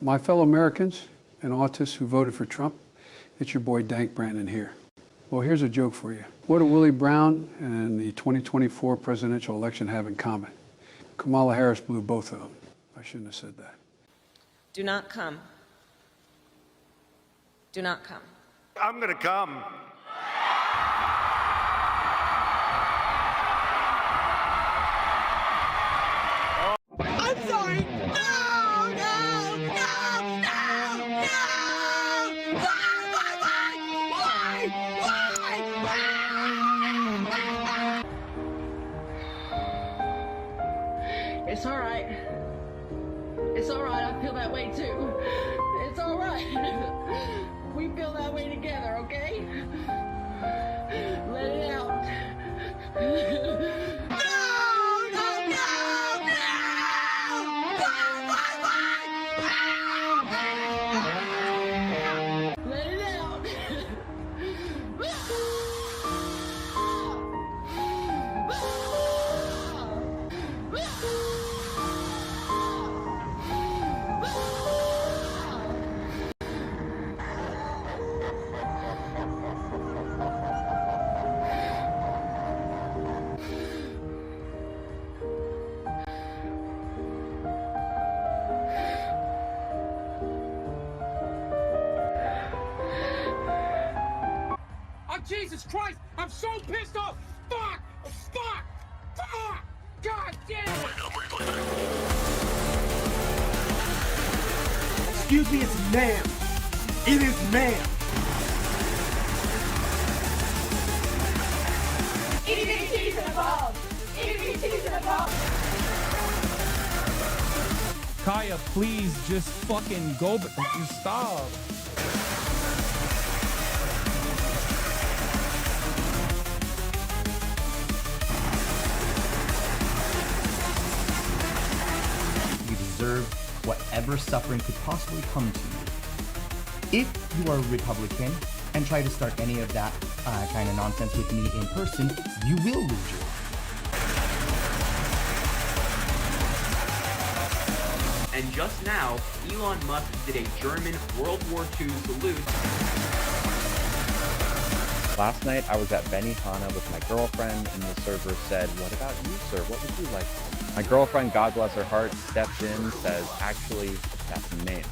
My fellow Americans and autists who voted for Trump, it's your boy Dank Brandon here. Well, here's a joke for you. What do Willie Brown and the 2024 presidential election have in common? Kamala Harris blew both of them. I shouldn't have said that. Do not come. Do not come. I'm gonna come. I'm sorry. No, no, no, no, no. Why? It's all right. It's all right. I feel that way too. It's all right. We feel that way together, okay? Let it out. Let it out. Oh, Jesus Christ! I'm so pissed off! Fuck! Fuck! Fuck! God damn it! Excuse me, it's ma'am. It is ma'am. EBTs and above. EBTs and above. Kaya, please just fucking go, but just stop. You deserve whatever suffering could possibly come to you. If you are a Republican and try to start any of that kind of nonsense with me in person, you will lose your life. And just now, Elon Musk did a German World War II salute. Last night, I was at Benihana with my girlfriend, and the server said, "What about you, sir? What would you like?" My girlfriend, God bless her heart, steps in, says, "Actually, that's me."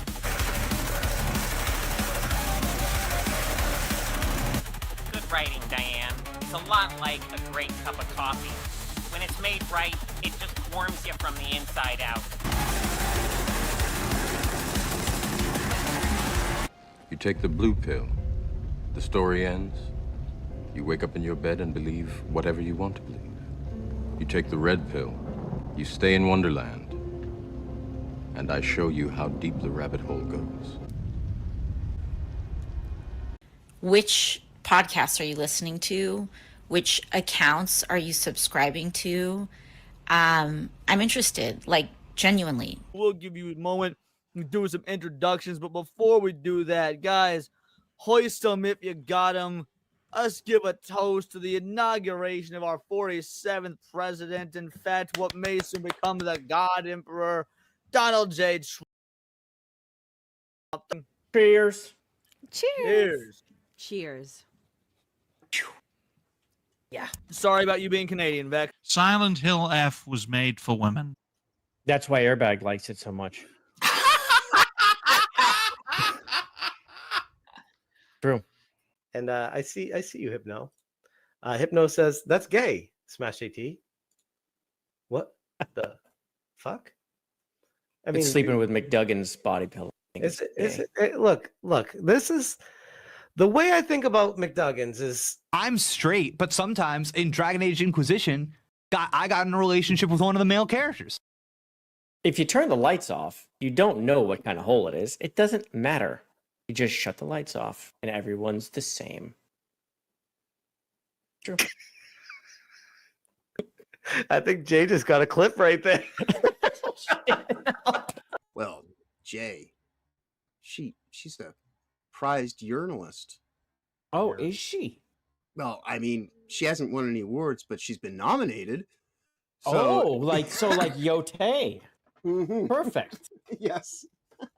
Good writing, Diane. It's a lot like a great cup of coffee. When it's made right, it just warms you from the inside out. You take the blue pill. The story ends. You wake up in your bed and believe whatever you want to believe. You take the red pill. You stay in Wonderland. And I show you how deep the rabbit hole goes. Which podcasts are you listening to? Which accounts are you subscribing to? I'm interested, like genuinely. We'll give you a moment to do some introductions, but before we do that, guys, hoist them if you got them. Let's give a toast to the inauguration of our 47th president. In fact, what may soon become the God Emperor, Donald J. Trump. Cheers. Cheers. Cheers. Yeah. Sorry about you being Canadian, Beck. Silent Hill F was made for women. That's why Airbag likes it so much. True. And I see you, Hypno. Hypno says that's gay. Smash JT. What the fuck? I mean, sleeping with McDuggan's body pillow. Is it, look. This is the way I think about McDuggan's. Is I'm straight, but sometimes in Dragon Age Inquisition, I got in a relationship with one of the male characters. If you turn the lights off, you don't know what kind of hole it is. It doesn't matter. You just shut the lights off, and everyone's the same. True. I think Jay just got a clip right there. Well, Jay, she's a prized urinalist. Oh, is she? Well, I mean, she hasn't won any awards, but she's been nominated. So... Oh, like Yote. Mm-hmm. Perfect. Yes.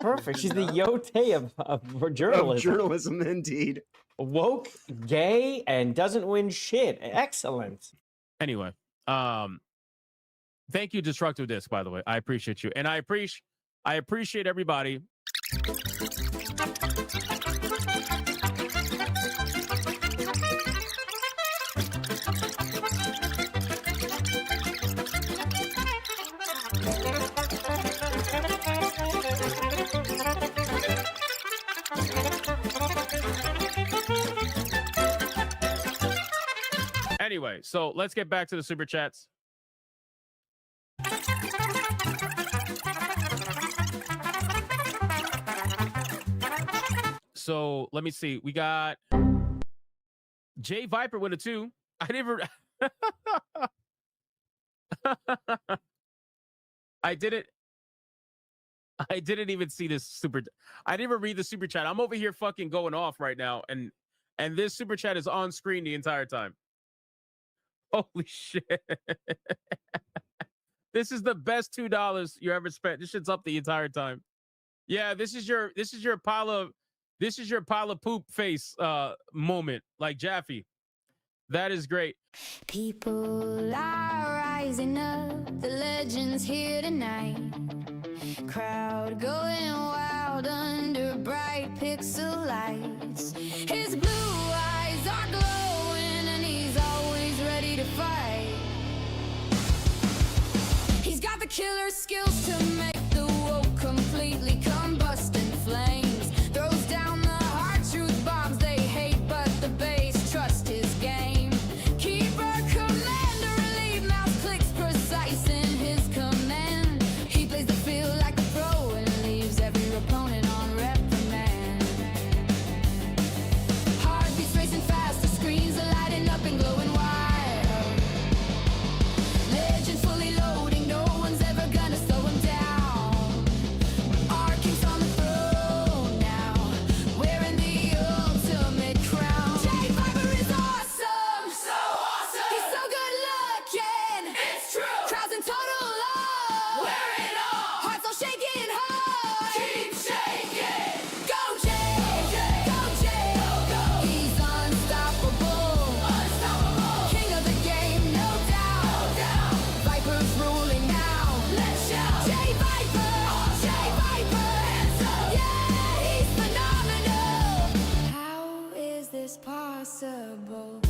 Perfect. She's the Yote of journalism. Of journalism, indeed. Woke, gay, and doesn't win shit. Excellent. Anyway, thank you, Destructive Disc, by the way. I appreciate you. And I appreciate everybody. Anyway, so let's get back to the super chats. So let me see. We got JayViper with a 2. I didn't even see this super. I didn't even read the super chat. I'm over here fucking going off right now, and this super chat is on screen the entire time. Holy shit! This is the best $2 you ever spent. This shit's up the entire time. Yeah, this is your pile of poop face moment, like Jaffe. That is great. People are rising up, the legends here tonight. Crowd going wild under bright pixel lights. His blue eyes are glowing and he's always ready to fight. He's got the killer skills to make the woke completely combust in flames. Throws down the hard truth bombs they hate, but the base trust his game. Keeper, commander, relieve mouse clicks precise in his command. He plays the field like a pro and leaves every opponent on reprimand. Heartbeats racing fast, the screens are lighting up and glowing wild. Legend fully loading, no one's ever gonna slow him down. Our king's on the throne now, wearing the ultimate crown. JayViper is awesome, so awesome. He's so good looking, it's true. Crowds in total love, wear it all. Hearts all shaking hard, keep shaking. Go Jay, go Jay, go. He's unstoppable, unstoppable. King of the game, no doubt, no doubt. Viper's ruling now, let's shout. JayViper, JayViper, hands up. Yeah, he's phenomenal. How is this possible?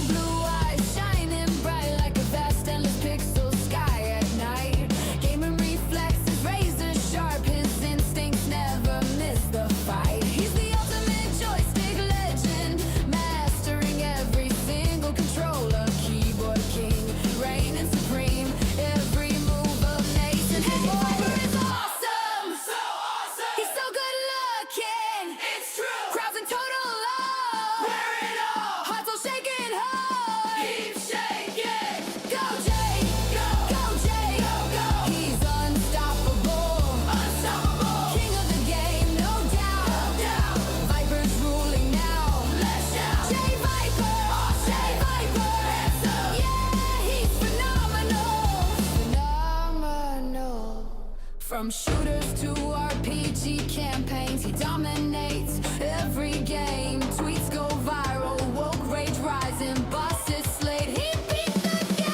Blue eyes shining bright like a vast endless pixel sky at night. Gaming reflexes razor sharp, his instincts never miss the fight. He's the ultimate joystick legend, mastering every single controller. Keyboard king, reigning supreme, every move of nation. JayViper is awesome, so awesome. He's so good looking, it's true. Crowds in total love, wear it all. Hearts all shaking hard, keep shaking. Go Jay, go Jay, go. He's unstoppable, unstoppable. King of the game, no doubt, no doubt. Viper's ruling now, let's shout. JayViper, JayViper, hands up. Yeah, he's phenomenal, phenomenal. From shooters to RPG campaigns, he dominates every game. Tweets go viral, woke rage rising, bosses slayed. He beat the game.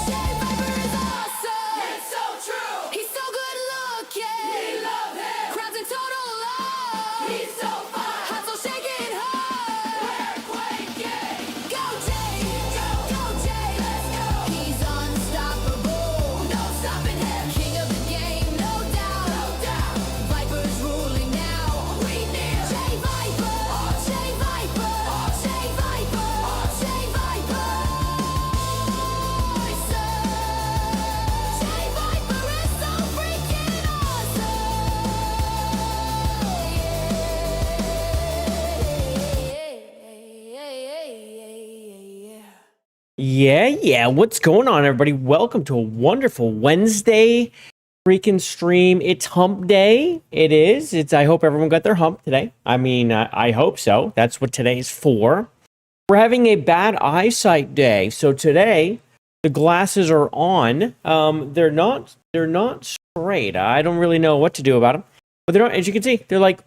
JayViper is awesome, it's so true. He's so good looking, we love him. Crowds in total love, he's so fun. Hearts all shaking hard, we're quaking. Go Jay, go Jay, let's go. He's unstoppable, no stopping him. King of the game, no doubt, no doubt. Viper's ruling now, we kneel. JayViper, JayViper, JayViper, JayViper. JayViper is so freaking awesome. Yeah. What's going on, everybody? Welcome to a wonderful Wednesday freaking stream. It's hump day. It is. I hope everyone got their hump today. I mean, I hope so. That's what today's for. We're having a bad eyesight day. So today, the glasses are on. They're not straight. I don't really know what to do about them. But they're not, as you can see, they're like,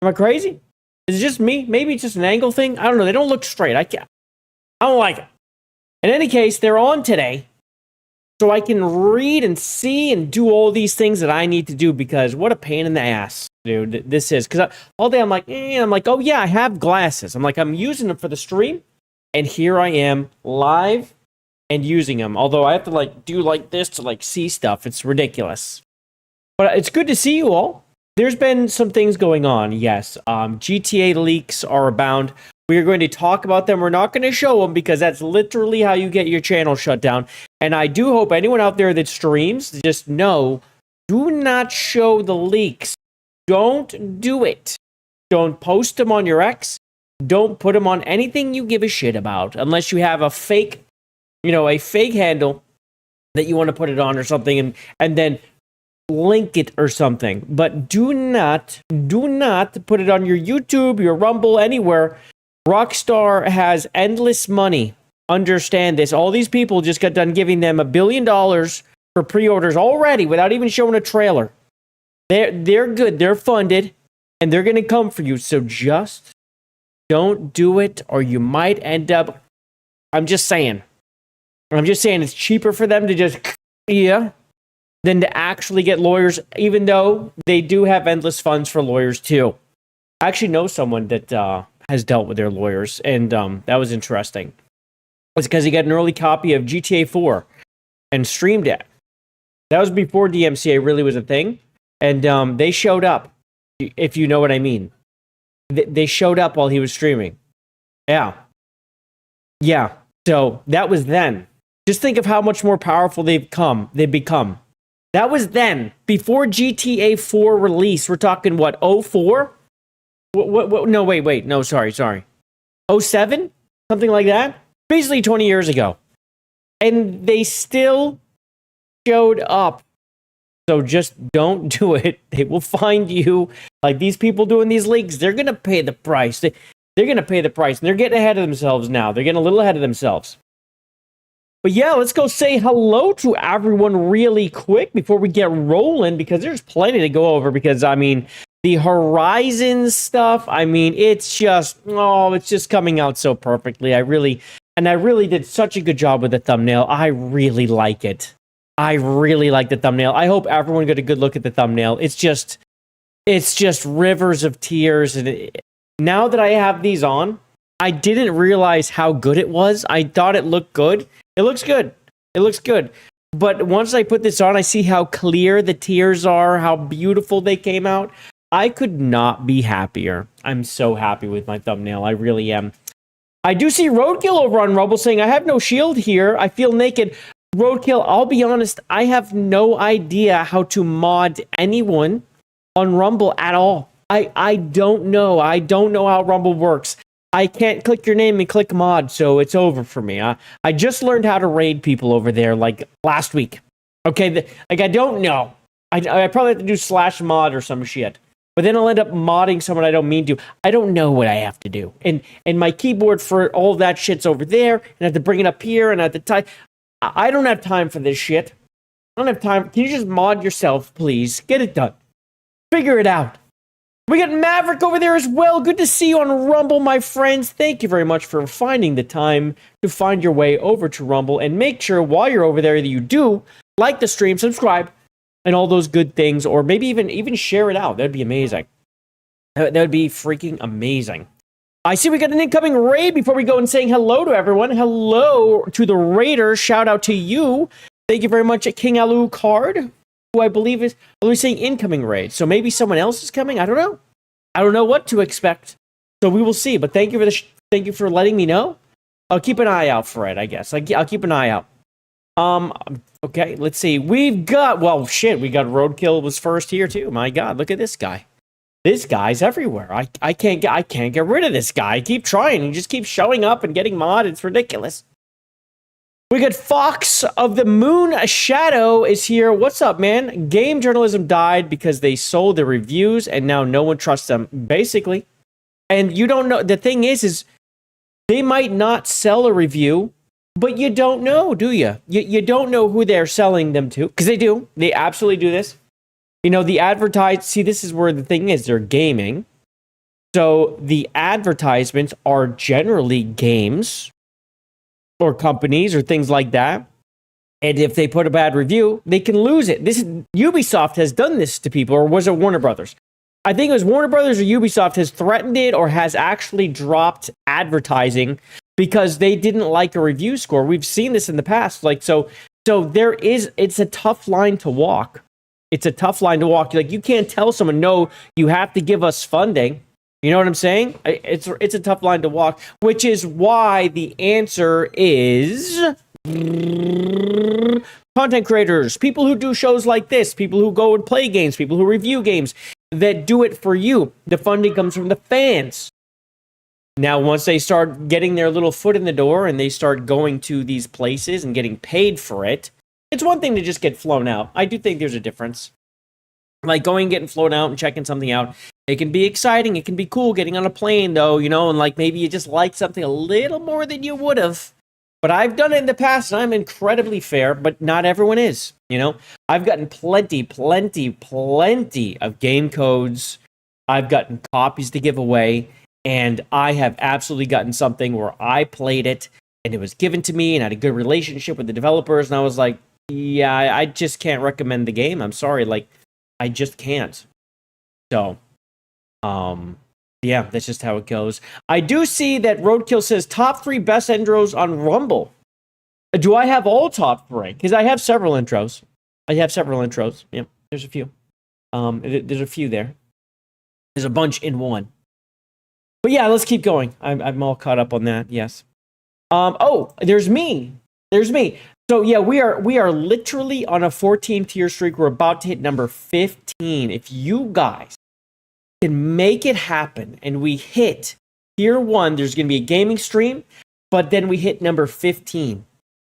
am I crazy? Is it just me? Maybe it's just an angle thing? I don't know. They don't look straight. I don't like it. In any case, they're on today. So I can read and see and do all these things that I need to do, because what a pain in the ass, dude, this is. Because all day I'm like, oh yeah, I have glasses. I'm like, I'm using them for the stream. And here I am live and using them. Although I have to like do like this to like see stuff. It's ridiculous. But it's good to see you all. There's been some things going on, yes. GTA leaks are abound. We are going to talk about them. We're not going to show them because that's literally how you get your channel shut down. And I do hope anyone out there that streams, just know, do not show the leaks. Don't do it. Don't post them on your X. Don't put them on anything you give a shit about, unless you have a fake, a fake handle that you want to put it on or something, and then link it or something. But do not put it on your YouTube, your Rumble, anywhere. Rockstar has endless money. Understand this. All these people just got done giving them $1 billion for pre-orders already without even showing a trailer. They're good. They're funded, and they're going to come for you. So just don't do it, or you might end up. I'm just saying it's cheaper for them to just than to actually get lawyers, even though they do have endless funds for lawyers too. I actually know someone that has dealt with their lawyers, and that was interesting. It's because he got an early copy of GTA 4 and streamed it. That was before DMCA really was a thing, and they showed up, if you know what I mean. They showed up while he was streaming. Yeah. So that was then. Just think of how much more powerful they've become. That was then, before GTA 4 release. We're talking what, 04? What? No, wait. No, sorry. 07? Something like that? Basically 20 years ago. And they still showed up. So just don't do it. They will find you. Like these people doing these leaks, they're going to pay the price. They're going to pay the price. And they're getting ahead of themselves now. They're getting a little ahead of themselves. But yeah, let's go say hello to everyone really quick before we get rolling, because there's plenty to go over. Because, I mean, the Horizon stuff, I mean, it's just coming out so perfectly. I really did such a good job with the thumbnail. I really like it. I really like the thumbnail. I hope everyone got a good look at the thumbnail. It's just rivers of tears. And now that I have these on, I didn't realize how good it was. I thought it looked good. It looks good. But once I put this on, I see how clear the tears are, how beautiful they came out. I could not be happier. I'm so happy with my thumbnail. I really am. I do see Roadkill over on Rumble saying, I have no shield here. I feel naked. Roadkill, I'll be honest, I have no idea how to mod anyone on Rumble at all. I don't know. I don't know how Rumble works. I can't click your name and click mod, so it's over for me. I just learned how to raid people over there, like, last week. Okay, I don't know. I probably have to do /mod or some shit. But then I'll end up modding someone I don't mean to. I don't know what I have to do. And my keyboard for all that shit's over there, and I have to bring it up here, and I have to type. I don't have time for this shit. I don't have time. Can you just mod yourself, please? Get it done. Figure it out. We got Maverick over there as well. Good to see you on Rumble, my friends. Thank you very much for finding the time to find your way over to Rumble. And make sure while you're over there that you do like the stream, subscribe, and all those good things. Or maybe even share it out. That'd be amazing. That would be freaking amazing. I see we got an incoming raid before we go and saying hello to everyone. Hello to the raider. Shout out to you. Thank you very much, King Alu Card, who I believe is saying incoming raid. So maybe someone else is coming. I don't know. I don't know what to expect. So we will see. But thank you for thank you for letting me know. I'll keep an eye out for it, I guess. I'll keep an eye out. Okay, let's see. We've got, well, shit, we got Roadkill was first here too. My God, look at this guy. This guy's everywhere. I can't get rid of this guy. I keep trying. He just keeps showing up and getting mod. It's ridiculous. We got Fox of the Moon Shadow is here. What's up, man? Game journalism died because they sold the reviews and now no one trusts them, basically. And you don't know. The thing is they might not sell a review, but you don't know, do you? You don't know who they're selling them to, because they do. They absolutely do this. You know, the see, this is where the thing is. They're gaming. So the advertisements are generally games or companies or things like that. And if they put a bad review, they can lose it. Ubisoft has done this to people, or was it Warner Brothers? I think it was Warner Brothers or Ubisoft has threatened it or has actually dropped advertising because they didn't like a review score. We've seen this in the past. So it's a tough line to walk. It's a tough line to walk. Like, you can't tell someone, no, you have to give us funding. You know what I'm saying? It's a tough line to walk, which is why the answer is content creators, people who do shows like this, people who go and play games, people who review games that do it for you. The funding comes from the fans. Now, once they start getting their little foot in the door and they start going to these places and getting paid for it, it's one thing to just get flown out. I do think there's a difference. Like going, getting flown out and checking something out. It can be exciting. It can be cool getting on a plane, though, you know, and like maybe you just like something a little more than you would have. But I've done it in the past, and I'm incredibly fair, but not everyone is, you know. I've gotten plenty of game codes. I've gotten copies to give away, and I have absolutely gotten something where I played it, and it was given to me, and I had a good relationship with the developers, and I was like, yeah, I just can't recommend the game. I'm sorry, like, I just can't. So, yeah, that's just how it goes. I do see that Roadkill says top 3 best intros on Rumble. Do I have all top 3? Because I have several intros. Yeah, there's a few. There's a few there. There's a bunch in one. But yeah, let's keep going. I'm all caught up on that. Yes. Oh, there's me. So yeah, we are literally on a 14-tier streak. We're about to hit number 15. If you guys can make it happen and we hit tier 1, there's going to be a gaming stream, but then we hit number 15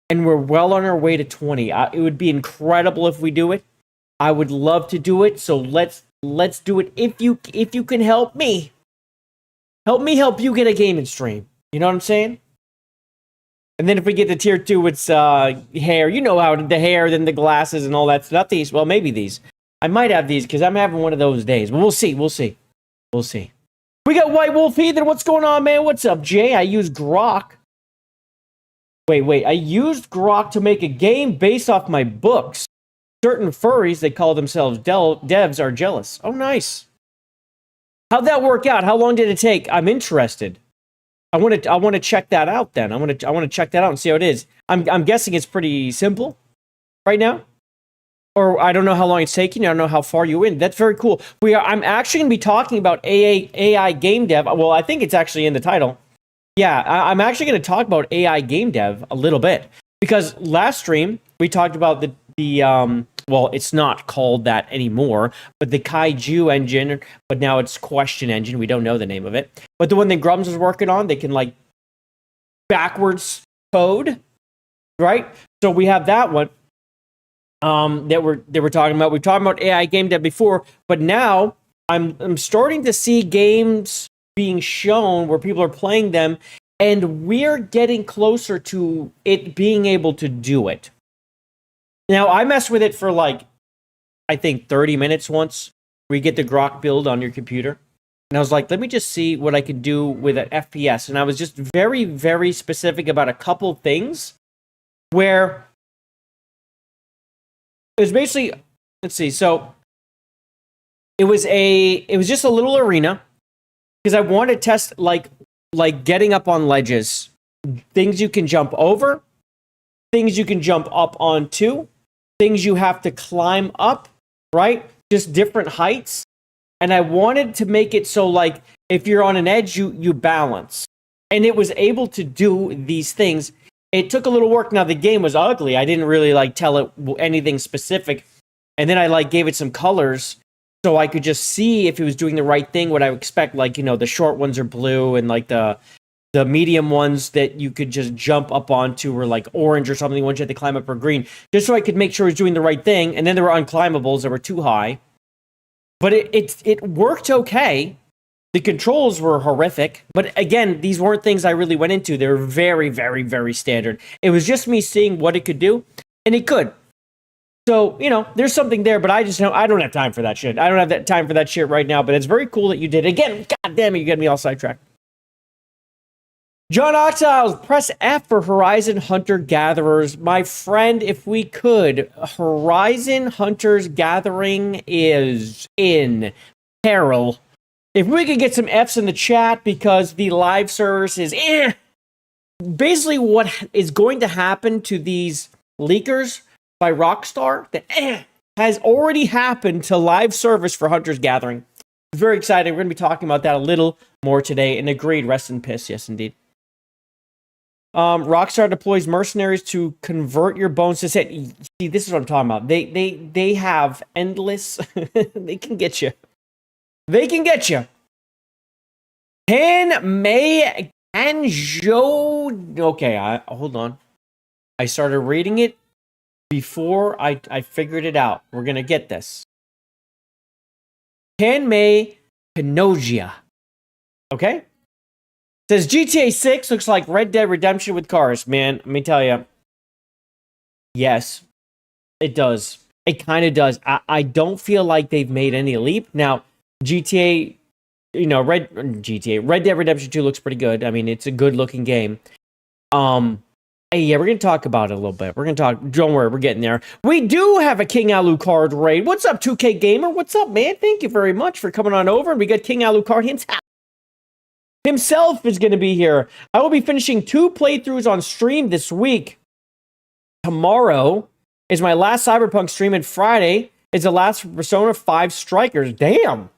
and we're well on our way to 20. It would be incredible if we do it. I would love to do it. So let's do it. If you can help me help you get a gaming stream. You know what I'm saying? And then if we get to tier 2, it's hair. You know how the hair, then the glasses and all that. Not these. Well, maybe these. I might have these because I'm having one of those days. But we'll see. We got White Wolf Heathen. What's going on, man? What's up, Jay? I used Grok. Wait. I used Grok to make a game based off my books. Certain furries, they call themselves devs, are jealous. Oh, nice. How'd that work out? How long did it take? I'm interested. I want to check that out then. I want to check that out and see how it is. I'm guessing it's pretty simple right now. Or I don't know how long it's taking. I don't know how far you're in. That's very cool. I'm actually going to be talking about AI game dev. Well, I think it's actually in the title. Yeah, I'm actually going to talk about AI game dev a little bit. Because last stream, we talked about the well, it's not called that anymore, but the Kaiju engine, but now it's Question Engine. We don't know the name of it. But the one that Grums was working on, they can like backwards code, right? So we have that one that we're talking about. We've talked about AI game dev before, but now I'm starting to see games being shown where people are playing them, and we're getting closer to it being able to do it. Now, I messed with it for like, I think 30 minutes once, where you get the Grok build on your computer. And I was like, let me just see what I could do with an FPS. And I was just very, very specific about a couple things where it was basically, let's see, so it was just a little arena because I wanted to test like getting up on ledges, things you can jump over, things you can jump up onto, things you have to climb up, right? Just different heights. And I wanted to make it so like if you're on an edge, you balance. And it was able to do these things. It took a little work. Now the game was ugly. I didn't really like tell it anything specific. And then I like gave it some colors so I could just see if it was doing the right thing, what I would expect. Like, you know, the short ones are blue and like the The medium ones that you could just jump up onto were like orange or something. Once you had to climb up or green, just so I could make sure I was doing the right thing. And then there were unclimbables that were too high. But it worked okay. The controls were horrific. But again, these weren't things I really went into. They were very, very, very standard. It was just me seeing what it could do. And it could. So, you know, there's something there, but I don't have time for that shit. I don't have that time for that shit right now, but it's very cool that you did. Again, god damn it, you got me all sidetracked. John Oxiles, press F for Horizon Hunter Gatherers. My friend, if we could, Horizon Hunters Gathering is in peril. If we could get some Fs in the chat because the live service is basically what is going to happen to these leakers by Rockstar that has already happened to live service for Hunters Gathering. Very exciting. We're going to be talking about that a little more today. And agreed, rest in piss. Yes, indeed. Rockstar deploys mercenaries to convert your bones to set. See, this is what I'm talking about. They have endless. They can get you. They can get you. Can May Anjo. Okay, hold on. I started reading it before I figured it out. We're gonna get this. Can May Kanogia. Okay? Says GTA 6 looks like Red Dead Redemption with cars. Man, let me tell you. Yes, it does. It kind of does. I don't feel like they've made any leap. Now, GTA, you know, Red Dead Redemption 2 looks pretty good. I mean, it's a good looking game. Hey, yeah, we're going to talk about it a little bit. We're going to talk. Don't worry, we're getting there. We do have a King Alucard raid. What's up, 2K Gamer? What's up, man? Thank you very much for coming on over. And we got King Alucard himself is going to be here. I will be finishing 2 playthroughs on stream this week. Tomorrow is my last Cyberpunk stream, and Friday is the last Persona 5 Strikers. Damn.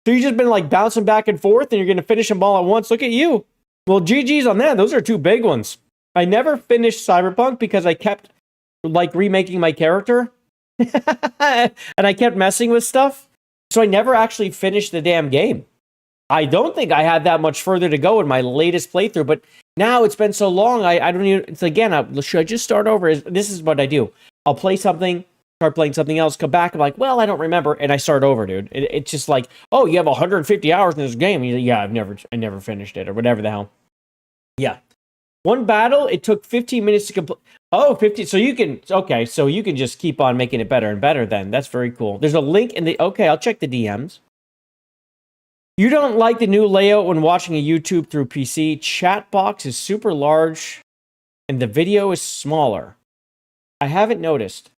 So you've just been like bouncing back and forth, and you're going to finish them all at once. Look at you. Well, GG's on that. Those are 2 big ones. I never finished Cyberpunk because I kept like remaking my character. And I kept messing with stuff. So I never actually finished the damn game. I don't think I had that much further to go in my latest playthrough, but now it's been so long, I don't even, it's again, should I just start over? This is what I do. I'll play something, start playing something else, come back, I'm like, well, I don't remember, and I start over, dude. It's just like, oh, you have 150 hours in this game. Yeah, I never finished it, or whatever the hell. Yeah. One battle, it took 15 minutes to complete. Oh, 50, so you can, okay, so you can just keep on making it better and better then. That's very cool. There's a link in the, okay, I'll check the DMs. You don't like the new layout when watching a YouTube through PC. Chat box is super large and the video is smaller. I haven't noticed.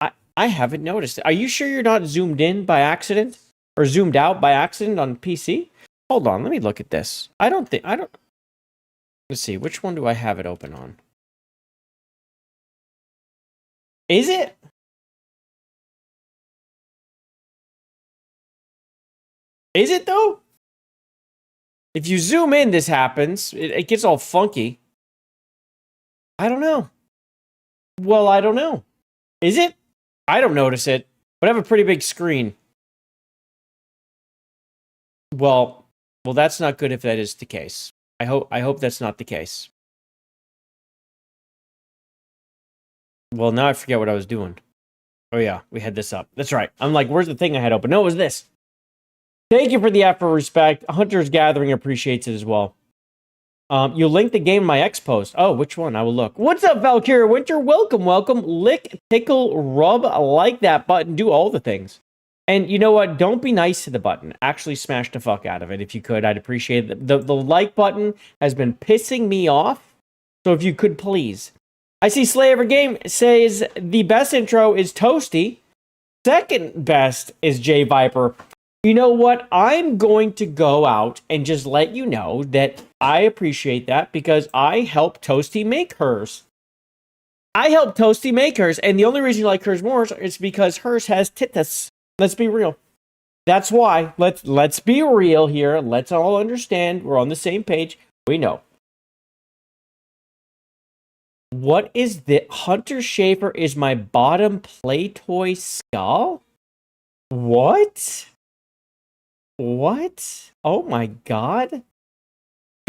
I haven't noticed. Are you sure you're not zoomed in by accident? Or zoomed out by accident on PC? Hold on, let me look at this. Let's see, which one do I have it open on? Is it? Is it though? If you zoom in, this happens. It gets all funky. I don't know. Well, I don't know. Is it? I don't notice it, but I have a pretty big screen. Well, that's not good if that is the case. I hope that's not the case. Well, now I forget what I was doing. Oh yeah, we had this up. That's right. I'm like, where's the thing I had open? No, it was this. Thank you for the effort, respect. Hunter's Gathering appreciates it as well. You linked the game in my X post. Oh, which one? I will look. What's up, Valkyria Winter? Welcome, welcome. Lick, tickle, rub, like that button. Do all the things. And you know what? Don't be nice to the button. Actually smash the fuck out of it if you could. I'd appreciate it. The like button has been pissing me off. So if you could, please. I see Slayer Game says the best intro is Toasty. Second best is JayViper. You know what? I'm going to go out and just let you know that I appreciate that because I helped Toasty make hers. I helped Toasty make hers, and the only reason you like hers more is because hers has titties. Let's be real. That's why. Let's be real here. Let's all understand. We're on the same page. We know. What is the Hunter Schafer is my bottom play toy skull? What? What? Oh my god.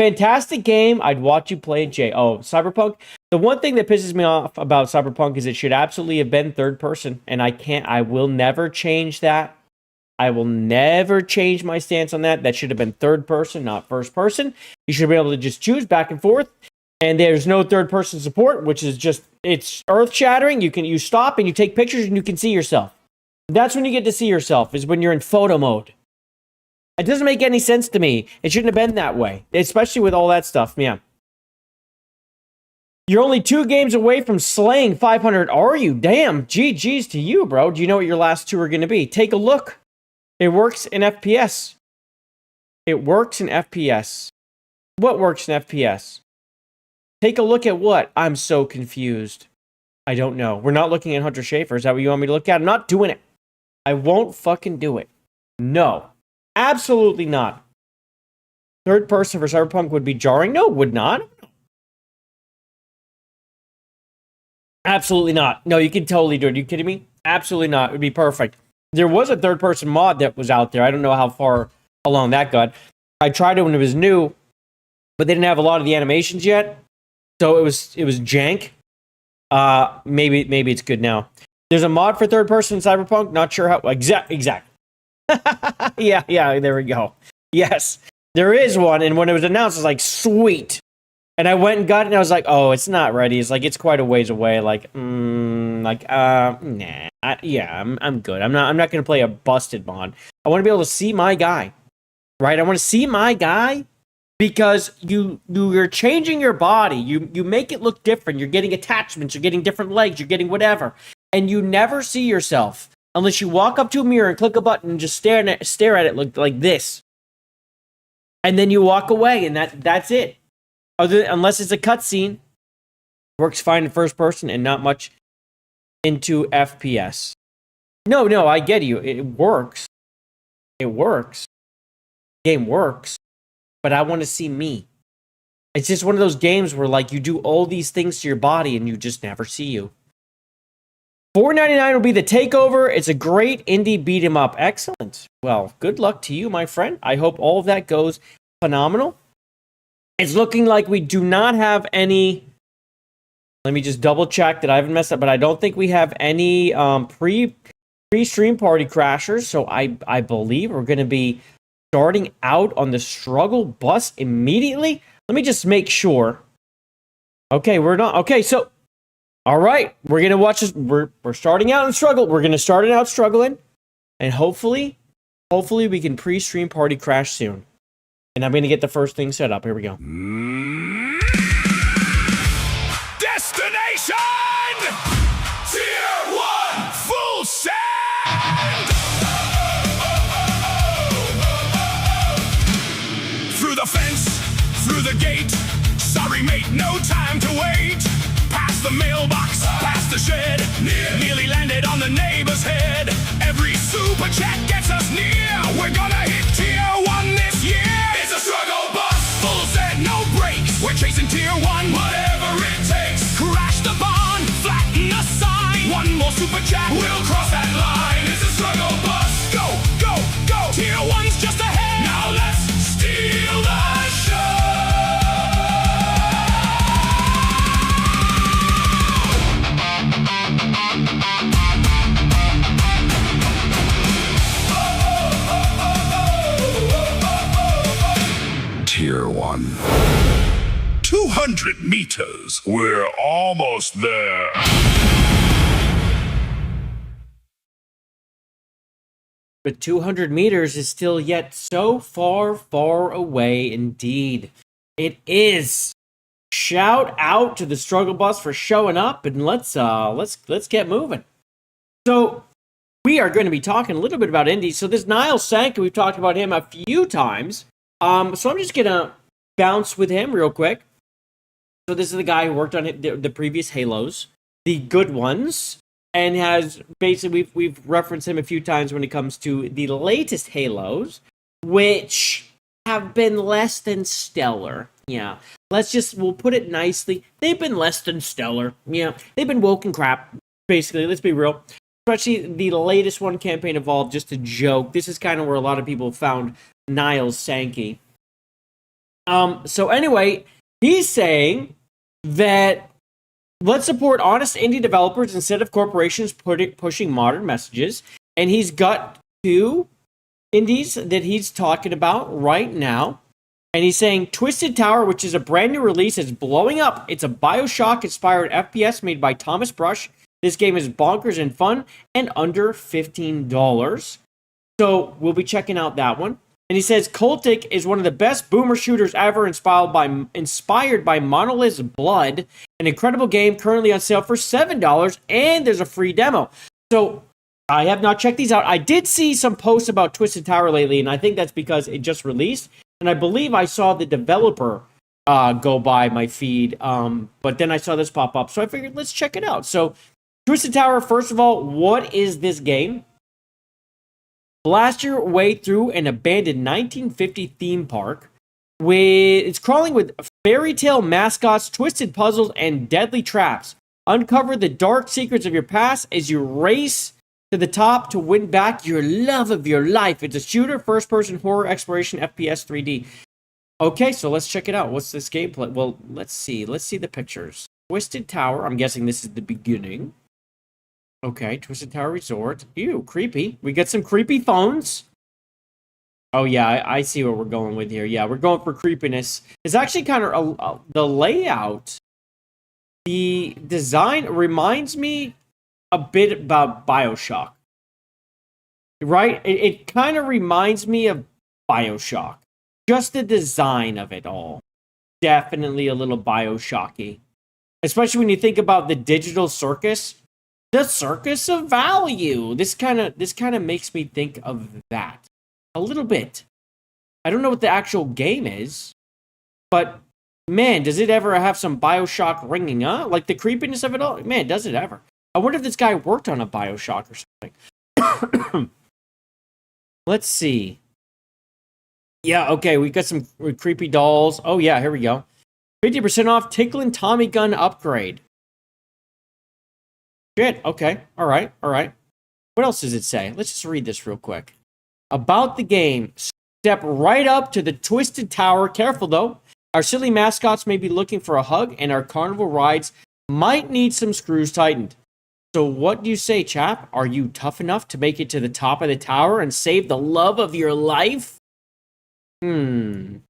fantastic game. I'd watch you play it, Jay. Oh, Cyberpunk. The one thing that pisses me off about Cyberpunk is it should absolutely have been third person, and I will never change that. I will never change my stance on that. That should have been third person, not first person. You should be able to just choose back and forth. And there's no third person support, which is just, it's earth shattering. You stop and you take pictures and you can see yourself. That's when you get to see yourself, is when you're in photo mode. It doesn't make any sense to me. It shouldn't have been that way, especially with all that stuff. Yeah. You're only 2 games away from slaying 500, are you? Damn, GG's to you, bro. Do you know what your last 2 are going to be? Take a look. It works in FPS. It works in FPS. What works in FPS? Take a look at what? I'm so confused. I don't know. We're not looking at Hunter Schafer. Is that what you want me to look at? I'm not doing it. I won't fucking do it. No. Absolutely not. Third person for Cyberpunk would be jarring? No, would not. Absolutely not. No, you can totally do it. Are you kidding me? Absolutely not. It would be perfect. There was a third person mod that was out there. I don't know how far along that got. I tried it when it was new, but they didn't have a lot of the animations yet. So it was jank. Maybe it's good now. There's a mod for third person in Cyberpunk. Not sure how. Exactly. yeah. There we go. Yes, there is one. And when it was announced, I was like, sweet. And I went and got it, and I was like, oh, it's not ready. It's like, it's quite a ways away. Nah. I'm good. I'm not going to play a busted mod. I want to be able to see my guy, right? I want to see my guy because you're changing your body. You make it look different. You're getting attachments. You're getting different legs. You're getting whatever. And you never see yourself unless you walk up to a mirror and click a button and just stare at it like this. And then you walk away, and that's it. Unless it's a cutscene, works fine in first person and not much into FPS. No, I get you. It works. It works. Game works. But I want to see me. It's just one of those games where, like, you do all these things to your body and you just never see you. $4.99 will be the takeover. It's a great indie beat 'em up. Excellent. Well, good luck to you, my friend. I hope all of that goes phenomenal. It's looking like we do not have any. Let me just double check that I haven't messed up, but I don't think we have any pre-stream party crashers. So I believe we're going to be starting out on the struggle bus immediately. Let me just make sure. Okay, we're not. Okay, so all right, we're going to watch this. We're starting out in struggle. We're going to start it out struggling, and hopefully we can pre-stream party crash soon. And I'm going to get the first thing set up. Here we go. Destination! Tier 1! Full send! Through the fence, through the gate. Sorry, mate, no time to wait. Past the mailbox, past the shed. Nearly landed on the neighbor's head. Every super chat gets us near. We're gonna hit tier 1 this year. It's a struggle bus, full set, no brakes. We're chasing tier 1, whatever it takes. Crash the barn, flatten the sign. One more super chat, we'll cross that line. It's a struggle bus, go, go, go. Tier 1's just ahead. Now let's steal the show. Tier 1. 200 meters. We're almost there. But 200 meters is still yet so far, far away indeed. It is. Shout out to the struggle bus for showing up, and let's get moving. So we are going to be talking a little bit about indies. So this Niall Sanka, we've talked about him a few times. So I'm just going to bounce with him real quick. So this is the guy who worked on the previous Halos, the good ones, and has basically, we've referenced him a few times when it comes to the latest Halos, which have been less than stellar. Yeah, we'll put it nicely. They've been less than stellar. Yeah, they've been woken crap, basically. Let's be real. Especially the latest one, Campaign Evolved, just a joke. This is kind of where a lot of people found Niall Sankey. So anyway, he's saying that let's support honest indie developers instead of corporations pushing modern messages. And he's got 2 indies that he's talking about right now. And he's saying Twisted Tower, which is a brand new release, is blowing up. It's a Bioshock-inspired FPS made by Thomas Brush. This game is bonkers and fun and under $15. So we'll be checking out that one. And he says Cultic is one of the best boomer shooters ever, inspired by Monolith's Blood, an incredible game currently on sale for $7, and there's a free demo. So I have not checked these out. I did see some posts about Twisted Tower lately, and I think that's because it just released. And I believe I saw the developer go by my feed, but then I saw this pop up. So I figured, let's check it out. So Twisted Tower, first of all, what is this game? Blast your way through an abandoned 1950 theme park. It's crawling with fairy tale mascots, twisted puzzles, and deadly traps. Uncover the dark secrets of your past as you race to the top to win back your love of your life. It's a shooter, first-person horror exploration FPS 3D. Okay, so let's check it out. What's this gameplay? Well, let's see. Let's see the pictures. Twisted Tower. I'm guessing this is the beginning. Okay, Twisted Tower Resort. Ew, creepy. We get some creepy phones. Oh, yeah, I see what we're going with here. Yeah, we're going for creepiness. It's actually kind of the layout. The design reminds me a bit about Bioshock. Right? It kind of reminds me of Bioshock. Just the design of it all. Definitely a little Bioshocky. Especially when you think about the digital circus. The circus of value. This kind of makes me think of that. A little bit. I don't know what the actual game is. But, man, does it ever have some Bioshock ringing, huh? Like the creepiness of it all? Man, does it ever? I wonder if this guy worked on a Bioshock or something. Let's see. Yeah, okay, we got some creepy dolls. Oh, yeah, here we go. 50% off Ticklin' Tommy Gun upgrade. Shit, okay. All right. What else does it say? Let's just read this real quick. About the game. Step right up to the Twisted Tower. Careful, though. Our silly mascots may be looking for a hug, and our carnival rides might need some screws tightened. So what do you say, chap? Are you tough enough to make it to the top of the tower and save the love of your life? Okay,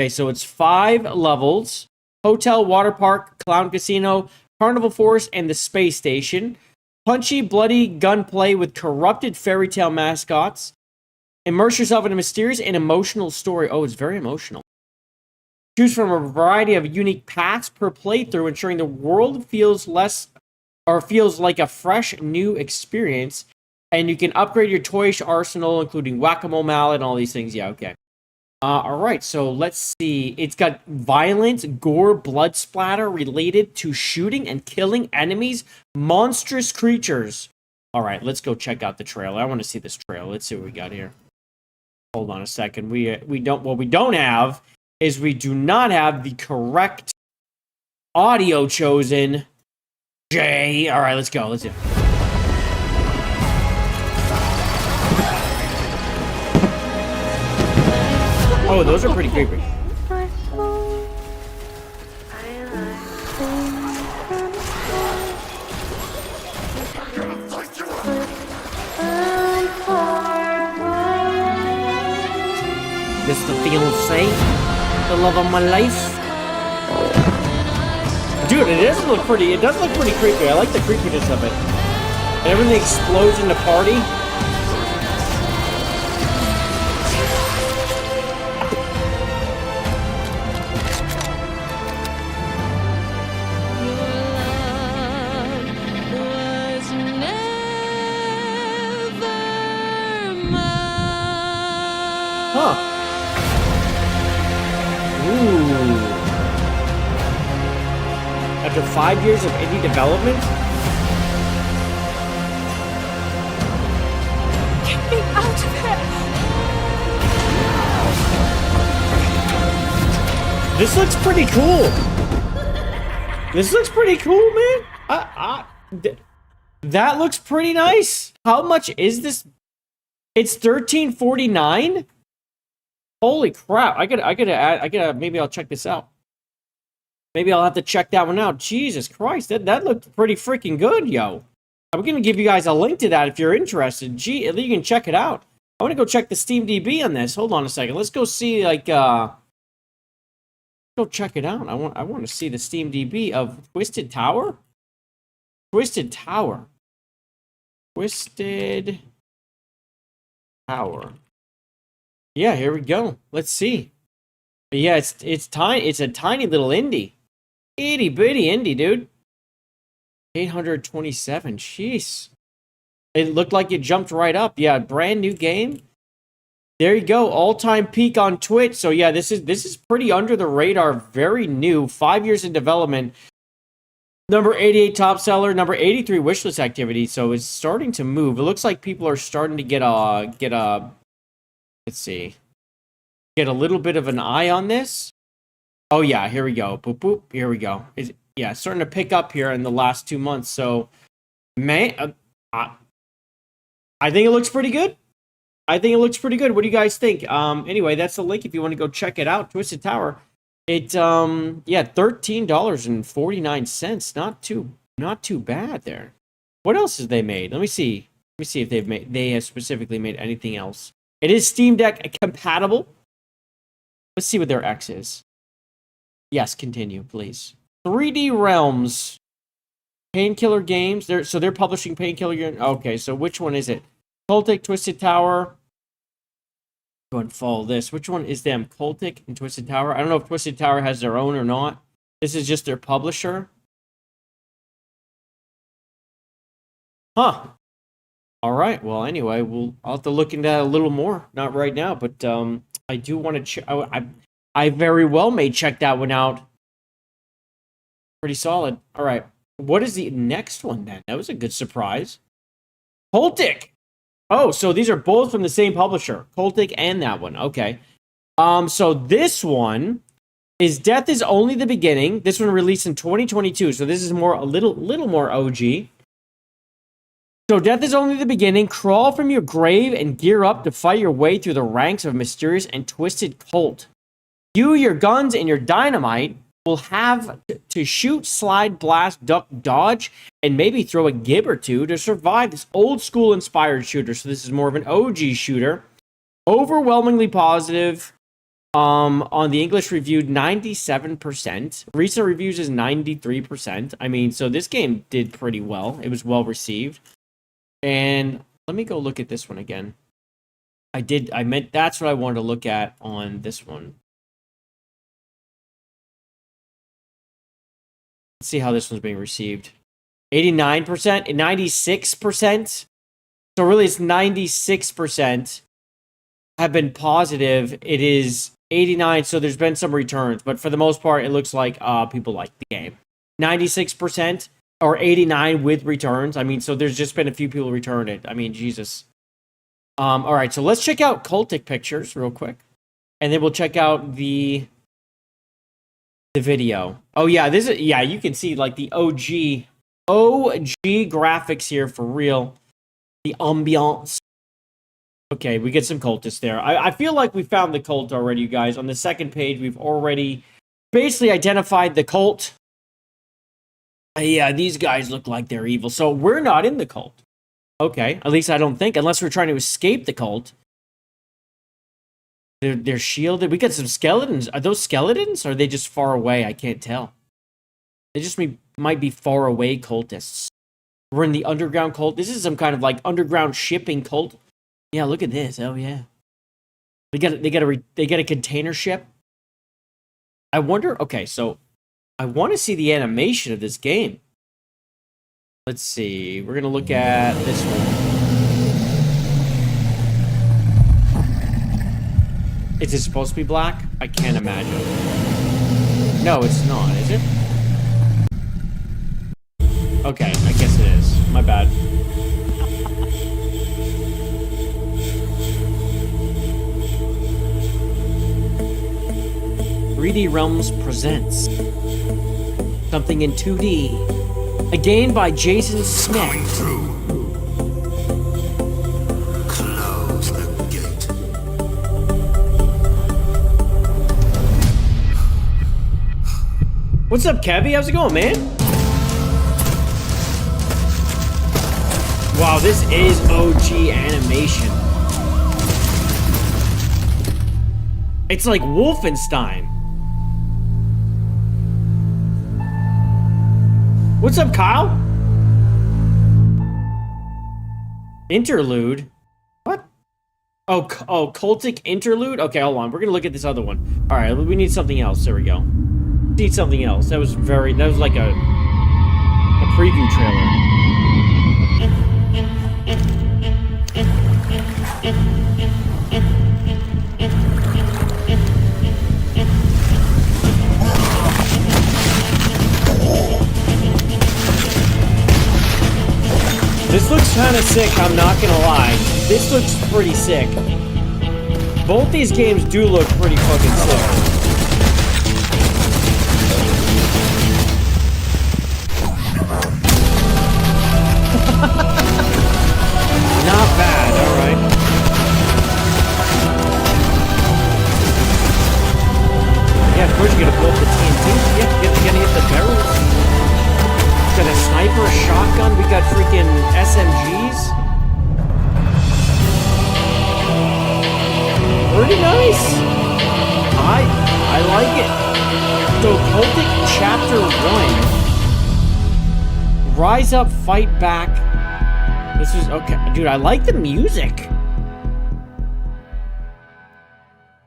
so it's 5 levels. Hotel, water park, clown casino, carnival forest, and the space station. Punchy, bloody gunplay with corrupted fairy tale mascots. Immerse yourself in a mysterious and emotional story. Oh, it's very emotional. Choose from a variety of unique paths per playthrough, ensuring the world feels like a fresh new experience. And you can upgrade your toyish arsenal, including whack-a-mole mallet and all these things. Yeah, okay. Alright, so let's see. It's got violence, gore, blood splatter related to shooting and killing enemies, monstrous creatures. Alright, let's go check out the trailer. I want to see this trailer. Let's see what we got here. Hold on a second. What we don't have is we do not have the correct audio chosen. Jay. Alright, let's go. Let's do it. Oh, those are pretty creepy. This the fiancé, the love of my life. Dude, it does look pretty. It does look pretty creepy. I like the creepiness of it. And everything explodes in the party. Huh. Ooh. After 5 years of indie development? Get me out of here! This looks pretty cool. This looks pretty cool, man. That looks pretty nice. How much is this? It's $13.49? Holy crap! I gotta. Maybe I'll check this out. Maybe I'll have to check that one out. Jesus Christ, that looked pretty freaking good, yo. I'm gonna give you guys a link to that if you're interested. Gee, you can check it out. I want to go check the Steam DB on this. Hold on a second. Let's go see like go check it out. I want to see the Steam DB of Twisted Tower. Twisted Tower. Twisted Tower. Yeah, here we go. Let's see. But yeah, it's tiny. It's a tiny little indie. Itty bitty indie, dude. 827. Jeez. It looked like it jumped right up. Yeah, brand new game. There you go. All-time peak on Twitch. So yeah, this is pretty under the radar. Very new. 5 years in development. Number 88 top seller. Number 83 wishlist activity. So it's starting to move. It looks like people are starting to get a. Let's see. Get a little bit of an eye on this. Oh yeah, here we go. Boop boop. Here we go. Yeah, starting to pick up here in the last 2 months. So, man, I think it looks pretty good. I think it looks pretty good. What do you guys think? Anyway, that's the link if you want to go check it out. Twisted Tower. It yeah, $13.49. Not too bad there. What else has they made? Let me see. Let me see if they have specifically made anything else. It is Steam Deck compatible. Let's see what their X is. Yes, continue, please. 3D Realms. Painkiller Games. They're publishing Painkiller Games. Okay, so which one is it? Cultic, Twisted Tower. Go ahead and follow this. Which one is them? Cultic and Twisted Tower. I don't know if Twisted Tower has their own or not. This is just their publisher. Huh. All right. Well, anyway, I'll have to look into that a little more. Not right now, but I do want to. I very well may check that one out. Pretty solid. All right. What is the next one then? That was a good surprise. Cultic. Oh, so these are both from the same publisher, Cultic and that one. Okay. So this one is Death is Only the Beginning. This one released in 2022. So this is a little more OG. So Death is Only the Beginning. Crawl from your grave and gear up to fight your way through the ranks of a mysterious and twisted cult. You, your guns, and your dynamite will have to shoot, slide, blast, duck, dodge, and maybe throw a gib or two to survive this old school inspired shooter. So this is more of an OG shooter. Overwhelmingly positive. On the English reviewed 97%. Recent reviews is 93%. I mean, so this game did pretty well. It was well received. And let me go look at this one again. That's what I wanted to look at on this one. Let's see how this one's being received. 89%, 96%. So really it's 96% have been positive. It is 89, so there's been some returns. But for the most part, it looks like people like the game. 96% or 89 with returns. I mean, so there's just been a few people return it. I mean, Jesus. All right, so let's check out Cultic pictures real quick. And then we'll check out the video. Oh yeah, you can see like the OG graphics here for real. The ambiance. Okay, we get some cultists there. I feel like we found the cult already, you guys. On the second page, we've already basically identified the cult. Yeah, these guys look like they're evil. So we're not in the cult. Okay, at least I don't think, unless we're trying to escape the cult. They're shielded. We got some skeletons. Are those skeletons? Or are they just far away? I can't tell. They just might be far away cultists. We're in the underground cult. This is some kind of like underground shipping cult. Yeah, look at this. Oh yeah. They got a container ship. I wonder. Okay, so I want to see the animation of this game. Let's see. We're gonna look at this one. Is it supposed to be black? I can't imagine. No, it's not, is it? Okay, I guess it is. My bad. "3D Realms presents something in 2D. A game by Jason Smith. What's up, Kevy? How's it going, man? Wow, this is OG animation. It's like Wolfenstein. What's up, Kyle? Interlude? What? Oh, cultic interlude? Okay, hold on. We're gonna look at this other one. All right, we need something else. There we go. Need something else. That was like a preview trailer. This looks kind of sick, I'm not gonna lie. This looks pretty sick. Both these games do look pretty fucking sick. Not bad, alright. Yeah, of course you're gonna blow up the TNT. Yeah, you're gonna hit the barrels. Got a sniper, a shotgun, we got freaking SMGs. Pretty nice. I like it. So Cultic Chapter 1. Rise up, fight back. This is okay. Dude, I like the music.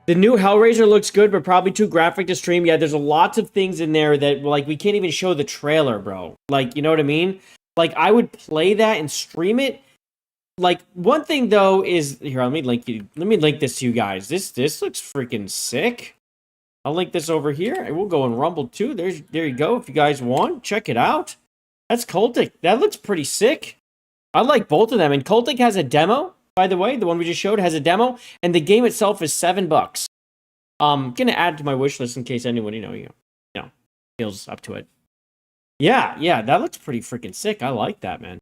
The new Hellraiser looks good, but probably too graphic to stream. Yeah, there's lots of things in there that, like, we can't even show the trailer, bro. Like, you know what I mean? Like, I would play that and stream it. Like, one thing, though, is... Here, let me link this to you guys. This looks freaking sick. I'll link this over here. We'll go in Rumble, too. There you go. If you guys want, check it out. That's Cultic. That looks pretty sick. I like both of them. And Cultic has a demo. By the way, the one we just showed has a demo, and the game itself is $7. Gonna add to my wish list in case anyone, feels up to it. Yeah, that looks pretty freaking sick. I like that, man.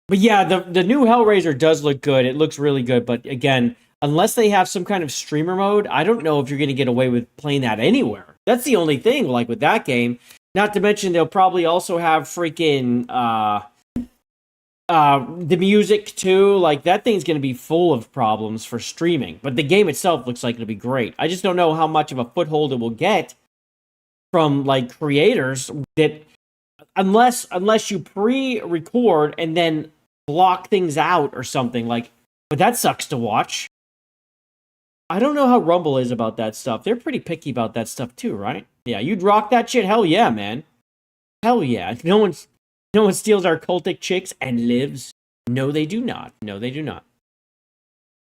But yeah, the new Hellraiser does look good. It looks really good, but again, unless they have some kind of streamer mode, I don't know if you're gonna get away with playing that anywhere. That's the only thing, like with that game. Not to mention, they'll probably also have freaking the music too. Like, that thing's going to be full of problems for streaming. But the game itself looks like it'll be great. I just don't know how much of a foothold it will get from, like, creators that, unless you pre-record and then block things out or something. Like, but that sucks to watch. I don't know how Rumble is about that stuff. They're pretty picky about that stuff too, right? Yeah, you'd rock that shit? Hell yeah, man. Hell yeah. No one steals our cultic chicks and lives. No, they do not. No, they do not.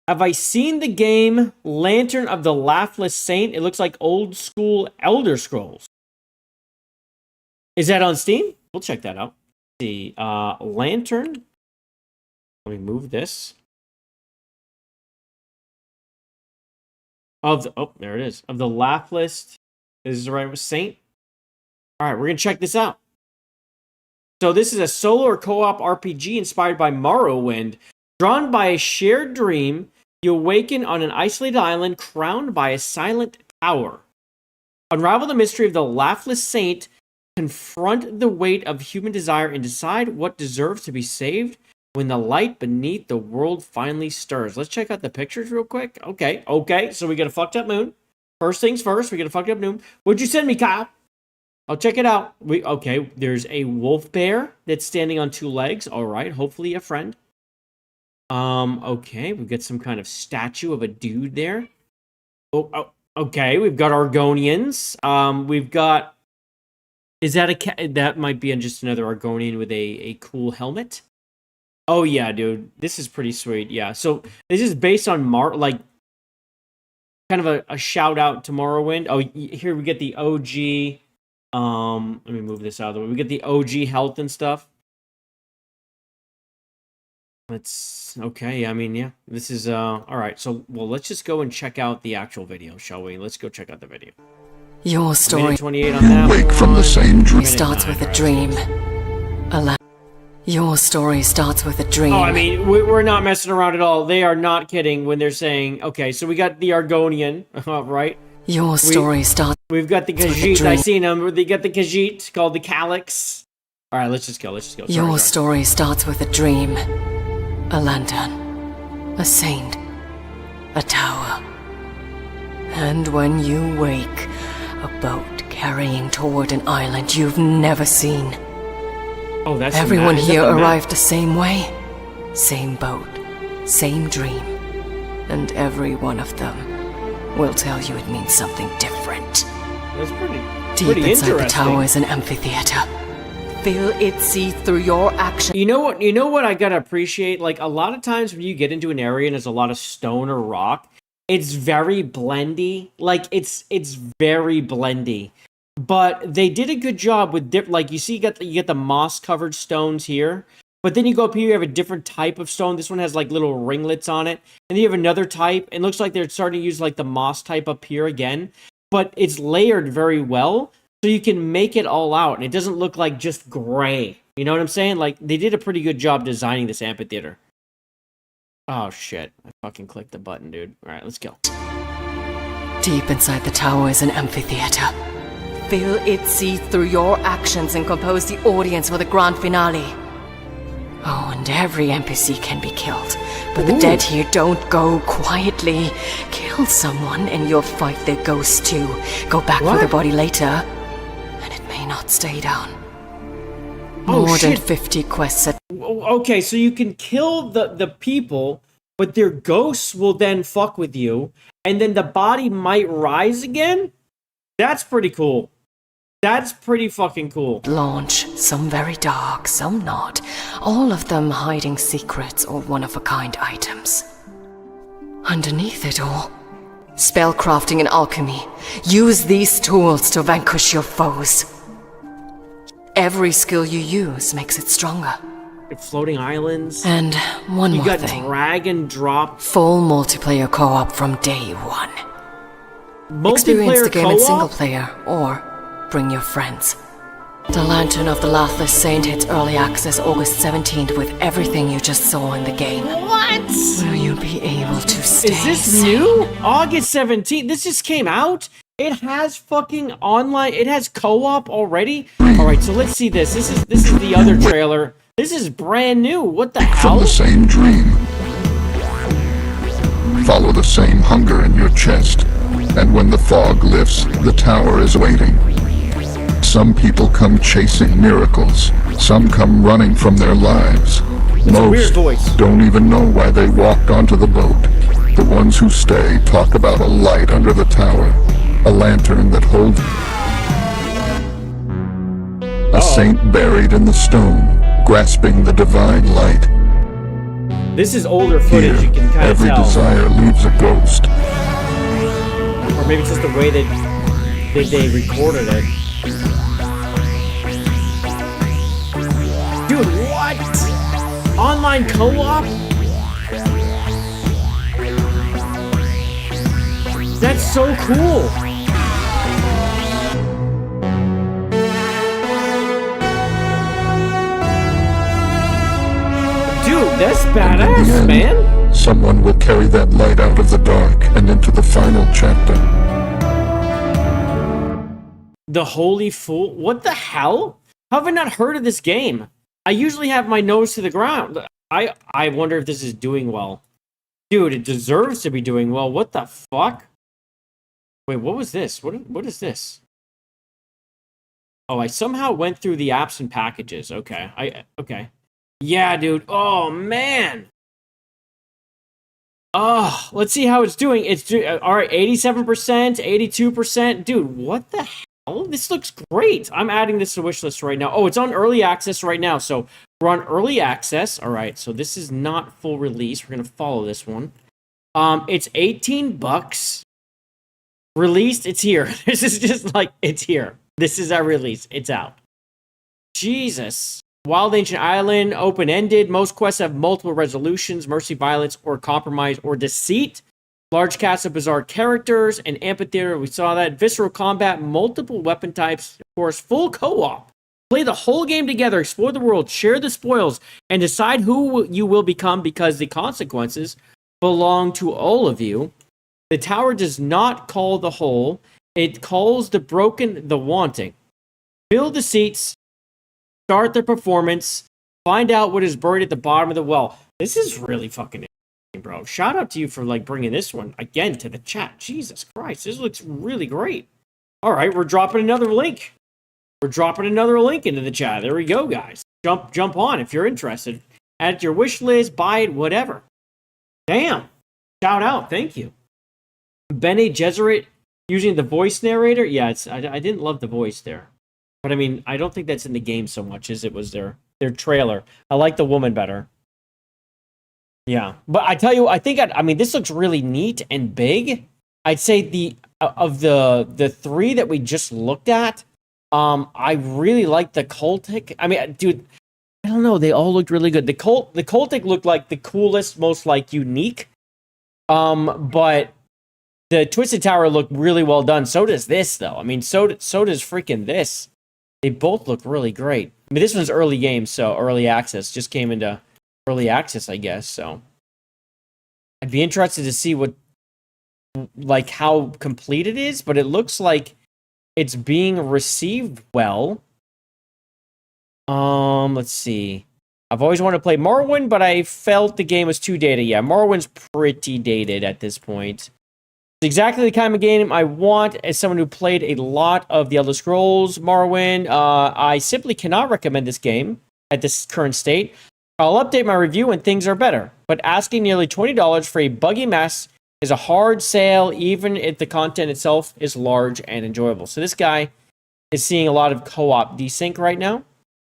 Have I seen the game Lantern of the Laughless Saint? It looks like old school Elder Scrolls. Is that on Steam? We'll check that out. Let's see. Lantern. Let me move this. There it is. Of the Laughless. Is this right? Saint? All right, we're going to check this out. So this is a solo or co-op RPG inspired by Morrowind. Drawn by a shared dream, you awaken on an isolated island crowned by a silent tower. Unravel the mystery of the Laughless Saint, confront the weight of human desire, and decide what deserves to be saved when the light beneath the world finally stirs. Let's check out the pictures real quick. Okay. So we got a fucked up moon. First things first, we got a fucked up moon. What'd you send me, Kyle? I'll check it out. There's a wolf bear that's standing on two legs. All right, hopefully a friend. Okay, we've got some kind of statue of a dude there. Okay, we've got Argonians. We've got... Is that a cat? That might be just another Argonian with a cool helmet. Oh yeah, dude, this is pretty sweet. Yeah, so this is based on kind of a shout out to Morrowind. Oh, here we get the OG. Let me move this out of the way. We get the OG health and stuff. Okay. I mean, yeah, this is, all right. So, let's just go and check out the actual video, shall we? Let's go check out the video. Your story 28 on that wake from the same dream starts with a dream. Your story starts with a dream. Oh, I mean, we're not messing around at all. They are not kidding when they're saying, okay, so we got the Argonian, right? Your story starts. We've got the with a Khajiit. dream. I seen them. They got the Khajiit called the Calyx. All right, let's just go. Sorry. Your story starts with a dream, a lantern, a saint, a tower. And when you wake, a boat carrying toward an island you've never seen. Oh, that's Everyone is that here the map? arrived the same way, same boat, same dream. And every one of them will tell you it means something different. That's pretty Deep inside the interesting. tower is an amphitheater. Feel it see through your actions. You know what I gotta appreciate? Like, a lot of times when you get into an area and there's a lot of stone or rock, it's very blendy. Like, it's very blendy. But they did a good job with like, you see, you get the moss covered stones here, but then you go up here, you have a different type of stone. This one has like little ringlets on it, and then you have another type. It looks like they're starting to use like the moss type up here again, but it's layered very well, so you can make it all out, and it doesn't look like just gray. You know what I'm saying? Like, they did a pretty good job designing this amphitheater. Oh shit! I fucking clicked the button, dude. All right, let's go. Deep inside the tower is an amphitheater. Feel it see through your actions and compose the audience for the grand finale. Oh, and every NPC can be killed. But the dead here don't go quietly. Kill someone and you'll fight their ghost too. Go back for the body later, and it may not stay down. Oh, More than shit. 50 quests at Okay, so you can kill the people, but their ghosts will then fuck with you, and then the body might rise again? That's pretty cool. That's pretty fucking cool. launch. Some very dark, some not. All of them hiding secrets or one-of-a-kind items. Underneath it all, spellcrafting and alchemy. Use these tools to vanquish your foes. Every skill you use makes it stronger. Floating islands. And one You more got thing. drag and drop. Full multiplayer co-op from day one. Multiplayer Experience the game in co-op? single player, or bring your friends. The Lantern of the Lathless Saint hits early access August 17th with everything you just saw in the game. What? Will you be able to stay Is this sane? new? August 17th? This just came out? It has fucking online. It has co-op already? Alright, so let's see this. This is the other trailer. This is brand new. What the From hell? the same dream. Follow the same hunger in your chest. And when the fog lifts, the tower is waiting. Some people come chasing miracles. Some come running from their lives. Most don't even know why they walked onto the boat. The ones who stay talk about a light under the tower. A lantern that holds a saint buried in the stone, grasping the divine light. This is older footage, Here, you can kind of every tell. desire leaves a ghost. Or maybe it's just the way that they recorded it. Dude, what? Online co-op? That's so cool. Dude, that's In the badass, end, man. someone will carry that light out of the dark and into the final chapter. The Holy Fool? What the hell? How have I not heard of this game? I usually have my nose to the ground. I wonder if this is doing well. Dude, it deserves to be doing well. What the fuck? Wait, what was this? What is this? Oh, I somehow went through the apps and packages. Okay. Okay. Yeah, dude. Oh, man. Oh, let's see how it's doing. All right, 87%, 82%. Dude, what the hell? This looks great. I'm adding this to the wish list right now. Oh, it's on early access right now. So we're on early access. All right, so this is not full release. We're going to follow this one. It's $18. Released, it's here. This is just like, it's here. This is our release. It's out. Jesus. Wild Ancient Island, open-ended. Most quests have multiple resolutions, mercy, violence, or compromise, or deceit. Large cast of bizarre characters. An amphitheater, we saw that. Visceral combat, multiple weapon types. Of course, full co-op. Play the whole game together, explore the world, share the spoils, and decide who you will become because the consequences belong to all of you. The tower does not call the whole. It calls the broken the wanting. Fill the seats. Start the performance. Find out what is buried at the bottom of the well. This is really fucking interesting, bro. Shout out to you for like bringing this one again to the chat. Jesus Christ, this looks really great. All right, we're dropping another link. We're dropping another link into the chat. There we go, guys. Jump on if you're interested. Add it to your wish list, buy it, whatever. Damn. Shout out. Thank you. Bene Gesserit using the voice narrator. Yeah, I didn't love the voice there. But I mean, I don't think that's in the game so much as it was their trailer. I like the woman better. Yeah. But I tell you, I mean, this looks really neat and big. I'd say of the three that we just looked at, I really like the cultic. I mean, dude, I don't know. They all looked really good. The cultic looked like the coolest, most like unique. But the Twisted Tower looked really well done. So does this, though. I mean, so does freaking this. They both look really great. I mean, this one's early game, so early access. Just came into early access, I guess. So I'd be interested to see like how complete it is, but it looks like it's being received well. Let's see. I've always wanted to play Morrowind, but I felt the game was too dated. Yeah, Morrowind's pretty dated at this point. It's exactly the kind of game I want as someone who played a lot of the Elder Scrolls Morrowind. I simply cannot recommend this game at this current state. I'll update my review when things are better, but asking nearly $20 for a buggy mess is a hard sale, even if the content itself is large and enjoyable. So this guy is seeing a lot of co-op desync right now.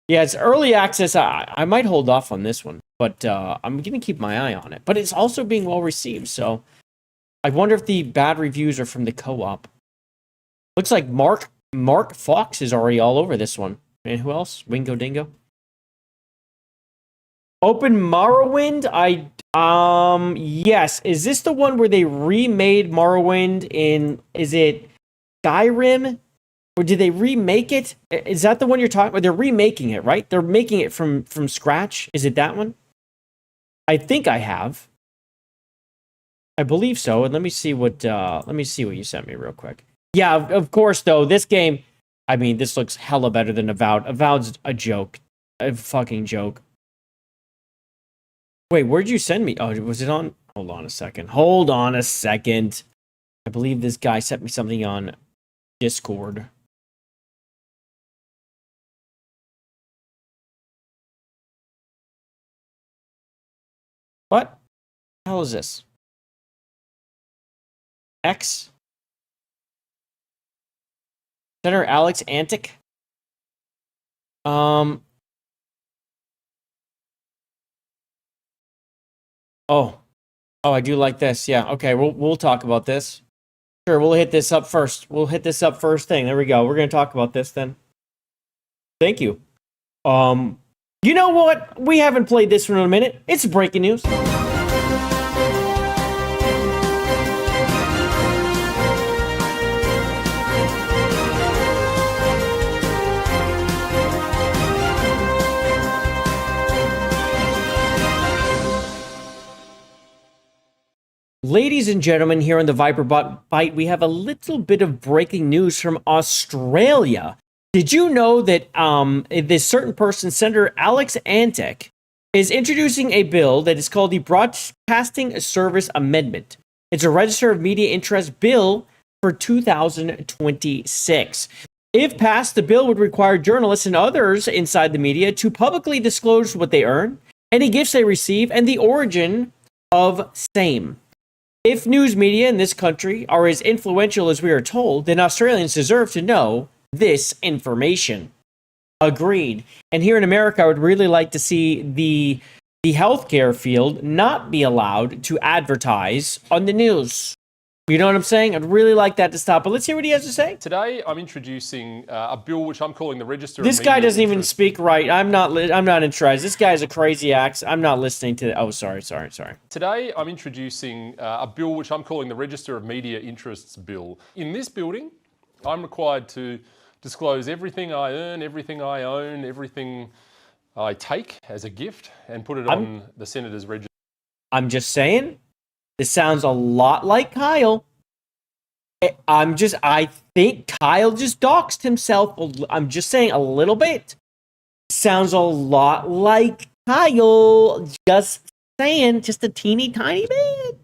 Yeah, it's early access. I might hold off on this one, but I'm going to keep my eye on it. But it's also being well received, so I wonder if the bad reviews are from the co-op. Looks like Mark Fox is already all over this one. And who else? Wingo Dingo. Open Morrowind? Yes. Is this the one where they remade Morrowind in, is it Skyrim? Or did they remake it? Is that the one you're talking about? They're remaking it, right? They're making it from scratch. Is it that one? I think I have. I believe so. And let me see what you sent me real quick. Yeah, of course, though. This game, I mean, this looks hella better than Avowed. Avowed's a joke. A fucking joke. Wait, where'd you send me? Oh, was it on? Hold on a second. Hold on a second. I believe this guy sent me something on Discord. What the hell is this? X? Senator Alex Antic? Oh, I do like this. Yeah. Okay. We'll talk about this. Sure. We'll hit this up first. We'll hit this up first thing. There we go. We're going to talk about this then. Thank you. You know what? We haven't played this one in a minute. It's breaking news. Ladies and gentlemen, here on the Viper Byte, we have a little bit of breaking news from Australia. Did you know that this certain person, Senator Alex Antic, is introducing a bill that is called the Broadcasting Service Amendment? It's a Register of Media Interest bill for 2026. If passed, the bill would require journalists and others inside the media to publicly disclose what they earn, any gifts they receive, and the origin of same. If news media in this country are as influential as we are told, then Australians deserve to know this information. Agreed. And here in America, I would really like to see the healthcare field not be allowed to advertise on the news. You know what I'm saying? I'd really like that to stop. But let's hear what he has to say. Today, I'm introducing a bill which I'm calling the Register of This guy doesn't even speak right. I'm not interested. This guy's a crazy axe. I'm not listening to. Oh, sorry. Today, I'm introducing a bill which I'm calling the Register of Media Interests Bill. In this building, I'm required to disclose everything I earn, everything I own, everything I take as a gift, and put it on the Senator's register. I'm just saying. This sounds a lot like Kyle. I think Kyle just doxed himself. I'm just saying a little bit. Sounds a lot like Kyle. Just saying, just a teeny tiny bit.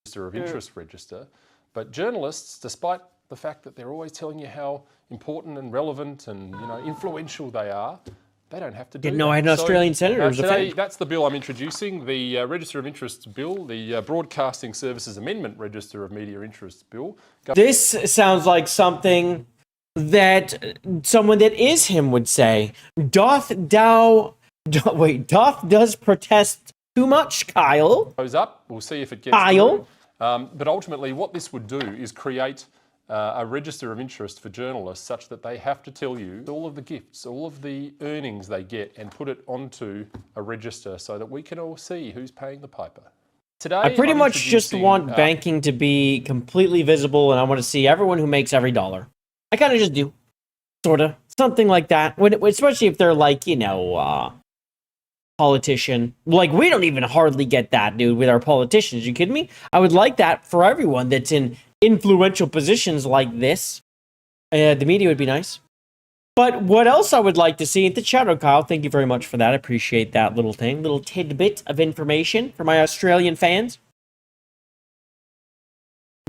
Register of interest register. But journalists, despite the fact that they're always telling you how important and relevant and influential they are, they don't have to do Didn't know I had an Australian senator as a today, fan. that's the bill I'm introducing, the Register of Interests Bill, the Broadcasting Services Amendment Register of Media Interests Bill. This sounds like something that someone that is him would say. Doth does protest too much, Kyle? Goes up. We'll see if it gets Kyle? through. But ultimately, what this would do is create a register of interest for journalists such that they have to tell you all of the gifts, all of the earnings they get and put it onto a register so that we can all see who's paying the piper. Today, I pretty I'm much just introducing, want banking to be completely visible, and I want to see everyone who makes every dollar. I kind of just do. Sort of. Something like that. Especially if they're like, politician. Like, we don't even hardly get that, dude, with our politicians. You kidding me? I would like that for everyone that's in influential positions like this. The media would be nice. But what else I would like to see in the chat, Kyle, thank you very much for that. I appreciate that little tidbit of information for my Australian fans.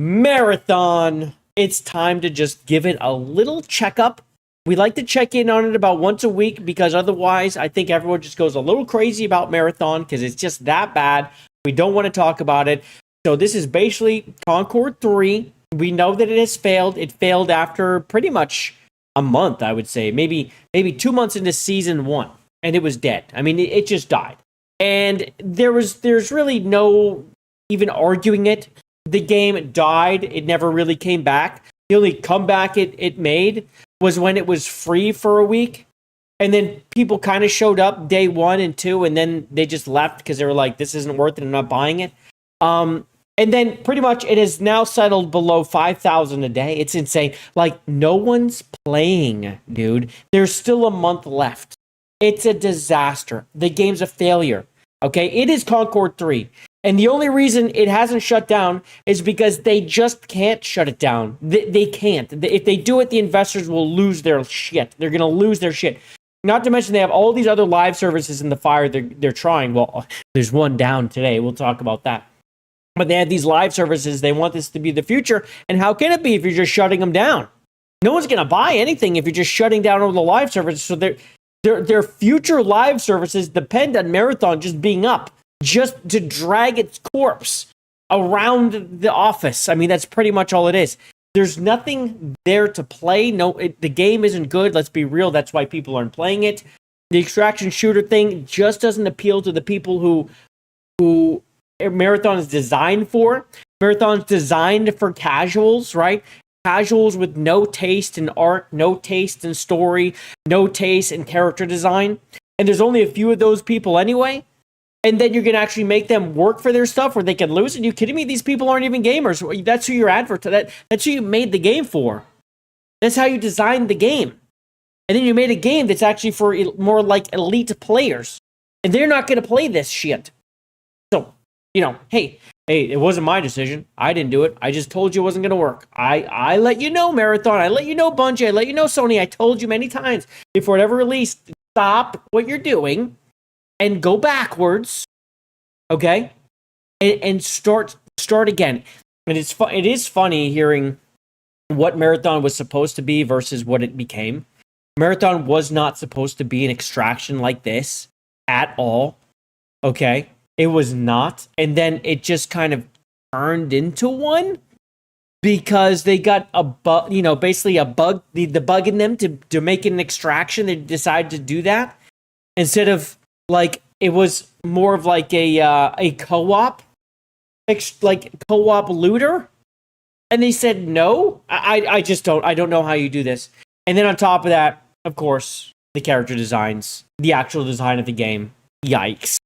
Marathon. It's time to just give it a little checkup. We like to check in on it about once a week because otherwise I think everyone just goes a little crazy about Marathon because it's just that bad. We don't want to talk about it. So this is basically Concord 3. We know that it has failed. It failed after pretty much a month, I would say. Maybe 2 months into season 1. And it was dead. I mean, it just died. And there's really no even arguing it. The game died. It never really came back. The only comeback it made was when it was free for a week. And then people kind of showed up day 1 and 2, and then they just left because they were like, this isn't worth it, I'm not buying it. And then pretty much it has now settled below 5,000 a day. It's insane. Like, no one's playing, dude. There's still a month left. It's a disaster. The game's a failure. Okay? It is Concord 3. And the only reason it hasn't shut down is because they just can't shut it down. They can't. If they do it, the investors will lose their shit. They're going to lose their shit. Not to mention they have all these other live services in the fire they're trying. Well, there's one down today. We'll talk about that. But they have these live services. They want this to be the future. And how can it be if you're just shutting them down? No one's going to buy anything if you're just shutting down all the live services. So their future live services depend on Marathon just being up, just to drag its corpse around the office. I mean, that's pretty much all it is. There's nothing there to play. The game isn't good. Let's be real. That's why people aren't playing it. The extraction shooter thing just doesn't appeal to the people who Marathon is designed for. Marathon's designed for casuals, right? Casuals with no taste in art, no taste in story, no taste in character design. And there's only a few of those people anyway. And then you're going to actually make them work for their stuff where they can lose it. Are you kidding me? These people aren't even gamers. That's who you're that's who you made the game for. That's how you designed the game. And then you made a game that's actually for more like elite players. And they're not going to play this shit. So, hey, it wasn't my decision. I didn't do it. I just told you it wasn't going to work. I let you know, Marathon. I let you know, Bungie. I let you know, Sony. I told you many times before it ever released, stop what you're doing and go backwards, okay? And start again. And it is funny hearing what Marathon was supposed to be versus what it became. Marathon was not supposed to be an extraction like this at all, okay? It was not. And then it just kind of turned into one because they got a bug, basically a bug, the bug in them to make it an extraction. They decided to do that instead of like it was more of like a co-op, like co-op looter. And they said no. I don't know how you do this. And then on top of that, of course, the character designs, the actual design of the game. Yikes.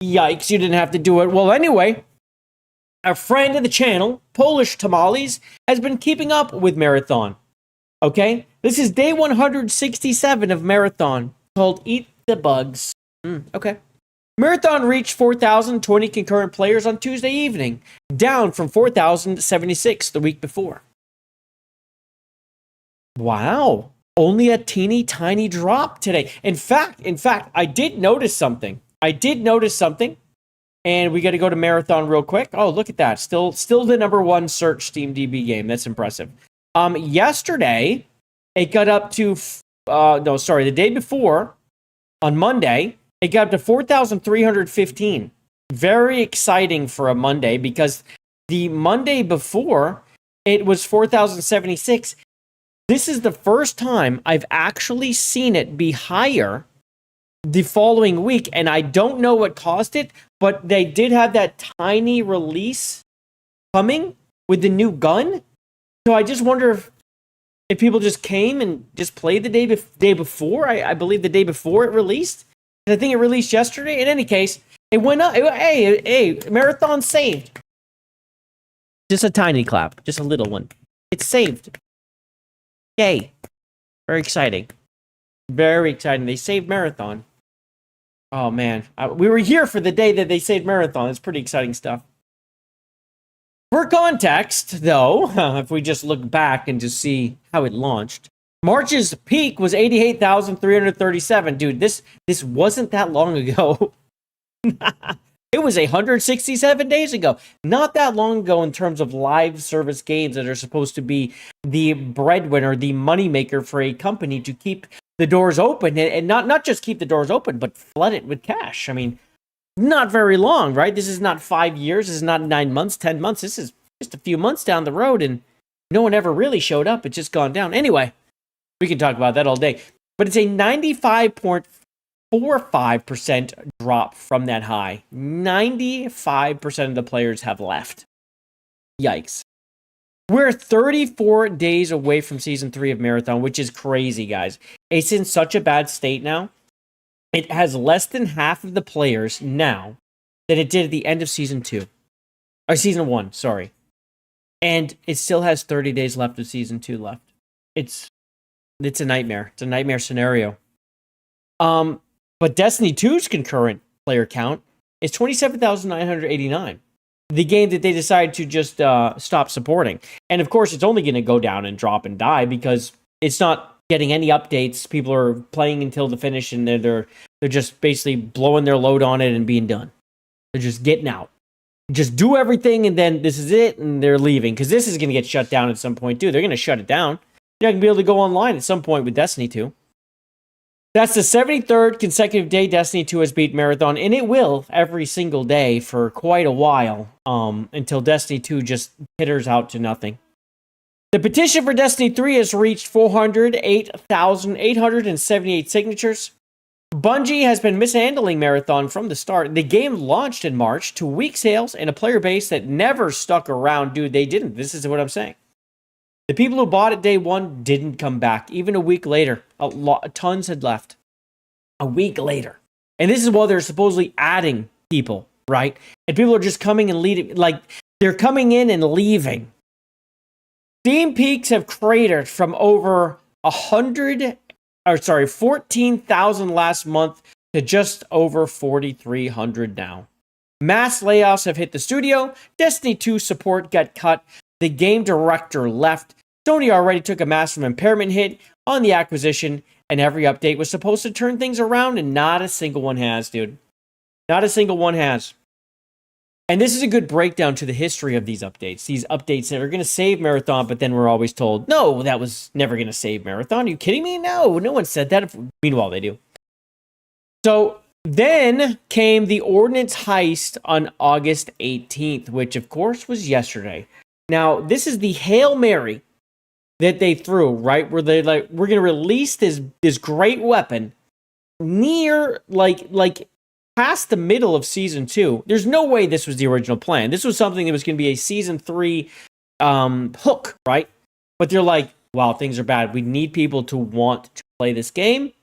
Yikes, you didn't have to do it. Well, anyway, a friend of the channel, Polish Tamales, has been keeping up with Marathon. Okay? This is day 167 of Marathon, called Eat the Bugs. Okay. Marathon reached 4,020 concurrent players on Tuesday evening, down from 4,076 the week before. Wow. Only a teeny tiny drop today. In fact, I did notice something. And we got to go to Marathon real quick. Oh, look at that. Still the number one search SteamDB game. That's impressive. Yesterday, it got up to, the day before, on Monday, it got up to 4,315. Very exciting for a Monday because the Monday before, it was 4,076. This is the first time I've actually seen it be higher the following week, and I don't know what caused it, but they did have that tiny release coming with the new gun. So I just wonder if people just came and just played the day before. I believe the day before it released. I think it released yesterday. In any case, it went up. Hey, Marathon saved. Just a tiny clap, just a little one. It's saved. Yay. Very exciting. Very exciting. They saved Marathon. Oh, man. We were here for the day that they saved Marathon. It's pretty exciting stuff. For context, though, if we just look back and just see how it launched, March's peak was 88,337. Dude, this wasn't that long ago. It was 167 days ago. Not that long ago in terms of live service games that are supposed to be the breadwinner, the moneymaker for a company to keep the doors open and not just keep the doors open, but flood it with cash. I mean, not very long, right? This is not 5 years. This is not 9 months, 10 months. This is just a few months down the road, and no one ever really showed up. It's just gone down. Anyway, we can talk about that all day. But it's a 95.45% drop from that high. 95% of the players have left. Yikes. We're 34 days away from Season 3 of Marathon, which is crazy, guys. It's in such a bad state now. It has less than half of the players now than it did at the end of Season 2. Or Season 1, sorry. And it still has 30 days left of Season 2 left. It's a nightmare. It's a nightmare scenario. But Destiny 2's concurrent player count is 27,989. The game that they decided to just stop supporting. And of course, it's only going to go down and drop and die because it's not getting any updates. People are playing until the finish, and they're just basically blowing their load on it and being done. They're just getting out. Just do everything, and then this is it, and they're leaving. Because this is going to get shut down at some point, too. They're going to shut it down. You're not going to be able to go online at some point with Destiny 2. That's the 73rd consecutive day Destiny 2 has beat Marathon, and it will every single day for quite a while, until Destiny 2 just hitters out to nothing. The petition for Destiny 3 has reached 408,878 signatures. Bungie has been mishandling Marathon from the start. The game launched in March to weak sales and a player base that never stuck around. Dude, they didn't. This is what I'm saying. The people who bought it day one didn't come back. Even a week later, tons had left. A week later. And this is while they're supposedly adding people, right? And people are just coming and leaving. Like, they're coming in and leaving. Steam peaks have cratered from over 14,000 last month to just over 4,300 now. Mass layoffs have hit the studio. Destiny 2 support got cut. The game director left. Sony already took a massive impairment hit on the acquisition, and every update was supposed to turn things around, and not a single one has, dude. Not a single one has. And this is a good breakdown to the history of these updates. These updates that are going to save Marathon, but then we're always told, no, that was never going to save Marathon. Are you kidding me? No one said that. Meanwhile, they do. So then came the Ordnance heist on August 18th, which of course was yesterday. Now, this is the Hail Mary that they threw, right? Where they we're going to release this great weapon near, like past the middle of Season 2. There's no way this was the original plan. This was something that was going to be a Season 3 hook, right? But they're like, wow, things are bad. We need people to want to play this game.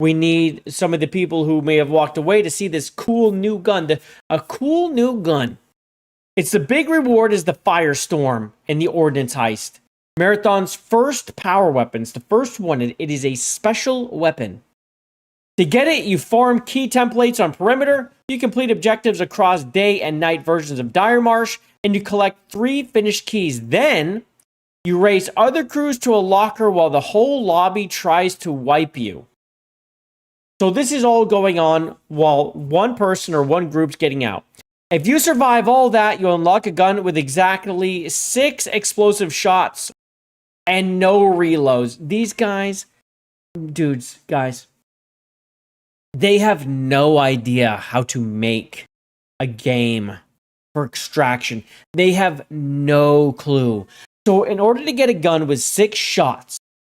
We need some of the people who may have walked away to see this cool new gun. A cool new gun. It's the big reward is the Firestorm in the Ordnance heist. Marathon's first power weapons, the first one, it is a special weapon. To get it, you farm key templates on perimeter, you complete objectives across day and night versions of Dire Marsh, and you collect 3 finished keys. Then, you race other crews to a locker while the whole lobby tries to wipe you. So this is all going on while one person or one group's getting out. If you survive all that, you'll unlock a gun with exactly 6 explosive shots and no reloads. These guys, dudes, guys, they have no idea how to make a game for extraction. They have no clue. So in order to get a gun with 6 shots,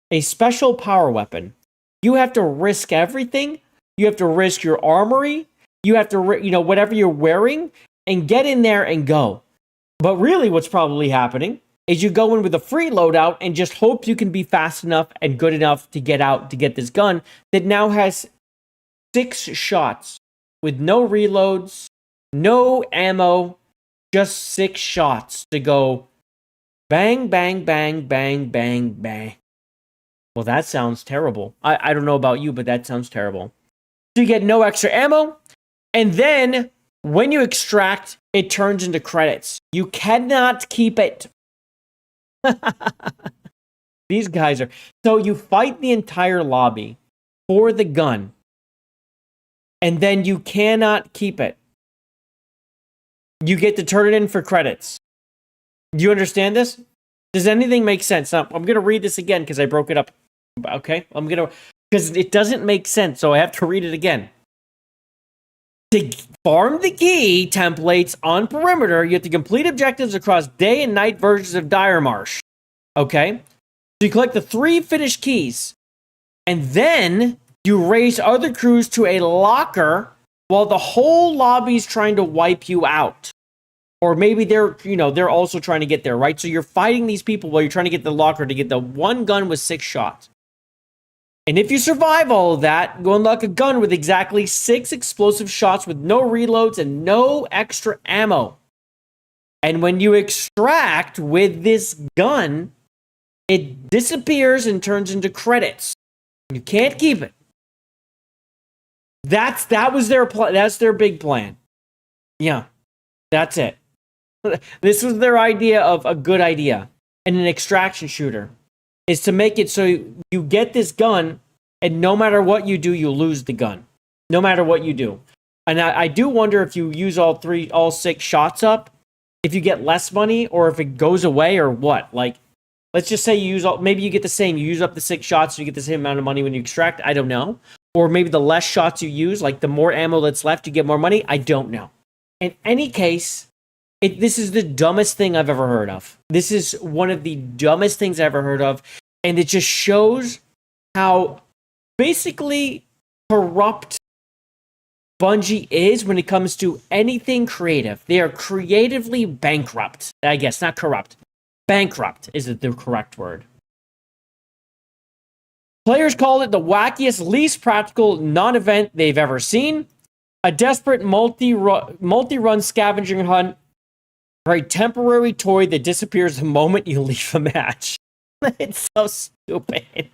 a special power weapon, you have to risk everything. You have to risk your armory. You have to, whatever you're wearing, and get in there and go. But really what's probably happening is you go in with a free loadout and just hope you can be fast enough and good enough to get out to get this gun that now has 6 shots with no reloads, no ammo, just 6 shots to go bang, bang, bang, bang, bang, bang. Well, that sounds terrible. I don't know about you, but that sounds terrible. So you get no extra ammo, and then when you extract, it turns into credits. You cannot keep it. These guys are... So you fight the entire lobby for the gun, and then you cannot keep it. You get to turn it in for credits. Do you understand this? Does anything make sense? Now, I'm going to read this again because I broke it up. Okay? Because it doesn't make sense, so I have to read it again. To farm the key templates on perimeter, you have to complete objectives across day and night versions of Dire Marsh. Okay? So you collect the 3 finished keys, and then you race other crews to a locker while the whole lobby's trying to wipe you out. Or maybe they're also trying to get there, right? So you're fighting these people while you're trying to get the locker to get the one gun with 6 shots. And if you survive all of that, go unlock a gun with exactly 6 explosive shots with no reloads and no extra ammo. And when you extract with this gun, it disappears and turns into credits. You can't keep it. That's their big plan. Yeah, that's it. This was their idea of a good idea. And an extraction shooter is to make it so you get this gun, and no matter what you do, you lose the gun. No matter what you do. And I do wonder if you use all 6 shots up, if you get less money, or if it goes away, or what. Like, let's just say maybe you get the same. You use up the 6 shots, you get the same amount of money when you extract. I don't know. Or maybe the less shots you use, like the more ammo that's left, you get more money. I don't know. In any case, this is the dumbest thing I've ever heard of. This is one of the dumbest things I've ever heard of. And it just shows how basically corrupt Bungie is when it comes to anything creative. They are creatively bankrupt. I guess, not corrupt. Bankrupt is the correct word. Players called it the wackiest, least practical non-event they've ever seen. A desperate multi-run scavenging hunt for a temporary toy that disappears the moment you leave a match. It's so stupid.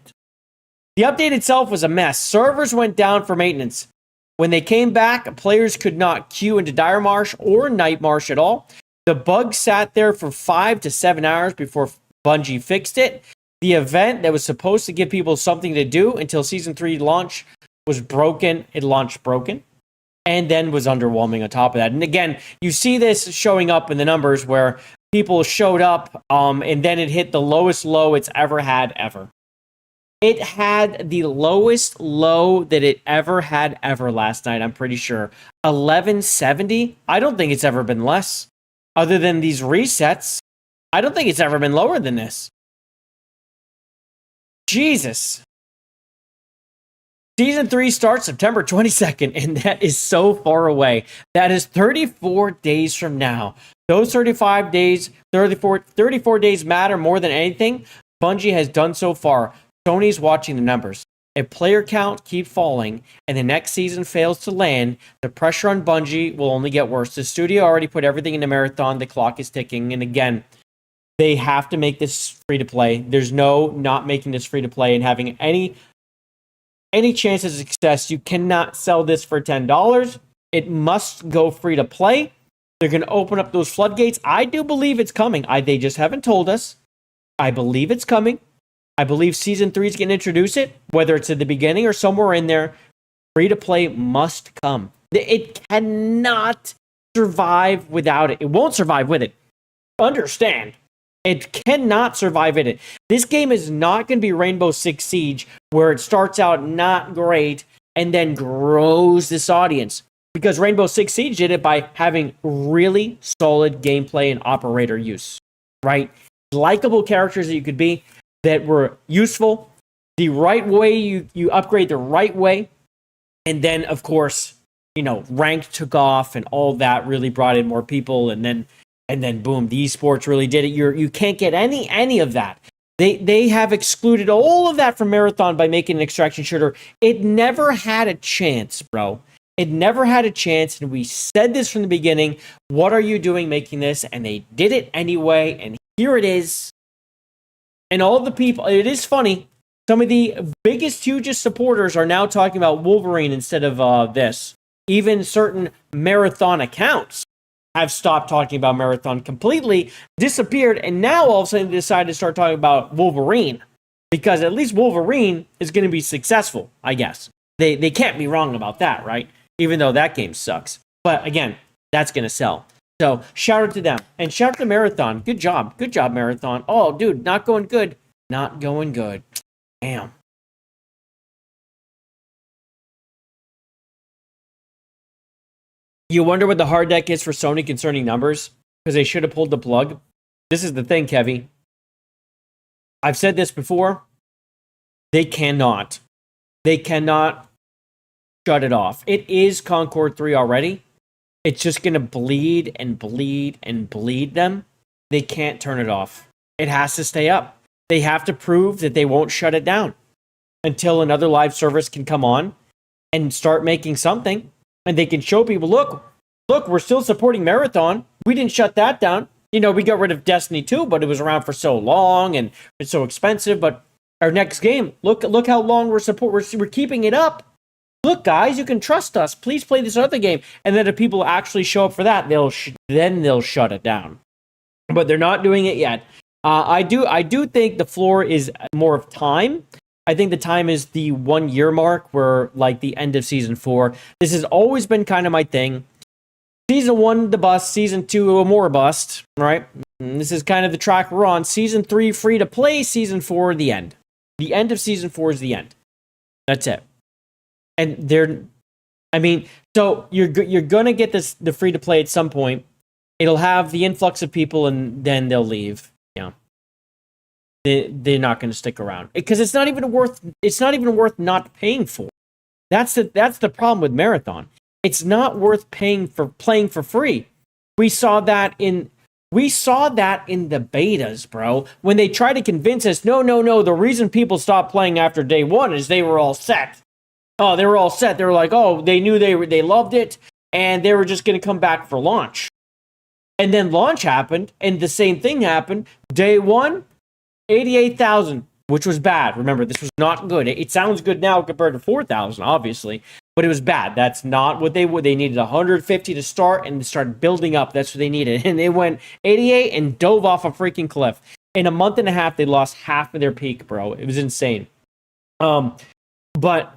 The update itself was a mess. Servers went down for maintenance. When they came back, players could not queue into Dire Marsh or Night Marsh at all. The bug sat there for 5 to 7 hours before Bungie fixed it. The event that was supposed to give people something to do until Season 3 launch was broken. It launched broken. And then was underwhelming on top of that. And again, you see this showing up in the numbers where people showed up and then it hit the lowest low it's ever had ever. It had the lowest low that it ever had ever last night, I'm pretty sure. 1170? I don't think it's ever been less. Other than these resets, I don't think it's ever been lower than this. Jesus. Season 3 starts September 22nd, and that is so far away. That is 34 days from now. Those 34 days matter more than anything Bungie has done so far. Sony's watching the numbers. If player count keeps falling and the next season fails to land, the pressure on Bungie will only get worse. The studio already put everything in a marathon. The clock is ticking. And again, they have to make this free to play. There's no not making this free to play and having any any chance of success. You cannot sell this for $10. It must go free to play. They're going to open up those floodgates. I do believe it's coming. They just haven't told us. I believe it's coming. I believe Season 3 is going to introduce it, whether it's at the beginning or somewhere in there. Free to play must come. It cannot survive without it. It won't survive with it. Understand. It cannot survive in it. This game is not going to be Rainbow Six Siege, where it starts out not great and then grows this audience. Because Rainbow Six Siege did it by having really solid gameplay and operator use, right? Likeable characters that you could be that were useful, the right way, you upgrade the right way. And then, of course, rank took off and all that really brought in more people. And then boom, the esports really did it. You can't get any of that. They have excluded all of that from Marathon by making an extraction shooter. It never had a chance, bro. It never had a chance, and we said this from the beginning. What are you doing making this? And they did it anyway, and here it is. And all the people, it is funny, some of the biggest, hugest supporters are now talking about Wolverine instead of this. Even certain Marathon accounts have stopped talking about Marathon completely, disappeared, and now all of a sudden they decided to start talking about Wolverine. Because at least Wolverine is going to be successful, I guess. They can't be wrong about that, right? Even though that game sucks. But again, that's going to sell. So shout out to them. And shout out to Marathon. Good job. Good job, Marathon. Oh, dude, not going good. Not going good. Damn. You wonder what the hard deck is for Sony concerning numbers? Because they should have pulled the plug. This is the thing, Kevy. I've said this before. They cannot. They cannot shut it off. It is Concord 3 already. It's just going to bleed and bleed and bleed them. They can't turn it off. It has to stay up. They have to prove that they won't shut it down until another live service can come on and start making something. And they can show people, look, we're still supporting Marathon. We didn't shut that down. We got rid of Destiny 2, but it was around for so long and it's so expensive. But our next game, look how long we're keeping it up. Look, guys, you can trust us. Please play this other game. And then if people actually show up for that, they'll shut it down. But they're not doing it yet. I do think the floor is more of time. I think the time is the 1 year mark, where like the end of season 4. This has always been kind of my thing. Season 1, the bust. Season 2, a more bust. Right? And this is kind of the track we're on. Season 3, free to play. Season 4, the end. The end of season 4 is the end. That's it. And so you're gonna get the free to play at some point. It'll have the influx of people, and then they'll leave. Yeah, they're not gonna stick around because it's not even worth not paying for. That's the problem with Marathon. It's not worth playing for free. We saw that in the betas, bro. When they try to convince us, no, the reason people stopped playing after day 1 is they were all set. Oh, they were all set. They were like, oh, they knew they loved it, and they were just going to come back for launch. And then launch happened, and the same thing happened. Day 1, 88,000, which was bad. Remember, this was not good. It sounds good now compared to 4,000, obviously, but it was bad. That's not what they would. They needed 150 to start and start building up. That's what they needed. And they went 88 and dove off a freaking cliff. In a month and a half, they lost half of their peak, bro. It was insane. But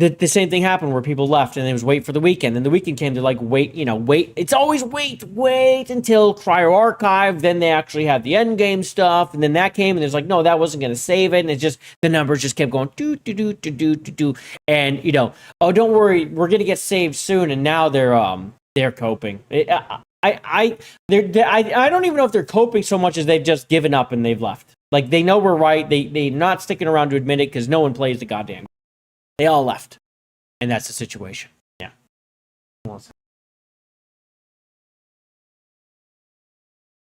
the same thing happened where people left and it was wait for the weekend. And the weekend came to like wait. It's always wait until Cryo Archive. Then they actually had the end game stuff. And then that came and there's like, no, that wasn't going to save it. And it's just, the numbers just kept going do. And, oh, don't worry, we're going to get saved soon. And now they're coping. I don't even know if they're coping so much as they've just given up and they've left. Like they know we're right. They're not sticking around to admit it because no one plays the goddamn game. They all left. And that's the situation. Yeah.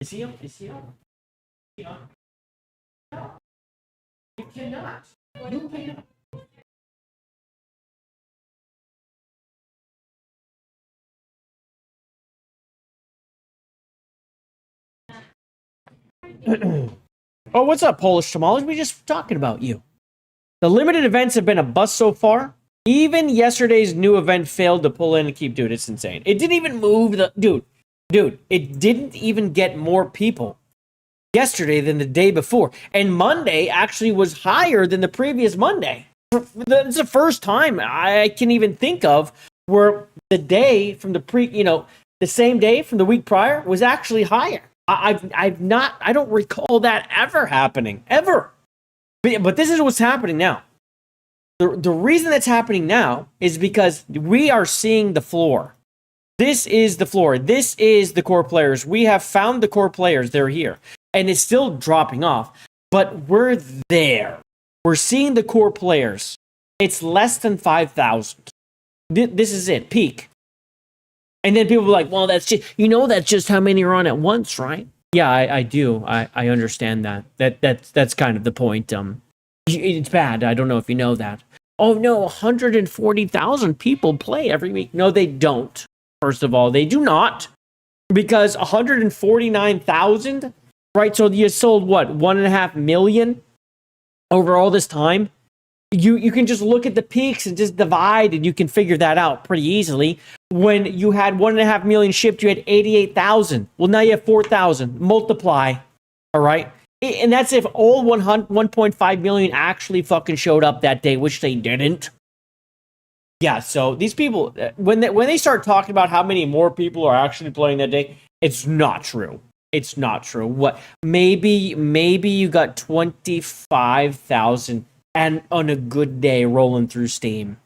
Is he on? No. You cannot. You cannot. Oh, what's up, Polish Tamales? We just talking about you. The limited events have been a bust so far. Even yesterday's new event failed to pull in and keep. Dude, it's insane. It didn't even move the... Dude, it didn't even get more people yesterday than the day before. And Monday actually was higher than the previous Monday. It's the first time I can even think of where the day from the same day from the week prior was actually higher. I don't recall that ever happening, ever. But this is what's happening now. The reason that's happening now is because we are seeing the floor. This is the floor. This is the core players. We have found the core players. They're here. And it's still dropping off. But we're there. We're seeing the core players. It's less than 5,000. This is it. Peak. And then people are like, well, that's just how many are on at once, right? Yeah, I do. I understand that. That's kind of the point. It's bad. I don't know if you know that. Oh, no, 140,000 people play every week. No, they don't. First of all, they do not. Because 149,000, right? So you sold, what, 1.5 million over all this time? You can just look at the peaks and just divide, and you can figure that out pretty easily. When you had 1.5 million shipped, you had 88,000. Well, now you have 4,000. Multiply, all right? And that's if all 1.5 million actually fucking showed up that day, which they didn't. Yeah, so these people, when they start talking about how many more people are actually playing that day, it's not true. It's not true. What? Maybe you got 25,000 and on a good day rolling through Steam.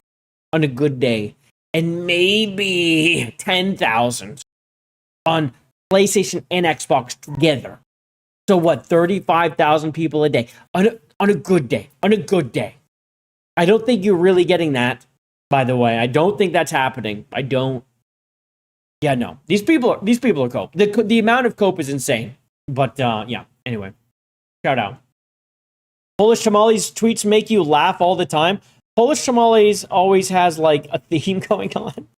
On a good day. And maybe 10,000 on PlayStation and Xbox together. So what, 35,000 people a day on a good day. On a good day. I don't think you're really getting that, by the way. I don't think that's happening. I don't. Yeah, no. These people are cope. The amount of cope is insane. But yeah, anyway. Shout out. Polish Tamales tweets make you laugh all the time. Polish Tamales always has like a theme going on.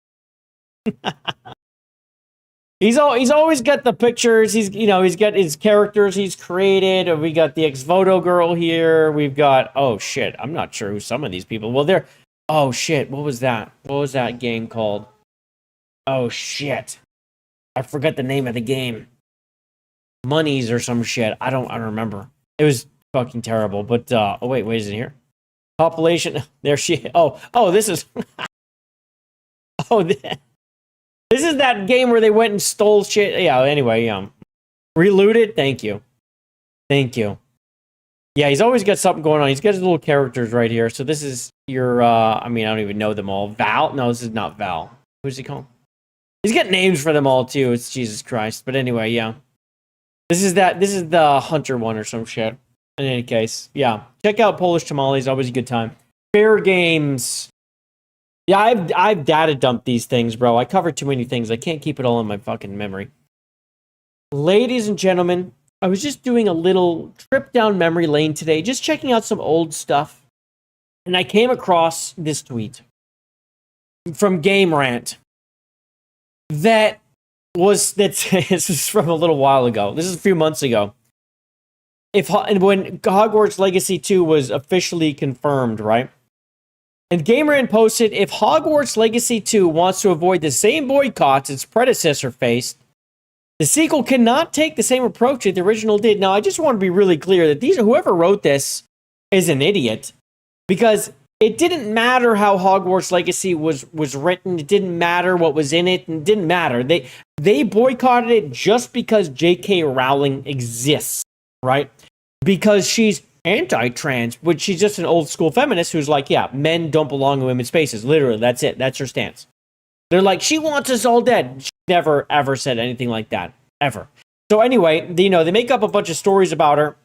He's always got the pictures. He's got his characters he's created. We got the ex-voto girl here. We've got, oh shit, I'm not sure who some of these people. Well, they're, oh shit, what was that? What was that game called? Oh shit, I forgot the name of the game. Monies or some shit. I don't remember. It was fucking terrible. But oh wait, is it here? Population. There she. Oh, this is. This is that game where they went and stole shit. Yeah, anyway, relooted. Thank you. Yeah, he's always got something going on. He's got his little characters right here. So this is your, I don't even know them all. Val? No, this is not Val. Who's he called? He's got names for them all, too. It's Jesus Christ. But anyway, yeah. This is the Hunter one or some shit. In any case, yeah. Check out Polish Tamales. Always a good time. Fair Games. Yeah, I've data dumped these things, bro. I covered too many things. I can't keep it all in my fucking memory. Ladies and gentlemen, I was just doing a little trip down memory lane today, just checking out some old stuff. And I came across this tweet from Game Rant. This is from a little while ago. This is a few months ago. When Hogwarts Legacy 2 was officially confirmed, right? And Gamerant posted, if Hogwarts Legacy 2 wants to avoid the same boycotts its predecessor faced, the sequel cannot take the same approach that the original did. Now, I just want to be really clear that whoever wrote this is an idiot, because it didn't matter how Hogwarts Legacy was written. It didn't matter what was in it. It didn't matter. They boycotted it just because J.K. Rowling exists, right? Because she's anti-trans, but she's just an old school feminist who's like, yeah, men don't belong in women's spaces. Literally, that's it. That's her stance. They're like, she wants us all dead. She never, ever said anything like that. Ever. So anyway, they make up a bunch of stories about her,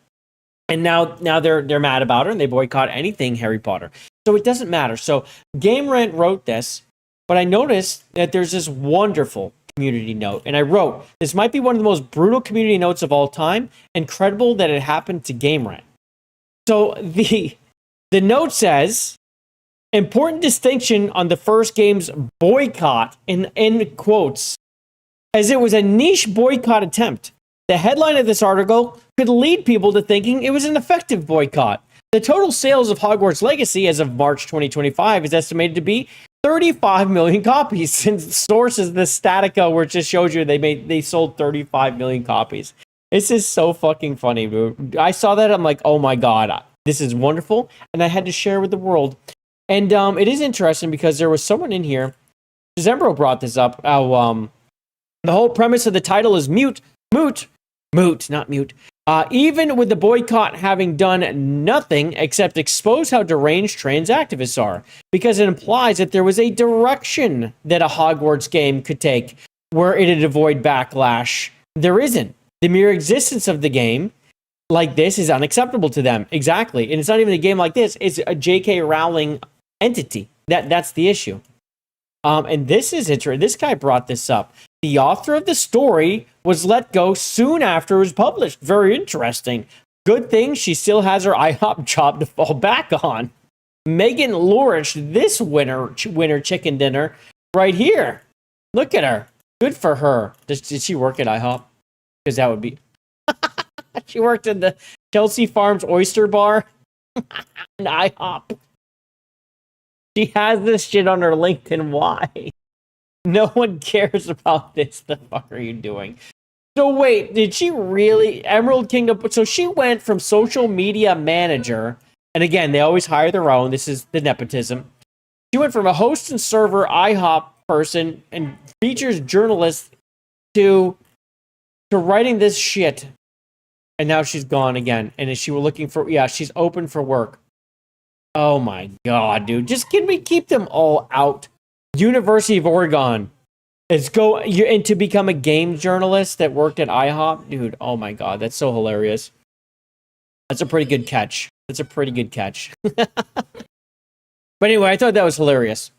and now they're mad about her, and they boycott anything Harry Potter. So it doesn't matter. So Game Rant wrote this, but I noticed that there's this wonderful community note, and I wrote, this might be one of the most brutal community notes of all time. Incredible that it happened to Game Rant. So the note says, important distinction on the first game's boycott, in quotes, as it was a niche boycott attempt. The headline of this article could lead people to thinking it was an effective boycott. The total sales of Hogwarts Legacy as of March 2025 is estimated to be 35 million copies. Since sources, the Statica, where it just shows you they sold 35 million copies. This is so fucking funny, dude. I saw that, I'm like, oh my god, this is wonderful, and I had to share with the world. And it is interesting because there was someone in here, Zembro brought this up, how the whole premise of the title is moot, not mute. Even with the boycott having done nothing except expose how deranged trans activists are, because it implies that there was a direction that a Hogwarts game could take where it'd avoid backlash. There isn't. The mere existence of the game like this is unacceptable to them. Exactly. And it's not even a game like this. It's a J.K. Rowling entity. That's the issue. And this is interesting. This guy brought this up. The author of the story was let go soon after it was published. Very interesting. Good thing she still has her IHOP job to fall back on. Megan Lorich, this winner chicken dinner right here. Look at her. Good for her. Did she work at IHOP? Because that would be... She worked in the Chelsea Farms Oyster Bar. And IHOP. She has this shit on her LinkedIn. Why? No one cares about this. The fuck are you doing? So wait, did she really... Emerald Kingdom... So she went from social media manager... And again, they always hire their own. This is the nepotism. She went from a host and server IHOP person and features journalist to writing this shit. And now she's gone again. And is she looking for... Yeah, she's open for work. Oh my god, dude. Just can we keep them all out? University of Oregon. And to become a game journalist that worked at IHOP? Dude, oh my god, that's so hilarious. That's a pretty good catch. But anyway, I thought that was hilarious.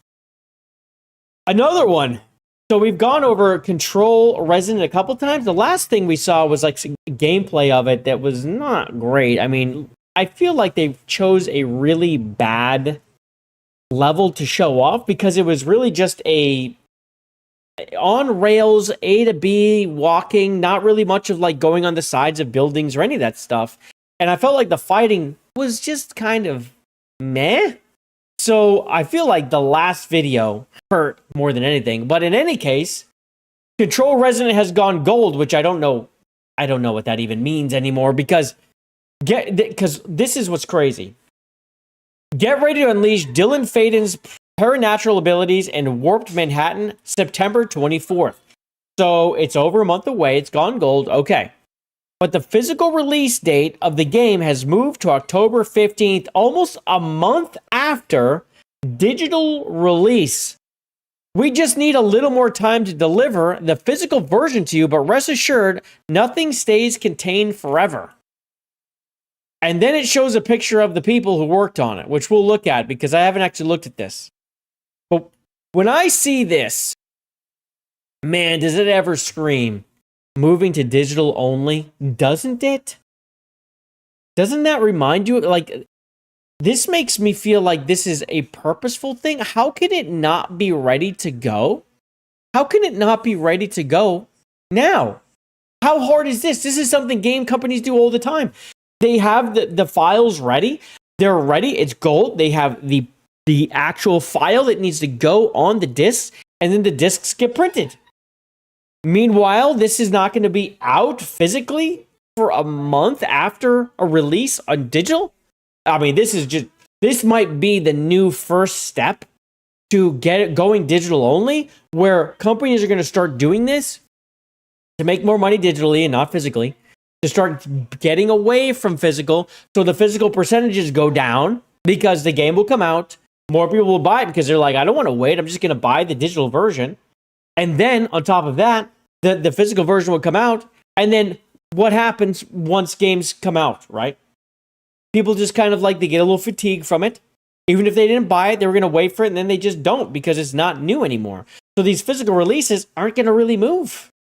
Another one. So we've gone over Control Resident a couple times. The last thing we saw was like some gameplay of it that was not great. I mean, I feel like they chose a really bad level to show off because it was really just a on rails A to B walking, not really much of like going on the sides of buildings or any of that stuff. And I felt like the fighting was just kind of meh. So I feel like the last video hurt more than anything. But in any case, Control Resident has gone gold, which I don't know what that even means anymore because this is what's crazy. Get ready to unleash Dylan Faden's paranatural abilities in Warped Manhattan, September 24th. So it's over a month away. It's gone gold. Okay. But the physical release date of the game has moved to October 15th, almost a month after digital release. We just need a little more time to deliver the physical version to you, but rest assured, nothing stays contained forever. And then it shows a picture of the people who worked on it, which we'll look at because I haven't actually looked at this. But when I see this, man, does it ever scream moving to digital only? Doesn't it? Doesn't that remind you? Like, this makes me feel like this is a purposeful thing. How can it not be ready to go? How can it not be ready to go now? How hard is this? This is something game companies do all the time. They have the files ready. They're ready. It's gold. They have the actual file that needs to go on the disc, and then the discs get printed. Meanwhile, this is not going to be out physically for a month after a release on digital. I mean, this might be the new first step to get it going digital only, where companies are going to start doing this to make more money digitally and not physically, to start getting away from physical, so the physical percentages go down because the game will come out, more people will buy it because they're like, I don't want to wait, I'm just going to buy the digital version. And then on top of that, the physical version will come out, and then what happens once games come out, right? People just kind of like, they get a little fatigue from it. Even if they didn't buy it, they were going to wait for it, and then they just don't because it's not new anymore. So these physical releases aren't going to really move.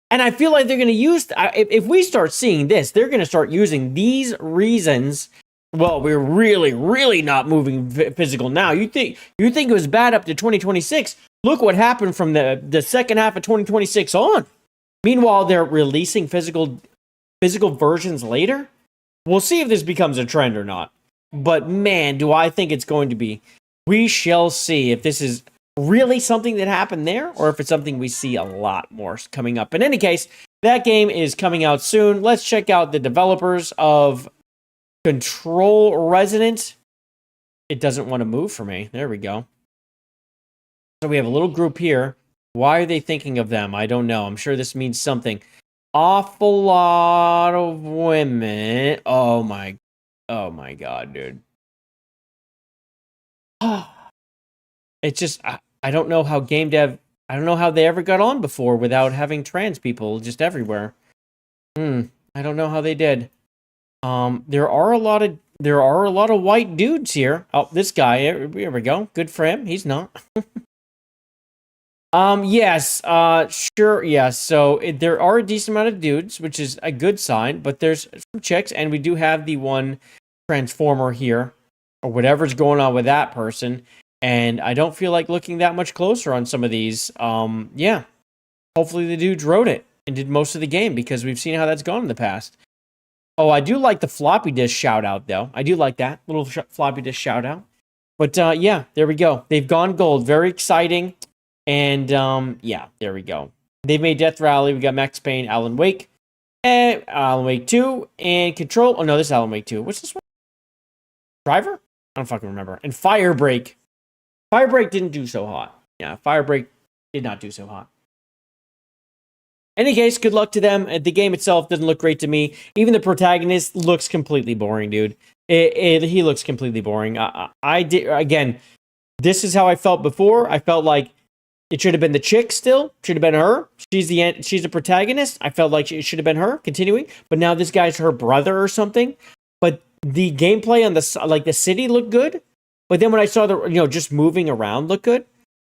And I feel like they're going to use, if we start seeing this, they're going to start using these reasons. Well, we're really, really not moving physical now. You think it was bad up to 2026? Look what happened from the second half of 2026 on. Meanwhile, they're releasing physical versions later. We'll see if this becomes a trend or not. but man, do I think it's going to be. We shall see if this is really something that happened there or if it's something we see a lot more coming up. In any case, that game is coming out soon. Let's check out the developers of Control Resident. It doesn't want to move for me. There we go. So we have a little group here. Why are they thinking of them? I don't know. I'm sure this means something. Awful lot of women. Oh my god, dude. It's just I don't know how game dev. I don't know how they ever got on before without having trans people just everywhere. I don't know how they did. There are a lot of white dudes here. Oh, this guy. Here we go. Good for him. He's not. Yes, sure, yes. So there are a decent amount of dudes, which is a good sign, but there's some chicks, and we do have the one transformer here, or whatever's going on with that person, and I don't feel like looking that much closer on some of these. Yeah. Hopefully the dudes wrote it and did most of the game, because we've seen how that's gone in the past. Oh, I do like the floppy disk shout-out, though. I do like that little floppy disk shout-out. But, yeah, there we go. They've gone gold. Very exciting. And, yeah, there we go. They've made Death Rally. We got Max Payne, Alan Wake, and Alan Wake 2, and Control. Oh, no, this is Alan Wake 2. What's this one? Driver? I don't fucking remember. And Firebreak. Firebreak didn't do so hot. Yeah, Firebreak did not do so hot. Any case, good luck to them. The game itself doesn't look great to me. Even the protagonist looks completely boring, dude. He looks completely boring. I did, again, this is how I felt before. I felt like it should have been the chick still. Should have been her. She's the protagonist. I felt like it should have been her continuing. But now this guy's her brother or something. But the gameplay on the city looked good. But then when I saw just moving around looked good.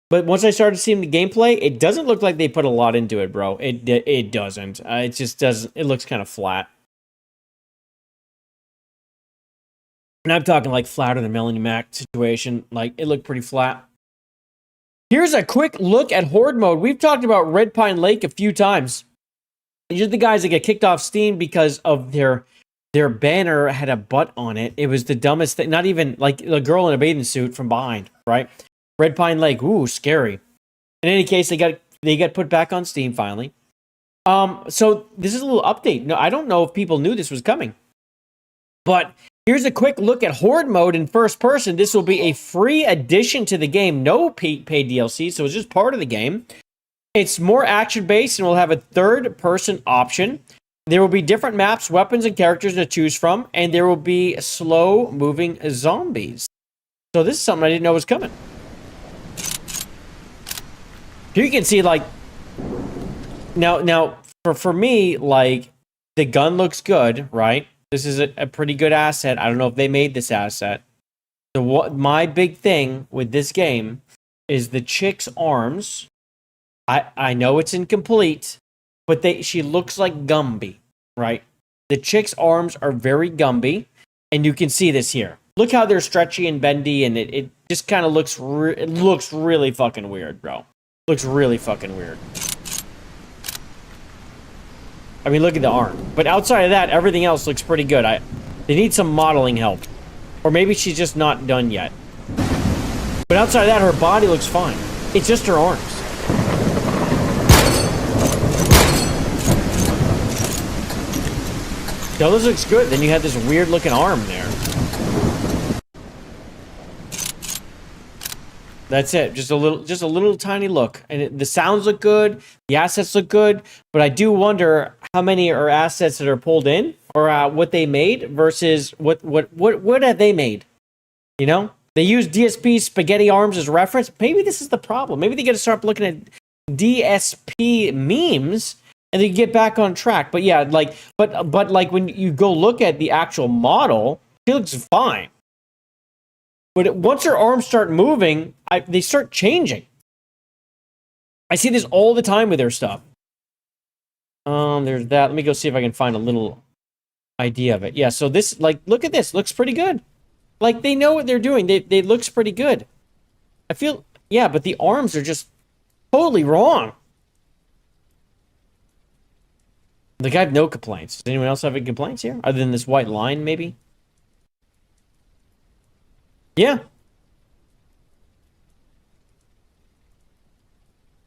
But once I started seeing the gameplay, it doesn't look like they put a lot into it, bro. It doesn't. It just doesn't. It looks kind of flat. And I'm talking like flatter than Melanie Mac situation. Like, it looked pretty flat. Here's a quick look at Horde mode. We've talked about Red Pine Lake a few times. These are the guys that get kicked off Steam because of their banner had a butt on it. It was the dumbest thing. Not even like a girl in a bathing suit from behind, right? Red Pine Lake, ooh, scary. In any case, they got put back on Steam finally. So this is a little update. No, I don't know if people knew this was coming, but here's a quick look at Horde mode in first person. This will be a free addition to the game, no paid DLC, so it's just part of the game. It's more action based and will have a third person option. There will be different maps, weapons, and characters to choose from, and there will be slow moving zombies. So this is something I didn't know was coming. Here you can see, like, now for me, like, the gun looks good, right? This is a pretty good asset. I don't know if they made this asset. My big thing with this game is the chick's arms. I know it's incomplete, but she looks like Gumby, right? The chick's arms are very Gumby, and you can see this here. Look how they're stretchy and bendy, and it just kind of looks it looks really fucking weird, bro. Looks really fucking weird. I mean, look at the arm. But outside of that, everything else looks pretty good. They need some modeling help. Or maybe she's just not done yet. But outside of that, her body looks fine. It's just her arms. No, this looks good. Then you have this weird looking arm there. That's it. Just a little tiny look. And the sounds look good. The assets look good. But I do wonder how many are assets that are pulled in, or what they made versus what have they made? You know, they use DSP spaghetti arms as reference. Maybe this is the problem. Maybe they got to start looking at DSP memes and then get back on track. But yeah, like, but like when you go look at the actual model, she looks fine. But once her arms start moving, they start changing. I see this all the time with their stuff. There's that. Let me go see if I can find a little idea of it. Yeah, so this, like, look at this. Looks pretty good. Like, they know what they're doing. They looks pretty good. I feel, yeah, but the arms are just totally wrong. Like, I have no complaints. Does anyone else have any complaints here? Other than this white line, maybe? Yeah.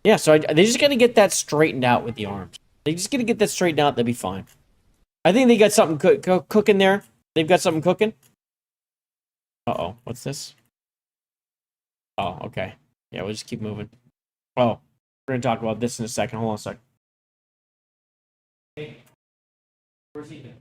Yeah, so they just got to get that straightened out with the arms. They just got to get that straightened out. They'll be fine. I think they got something cooking there. They've got something cooking. Uh-oh. What's this? Oh, okay. Yeah, we'll just keep moving. Oh, we're going to talk about this in a second. Hold on a sec. Hey, where's he been?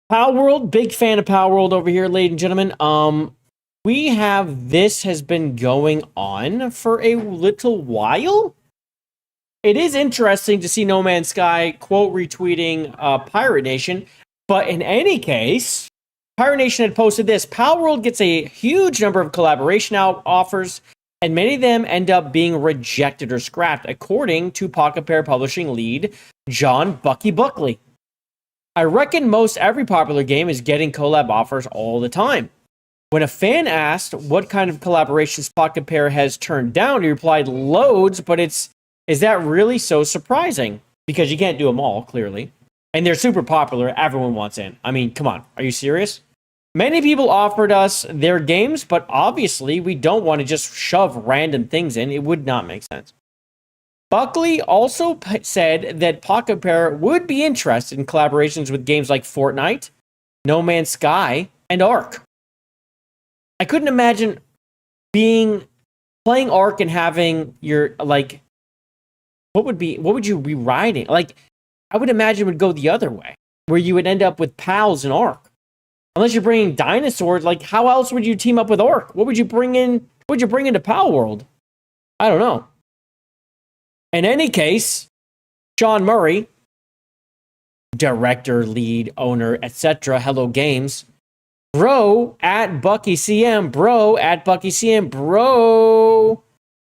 Power World, big fan of Power World over here, ladies and gentlemen. We have this has been going on for a little while. It is interesting to see No Man's Sky quote retweeting Pirate Nation, but in any case, Pirate Nation had posted this. Power World gets a huge number of collaboration offers, and many of them end up being rejected or scrapped, according to Pocket Pair Publishing lead John Bucky Buckley. I reckon most every popular game is getting collab offers all the time. When a fan asked what kind of collaborations Pocket Pair has turned down, he replied, loads, but is that really so surprising? Because you can't do them all, clearly. And they're super popular, everyone wants in. I mean, come on, are you serious? Many people offered us their games, but obviously we don't want to just shove random things in. It would not make sense. Buckley also said that Pocket Pair would be interested in collaborations with games like Fortnite, No Man's Sky, and Ark. I couldn't imagine playing Ark and having your, like, what would you be riding? Like, I would imagine it would go the other way, where you would end up with pals in Ark. Unless you're bringing dinosaurs, like, how else would you team up with Ark? What would you bring in? What would you bring into Pal World? I don't know. In any case, Sean Murray, director, lead, owner, etc., Hello Games, bro at Bucky CM, bro at Bucky CM, bro.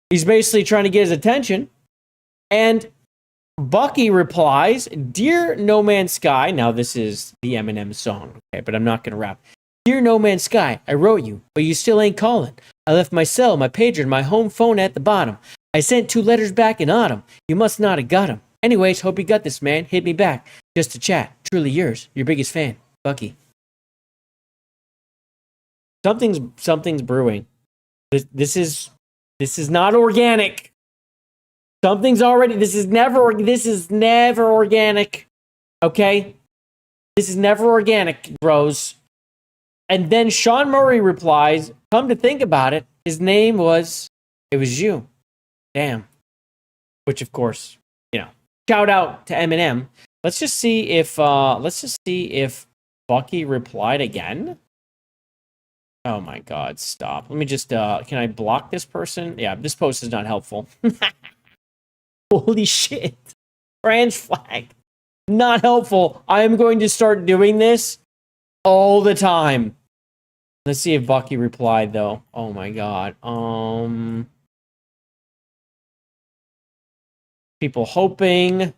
He's basically trying to get his attention. And Bucky replies, Dear No Man's Sky, now this is the Eminem song, okay, but I'm not going to rap. Dear No Man's Sky, I wrote you, but you still ain't calling. I left my cell, my pager, and my home phone at the bottom. I sent 2 letters back in autumn. You must not have got them. Anyways, hope you got this, man. Hit me back. Just to chat. Truly yours, your biggest fan, Bucky. Something's brewing. This is not organic. This is never organic. Okay? This is never organic, bros. And then Sean Murray replies, come to think about it, it was you. Damn. Which, of course, shout out to Eminem. Let's just see if Bucky replied again. Oh my God, stop. Let me just, can I block this person? Yeah, this post is not helpful. Holy shit. Trans flag. Not helpful. I am going to start doing this all the time. Let's see if Bucky replied, though. Oh my God. People hoping.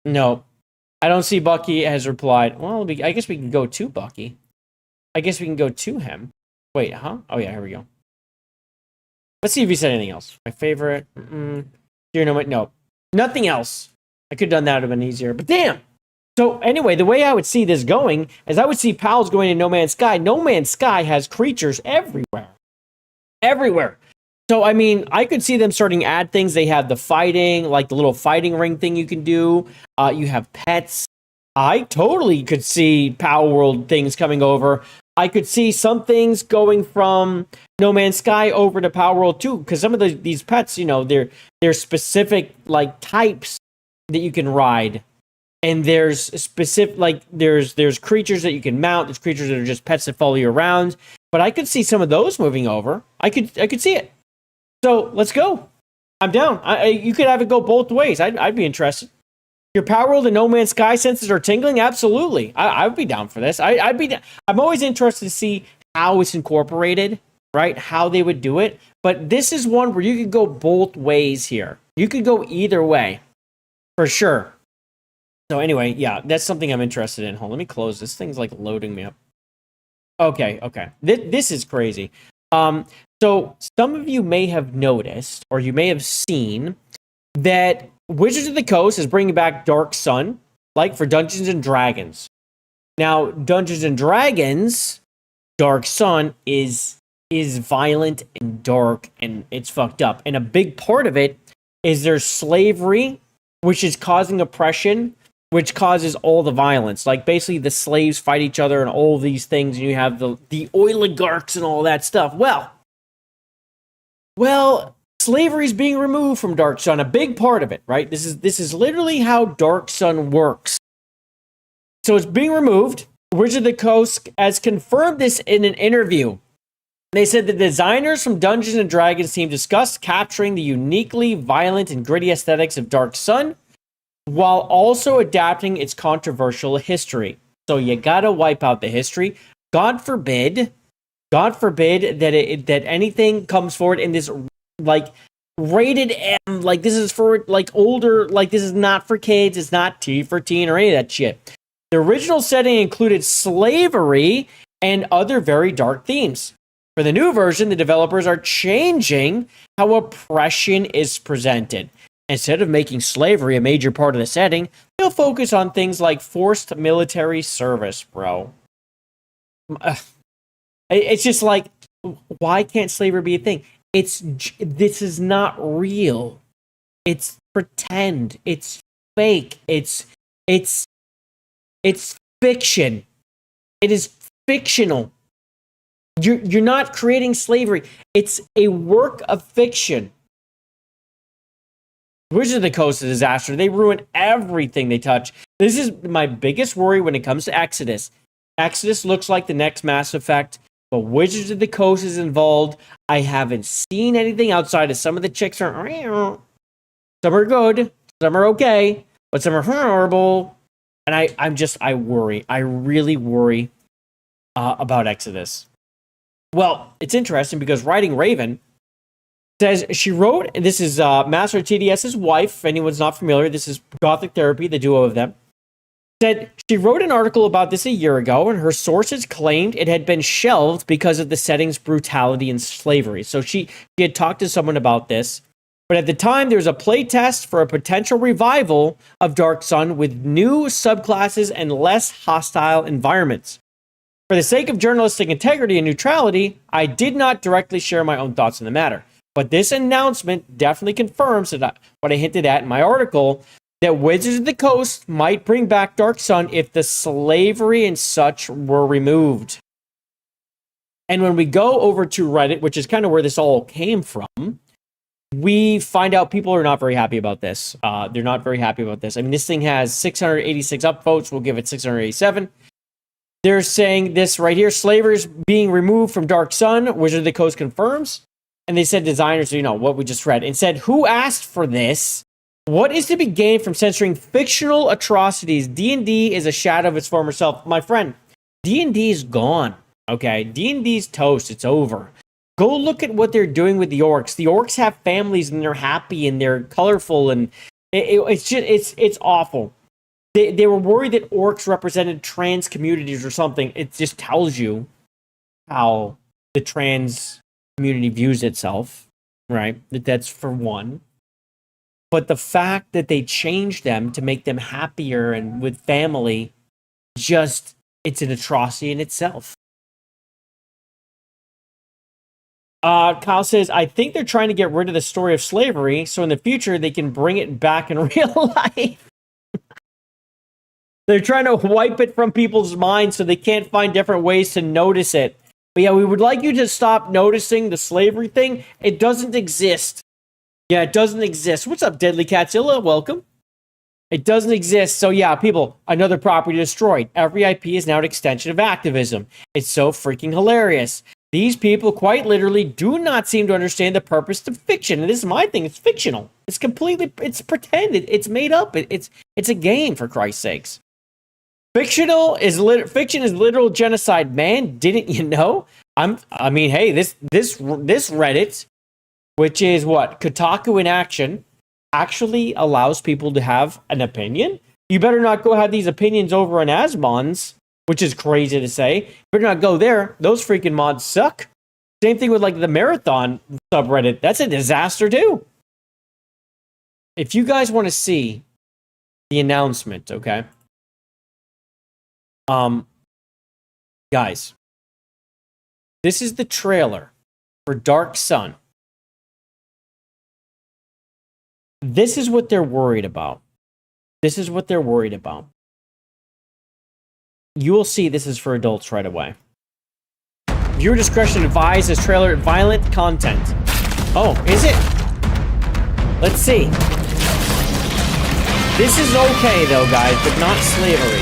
No. I don't see Bucky has replied. Well, I guess we can go to Bucky. I guess we can go to him. Wait, huh? Oh, yeah, here we go. Let's see if he said anything else. My favorite. No. Nothing else. I could have done that. It would have been easier. But damn! So, anyway, the way I would see this going is I would see pals going to No Man's Sky. No Man's Sky has creatures everywhere. Everywhere. So, I mean, I could see them starting to add things. They have the fighting, like the little fighting ring thing you can do. You have pets. I totally could see Power World things coming over. I could see some things going from No Man's Sky over to Power World 2, because some of these pets, they're specific, like, types that you can ride. And there's specific, like, there's creatures that you can mount. There's creatures that are just pets that follow you around. But I could see some of those moving over. I could see it. So let's go. I'm down. You could have it go both ways. I'd be interested. Your Power World and No Man's Sky senses are tingling? Absolutely. I'd be down for this. I'm always interested to see how it's incorporated, right? How they would do it. But this is one where you could go both ways here. You could go either way. For sure. So anyway, yeah, that's something I'm interested in. Hold on, let me close this. Thing's like loading me up. Okay. This is crazy. So some of you may have noticed, or you may have seen, that Wizards of the Coast is bringing back Dark Sun, like for Dungeons and Dragons. Now, Dungeons and Dragons, Dark Sun is violent and dark, and it's fucked up. And a big part of it is there's slavery, which is causing oppression, which causes all the violence. Like, basically, the slaves fight each other and all these things, and you have the oligarchs and all that stuff. Well, slavery is being removed from Dark Sun, a big part of it, right? This is literally how Dark Sun works. So it's being removed. Wizards of the Coast has confirmed this in an interview. They said the designers from Dungeons and Dragons team discussed capturing the uniquely violent and gritty aesthetics of Dark Sun, while also adapting its controversial history. So you gotta wipe out the history. God forbid that anything comes forward in this like rated M, like this is for like older, like this is not for kids, it's not T for teen or any of that shit. The original setting included slavery and other very dark themes. For the new version, the developers are changing how oppression is presented. Instead of making slavery a major part of the setting, they'll focus on things like forced military service, bro. It's just like, why can't slavery be a thing? This is not real. It's pretend. It's fake. It's fiction. It is fictional. You're not creating slavery. It's a work of fiction. Wizards of the Coast is a disaster. They ruin everything they touch. This is my biggest worry when it comes to Exodus. Exodus looks like the next Mass Effect, but Wizards of the Coast is involved. I haven't seen anything outside of some of the chicks are... Some are good, some are okay, but some are horrible. And I worry. I really worry about Exodus. Well, it's interesting because Writing Raven says she wrote, this is Master TDS's wife, if anyone's not familiar, this is Gothic Therapy, the duo of them, said she wrote an article about this a year ago, and her sources claimed it had been shelved because of the setting's brutality and slavery. So she had talked to someone about this, but at the time there was a play test for a potential revival of Dark Sun with new subclasses and less hostile environments. For the sake of journalistic integrity and neutrality, I did not directly share my own thoughts on the matter. But this announcement definitely confirms that what I hinted at in my article, that Wizards of the Coast might bring back Dark Sun if the slavery and such were removed. And when we go over to Reddit, which is kind of where this all came from, we find out people are not very happy about this. They're not very happy about this. I mean, this thing has 686 upvotes. We'll give it 687. They're saying this right here, slavery is being removed from Dark Sun. Wizards of the Coast confirms. And they said designers, what we just read, and said, who asked for this? What is to be gained from censoring fictional atrocities? D&D is a shadow of its former self. My friend, D&D is gone, okay? D&D's toast. It's over. Go look at what they're doing with the orcs. The orcs have families, and they're happy, and they're colorful, and it's awful. They were worried that orcs represented trans communities or something. It just tells you how the trans community views itself, right? That's for one. But the fact that they changed them to make them happier and with family, it's an atrocity in itself. Kyle says, I think they're trying to get rid of the story of slavery, so in the future they can bring it back in real life. They're trying to wipe it from people's minds so they can't find different ways to notice it. But yeah, we would like you to stop noticing the slavery thing. It doesn't exist. Yeah, it doesn't exist. What's up, Deadly Catzilla? Welcome. It doesn't exist. So yeah, people, another property destroyed. Every IP is now an extension of activism. It's so freaking hilarious. These people quite literally do not seem to understand the purpose of fiction. And this is my thing. It's fictional. It's it's pretended. It's made up. It's a game, for Christ's sakes. Fiction is literal genocide, man. Didn't you know? Hey, this Reddit, which is what Kotaku in action, actually allows people to have an opinion. You better not go have these opinions over on Asmon's, which is crazy to say. You better not go there. Those freaking mods suck. Same thing with like the Marathon subreddit. That's a disaster too. If you guys want to see the announcement, okay? Guys, this is the trailer for Dark Sun. This is what they're worried about. This is what they're worried about. You will see this is for adults right away. Viewer discretion advised. This trailer violent content. Oh, is it? Let's see. This is okay though, guys, but not slavery.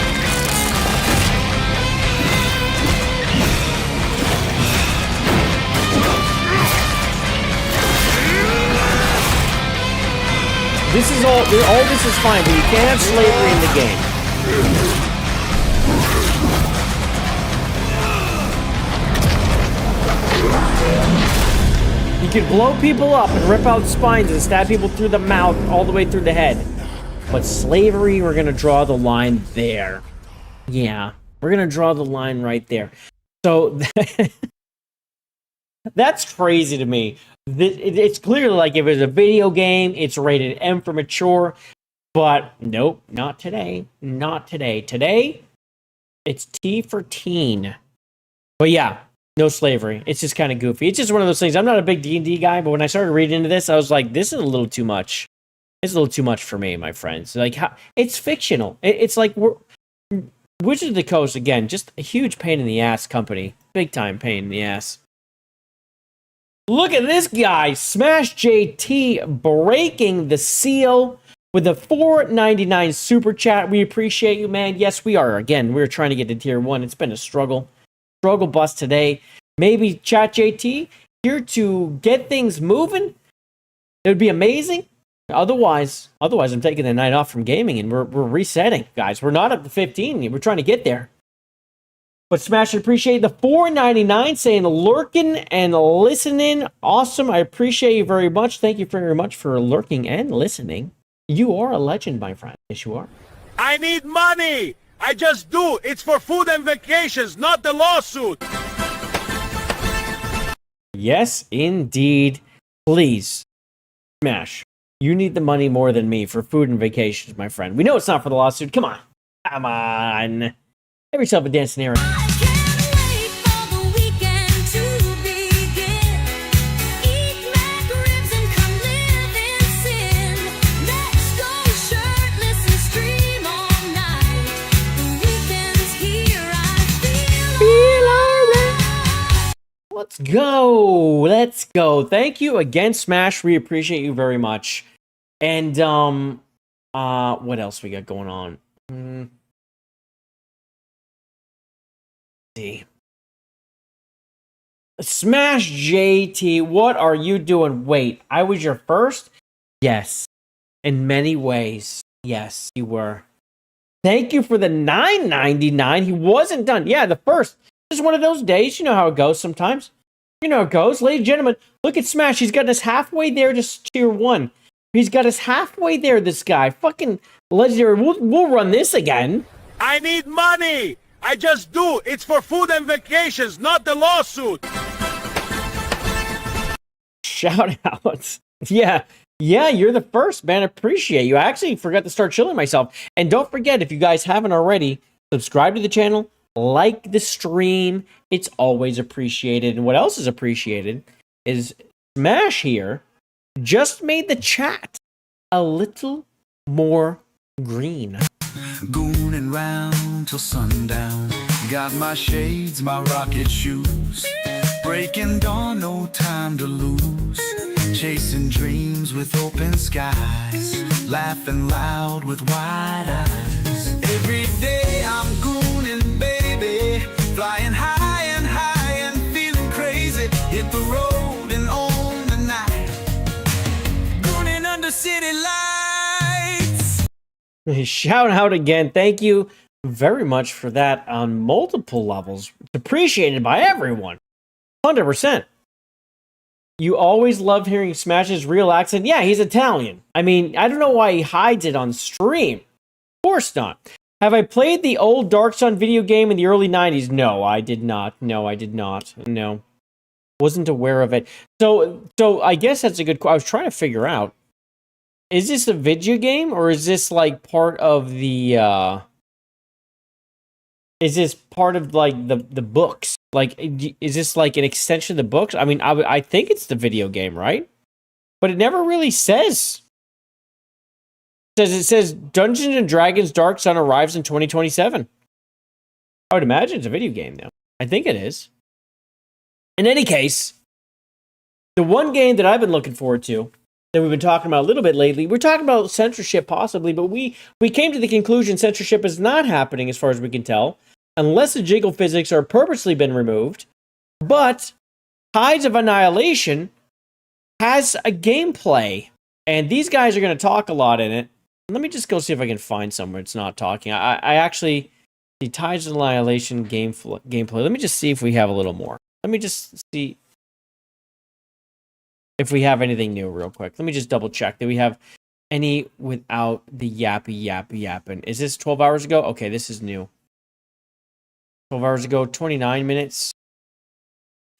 This is all this is fine, but you can't have slavery in the game. You can blow people up and rip out spines and stab people through the mouth all the way through the head. But slavery, we're gonna draw the line there. Yeah, we're gonna draw the line right there. So that's crazy to me. It's clearly like if it's a video game, it's rated M for mature. But nope, not today. Not today. Today, it's T for teen. But yeah, no slavery. It's just kind of goofy. It's just one of those things. I'm not a big D&D guy, but when I started reading into this, I was like, this is a little too much. It's a little too much for me, my friends. Like, it's fictional. It's like Wizards of the Coast, again, just a huge pain in the ass company. Big time pain in the ass. Look at this guy, Smash JT, breaking the seal with a $4.99 super chat. We appreciate you, man. Yes, we are. Again, we're trying to get to tier 1. It's been a struggle bus today. Maybe Chat JT here to get things moving. It would be amazing. Otherwise, I'm taking the night off from gaming and we're resetting, guys. We're not up to 15. We're trying to get there. But Smash, I appreciate the $4.99 saying lurking and listening. Awesome. I appreciate you very much. Thank you very much for lurking and listening. You are a legend, my friend. Yes, you are. I need money. I just do. It's for food and vacations, not the lawsuit. Yes, indeed. Please, Smash. You need the money more than me for food and vacations, my friend. We know it's not for the lawsuit. Come on. Come on. Have yourself a dancing errand. Let's go. Let's go. Thank you again, Smash. We appreciate you very much. And what else we got going on? See. Smash JT, what are you doing? Wait, I was your first? Yes. In many ways. Yes, you were. Thank you for the $9.99. He wasn't done. Yeah, the first. This is one of those days. You know how it goes sometimes. You know how it goes. Ladies and gentlemen, look at Smash. He's got us halfway there to tier 1. He's got us halfway there, this guy. Fucking legendary. We'll run this again. I need money. I just do. It's for food and vacations, not the lawsuit. Shout out. Yeah, you're the first, man. I appreciate you. I actually forgot to start chilling myself. And don't forget, if you guys haven't already, subscribe to the channel. Like the stream. It's always appreciated. And what else is appreciated is Smash here just made the chat a little more green. Gooning round till sundown. Got my shades, my rocket shoes. Breaking dawn, no time to lose. Chasing dreams with open skies. Laughing loud with wide eyes. Every day I'm gooning, baby. Flying high and feeling crazy. Hit the road and on the night. Gooning under city lights. Shout out again. Thank you very much for that on multiple levels. It's appreciated by everyone. 100%. You always love hearing Smash's real accent. Yeah, he's Italian. I mean, I don't know why he hides it on stream. course not. Have I played the old Dark Sun video game in the early 90s? No, I did not. No, I did not. No. Wasn't aware of it. So I guess that's a good question. I was trying to figure out, is this a video game or is this like part of the is this part of like the books? Like, is this like an extension of the books? I mean, I think it's the video game, right? But it never really says. It says Dungeons and Dragons Dark Sun arrives in 2027. I would imagine it's a video game though. I think it is. In any case, the one game that I've been looking forward to, that we've been talking about a little bit lately, we're talking about censorship possibly, but we came to the conclusion censorship is not happening as far as we can tell, unless the jiggle physics are purposely been removed. But Tides of Annihilation has a gameplay, and these guys are going to talk a lot in it. Let me just go see if I can find somewhere it's not talking. I actually, the Tides of Annihilation gameplay, let me just see if we have a little more. Let me just see if we have anything new real quick. Let me just double check. Do we have any without the yapping? Is this 12 hours ago? Okay, this is new. 12 hours ago, 29 minutes.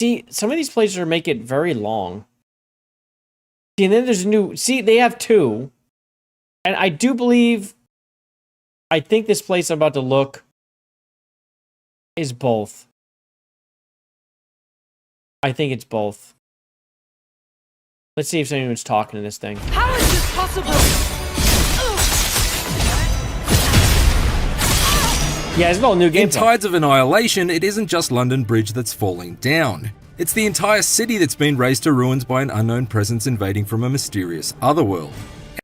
See, some of these places are make it very long. See, and then there's a new... See, they have two. And I do believe... I think this place I'm about to look is both. I think it's both. Let's see if anyone's talking to this thing. How is this possible? Yeah, it's all new gameplay. In Tides of Annihilation, it isn't just London Bridge that's falling down. It's the entire city that's been razed to ruins by an unknown presence invading from a mysterious otherworld.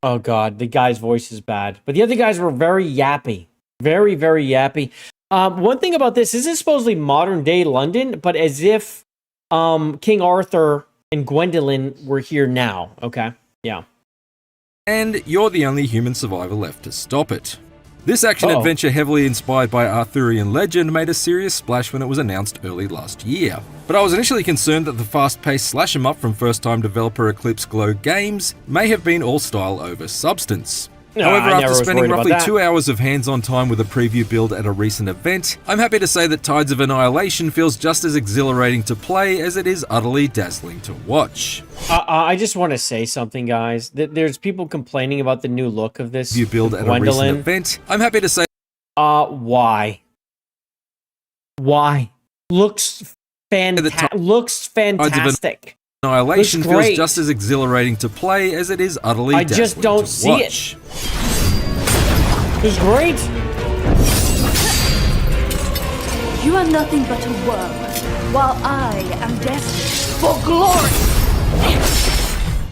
Oh god, the guy's voice is bad. But the other guys were very yappy. Very, very yappy. One thing about this is supposedly modern day London, but as if King Arthur and Gwendolyn were here now. Okay, yeah. And you're the only human survivor left to stop it. This action-adventure heavily inspired by Arthurian legend made a serious splash when it was announced early last year. But I was initially concerned that the fast-paced slash-em-up from first-time developer Eclipse Glow Games may have been all style over substance. However, after spending roughly 2 hours of hands-on time with a preview build at a recent event, I'm happy to say that Tides of Annihilation feels just as exhilarating to play as it is utterly dazzling to watch. I just want to say something, guys. There's people complaining about the new look of this build at a recent event. I'm happy to say... Why? Why? Looks fantastic. Annihilation feels just as exhilarating to play as it is utterly dazzling to watch. I just don't see it. It's great. You are nothing but a worm, while I am destined for glory.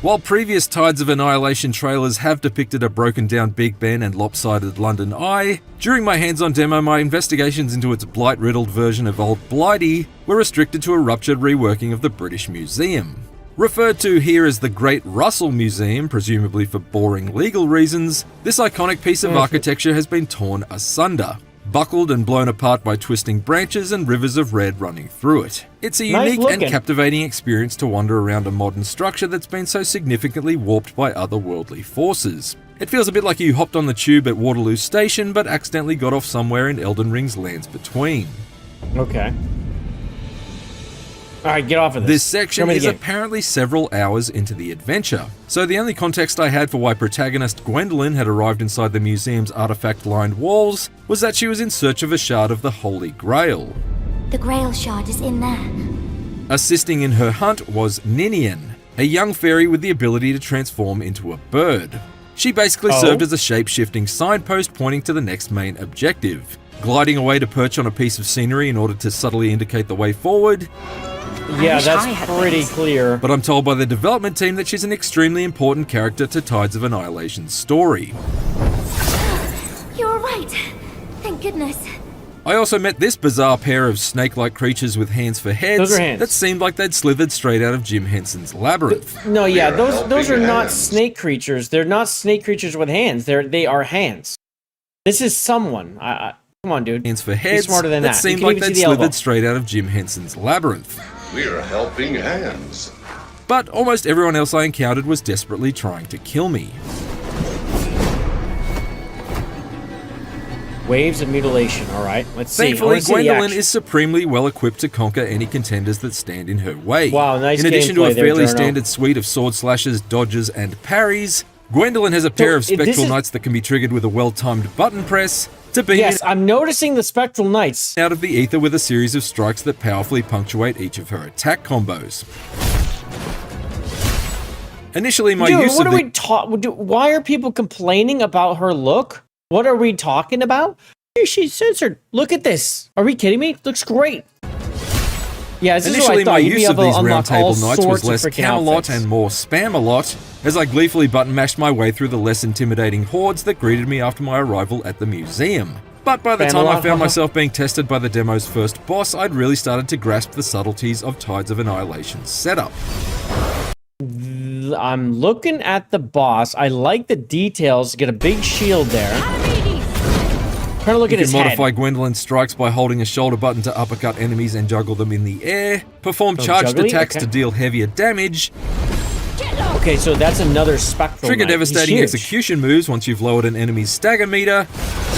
While previous Tides of Annihilation trailers have depicted a broken down Big Ben and lopsided London Eye, during my hands-on demo my investigations into its blight-riddled version of Old Blighty were restricted to a ruptured reworking of the British Museum. Referred to here as the Great Russell Museum, presumably for boring legal reasons, this iconic piece of architecture has been torn asunder, buckled and blown apart by twisting branches and rivers of red running through it. It's a unique and captivating experience to wander around a modern structure that's been so significantly warped by otherworldly forces. It feels a bit like you hopped on the tube at Waterloo Station but accidentally got off somewhere in Elden Ring's Lands Between. Okay. Alright, get off of this. This section is apparently several hours into the adventure, so the only context I had for why protagonist Gwendolyn had arrived inside the museum's artifact-lined walls was that she was in search of a shard of the Holy Grail. The Grail shard is in there. Assisting in her hunt was Ninian, a young fairy with the ability to transform into a bird. She basically served as a shape-shifting signpost pointing to the next main objective, gliding away to perch on a piece of scenery in order to subtly indicate the way forward. Yeah, that's pretty clear. But I'm told by the development team that she's an extremely important character to Tides of Annihilation's story. You're right. Thank goodness. I also met this bizarre pair of snake-like creatures with hands for heads that seemed like they'd slithered straight out of Jim Henson's Labyrinth. No, yeah, those are not snake creatures. They're not snake creatures with hands. They are hands. This is someone. Come on, dude. Hands for heads Be smarter than that. seemed like they'd slithered straight out of Jim Henson's Labyrinth. We're helping hands. But almost everyone else I encountered was desperately trying to kill me. Waves of mutilation. All right, let's see. Thankfully, Gwendolyn is supremely well equipped to conquer any contenders that stand in her way. Wow, nice In addition to a gameplay there, fairly Journo. standard suite of sword slashes, dodges, and parries, Gwendolyn has a pair of spectral knights that can be triggered with a well-timed button press to beam Yes, I'm noticing the spectral knights out of the ether with a series of strikes that powerfully punctuate each of her attack combos. Initially, my use what of are we why are people complaining about her look? What are we talking about? Hey, she's censored. Look at this. Are we kidding me? Looks great. Yeah, this Initially, is what I my thought. You'd be use of able to these round unlock all table knights was sorts of less freaking Camelot outfits. and more Spam-a-lot, as I gleefully button mashed my way through the less intimidating hordes that greeted me after my arrival at the museum. But by the time I found myself being tested by the demo's first boss, I'd really started to grasp the subtleties of Tides of Annihilation's setup. I'm looking at the boss. I like the details. Get a big shield there. Trying to look You at his can head. modify Gwendolyn's strikes by holding a shoulder button to uppercut enemies and juggle them in the air, perform charged juggly? attacks Okay. to deal heavier damage, Okay, so that's another spectral trigger knight. He's devastating huge. execution moves once you've lowered an enemy's stagger meter.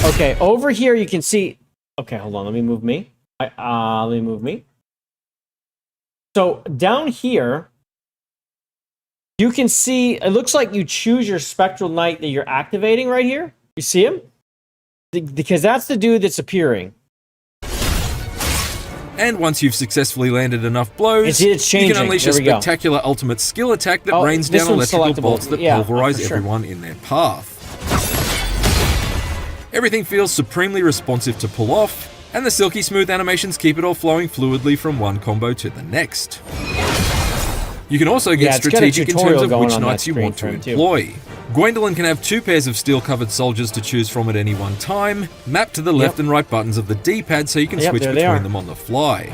Okay, over here you can see. Okay, hold on. Let me move me. Let me move me. So down here, you can see. It looks like you choose your spectral knight that you're activating right here. You see him? Because that's the dude that's appearing. And once you've successfully landed enough blows, It's you changing. can unleash There a we go. spectacular ultimate skill attack that Oh, rains this down one's electrical selectable. bolts that Yeah, pulverize for sure. everyone in their path. Everything feels supremely responsive to pull off, and the silky smooth animations keep it all flowing fluidly from one combo to the next. You can also get Yeah, it's got a strategic in terms tutorial of going which on that knights you screen want to for him, too. employ. Gwendolyn can have 2 pairs of steel-covered soldiers to choose from at any one time, mapped to the left and right buttons of the D-pad so you can Yep, switch there they are. between them on the fly.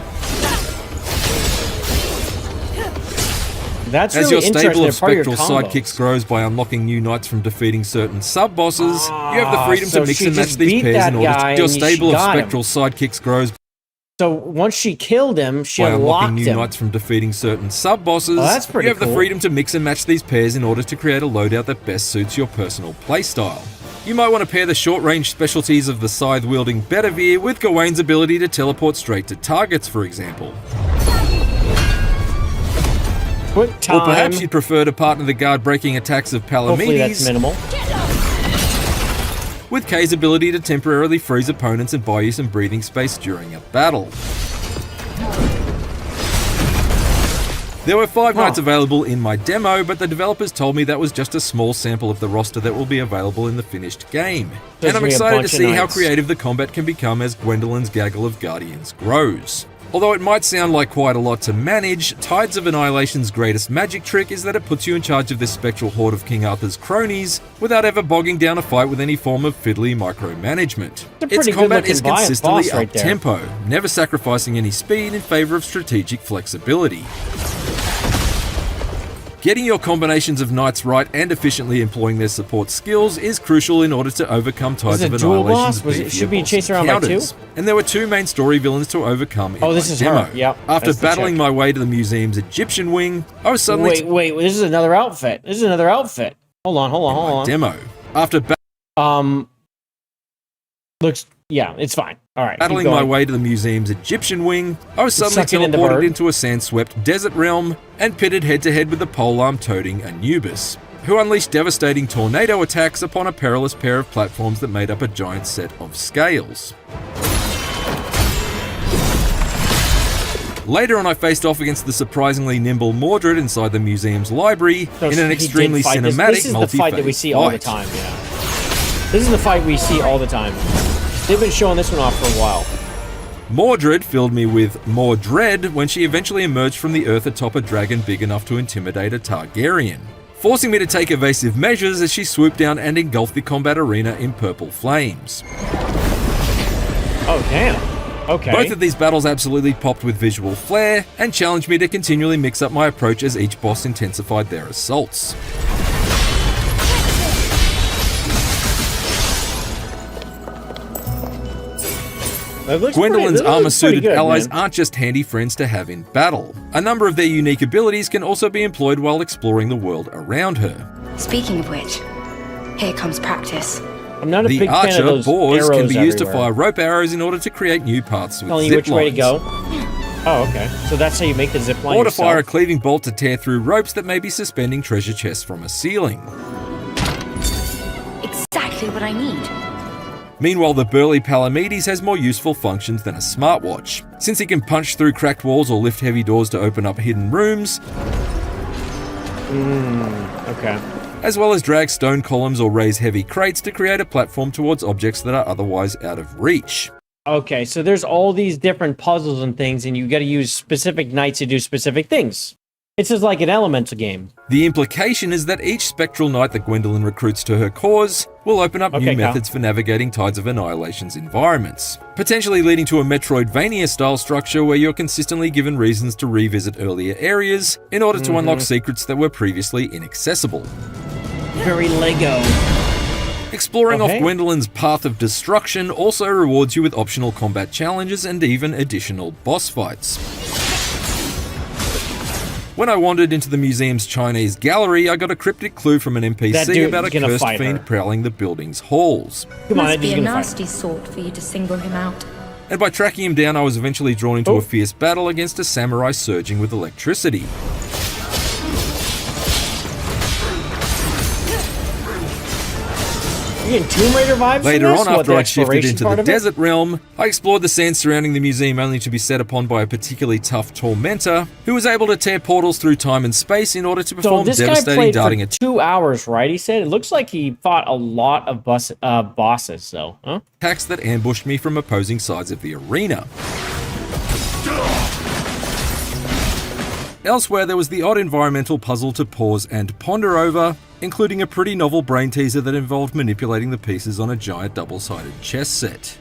That's As really your stable interesting. of They're part of spectral your combos. sidekicks grows by unlocking new knights from defeating certain sub-bosses, you have the freedom so to mix she and match just these beat pairs that in order guy to... Your and she stable of got him. spectral sidekicks grows So once she killed him, she by unlocking unlocked new him. knights from defeating certain sub-bosses. Oh, that's pretty You have the cool. freedom to mix and match these pairs in order to create a loadout that best suits your personal playstyle. You might want to pair the short-range specialties of the scythe-wielding Bedivere with Gawain's ability to teleport straight to targets, for example. Quick time. Or perhaps you'd prefer to partner the guard-breaking attacks of Hopefully that's Palamedes minimal. with Kay's ability to temporarily freeze opponents and buy you some breathing space during a battle. There were 5 knights available in my demo, but the developers told me that was just a small sample of the roster that will be available in the finished game. There's And I'm gonna be a excited to bunch of see how knights. creative the combat can become as Gwendolyn's gaggle of guardians grows. Although it might sound like quite a lot to manage, Tides of Annihilation's greatest magic trick is that it puts you in charge of this spectral horde of King Arthur's cronies without ever bogging down a fight with any form of fiddly micromanagement. It's a Its pretty combat good-looking is consistently boss right there. up-tempo, never sacrificing any speed in favor of strategic flexibility. Getting your combinations of knights right and efficiently employing their support skills is crucial in order to overcome Tides it of a dual Annihilation's boss? Was it- beefier should be boss chased around by encounters. two? And there were 2 main story villains to overcome in Oh, this my is demo. her. Yep, After that's the battling chick. my way to the museum's Egyptian wing, I was suddenly Wait, this is another outfit. This is another outfit. Hold on. demo. After Looks, yeah, it's fine. All right. battling my way to the museum's Egyptian wing, I was suddenly Sucking in the teleported bird. into a sand-swept desert realm and pitted head-to-head with the polearm-toting Anubis, who unleashed devastating tornado attacks upon a perilous pair of platforms that made up a giant set of scales. Later on, I faced off against the surprisingly nimble Mordred inside the museum's library So in an he did extremely fight cinematic This is the fight that we multi-phase see all the fight. time, yeah. This is the fight we see all the time. They've been showing this one off for a while. Mordred filled me with more dread when she eventually emerged from the earth atop a dragon big enough to intimidate a Targaryen, forcing me to take evasive measures as she swooped down and engulfed the combat arena in purple flames. Oh, damn. Okay. Both of these battles absolutely popped with visual flair and challenged me to continually mix up my approach as each boss intensified their assaults. Gwendolyn's armor-suited allies aren't just handy friends to have in battle. A number of their unique abilities can also be employed while exploring the world around her. Speaking of which, here comes practice. I'm not a The big fan of archer those bores can be arrows used to everywhere. fire rope arrows in order to create new paths with Telling you zip which way to lines. go. Oh, okay. So that's how you make the zip line Or to yourself. fire a cleaving bolt to tear through ropes that may be suspending treasure chests from a ceiling. Exactly what I need. Meanwhile, the burly Palamedes has more useful functions than a smartwatch, since he can punch through cracked walls or lift heavy doors to open up hidden rooms, Okay. as well as drag stone columns or raise heavy crates to create a platform towards objects that are otherwise out of reach. Okay, so there's all these different puzzles and things, and you got to use specific knights to do specific things. It's just like an elemental game. The implication is that each spectral knight that Gwendolyn recruits to her cause will open up new Okay, Cal. methods for navigating Tides of Annihilation's environments, potentially leading to a Metroidvania-style structure where you're consistently given reasons to revisit earlier areas in order to unlock secrets that were previously inaccessible. Very Lego. Exploring Okay. off Gwendolyn's path of destruction also rewards you with optional combat challenges and even additional boss fights. When I wandered into the museum's Chinese gallery, I got a cryptic clue from an That NPC dude about a is gonna cursed fight fiend her. prowling the building's halls. Come on, Must he's be a gonna fight. nasty sort for you to single him out. And by tracking him down, I was eventually drawn into a fierce battle against a samurai surging with electricity. You getting Tomb Raider vibes from Later this? on, What, after the I'd shifted exploration into part the of it? desert realm, I explored the sand surrounding the museum only to be set upon by a particularly tough tormentor who was able to tear portals through time and space in order to So perform this guy devastating played darting for attacks. 2 hours, right? He said it looks like he fought a lot of bosses, though. Huh? Attacks that ambushed me from opposing sides of the arena. Elsewhere, there was the odd environmental puzzle to pause and ponder over, including a pretty novel brain teaser that involved manipulating the pieces on a giant double-sided chess set.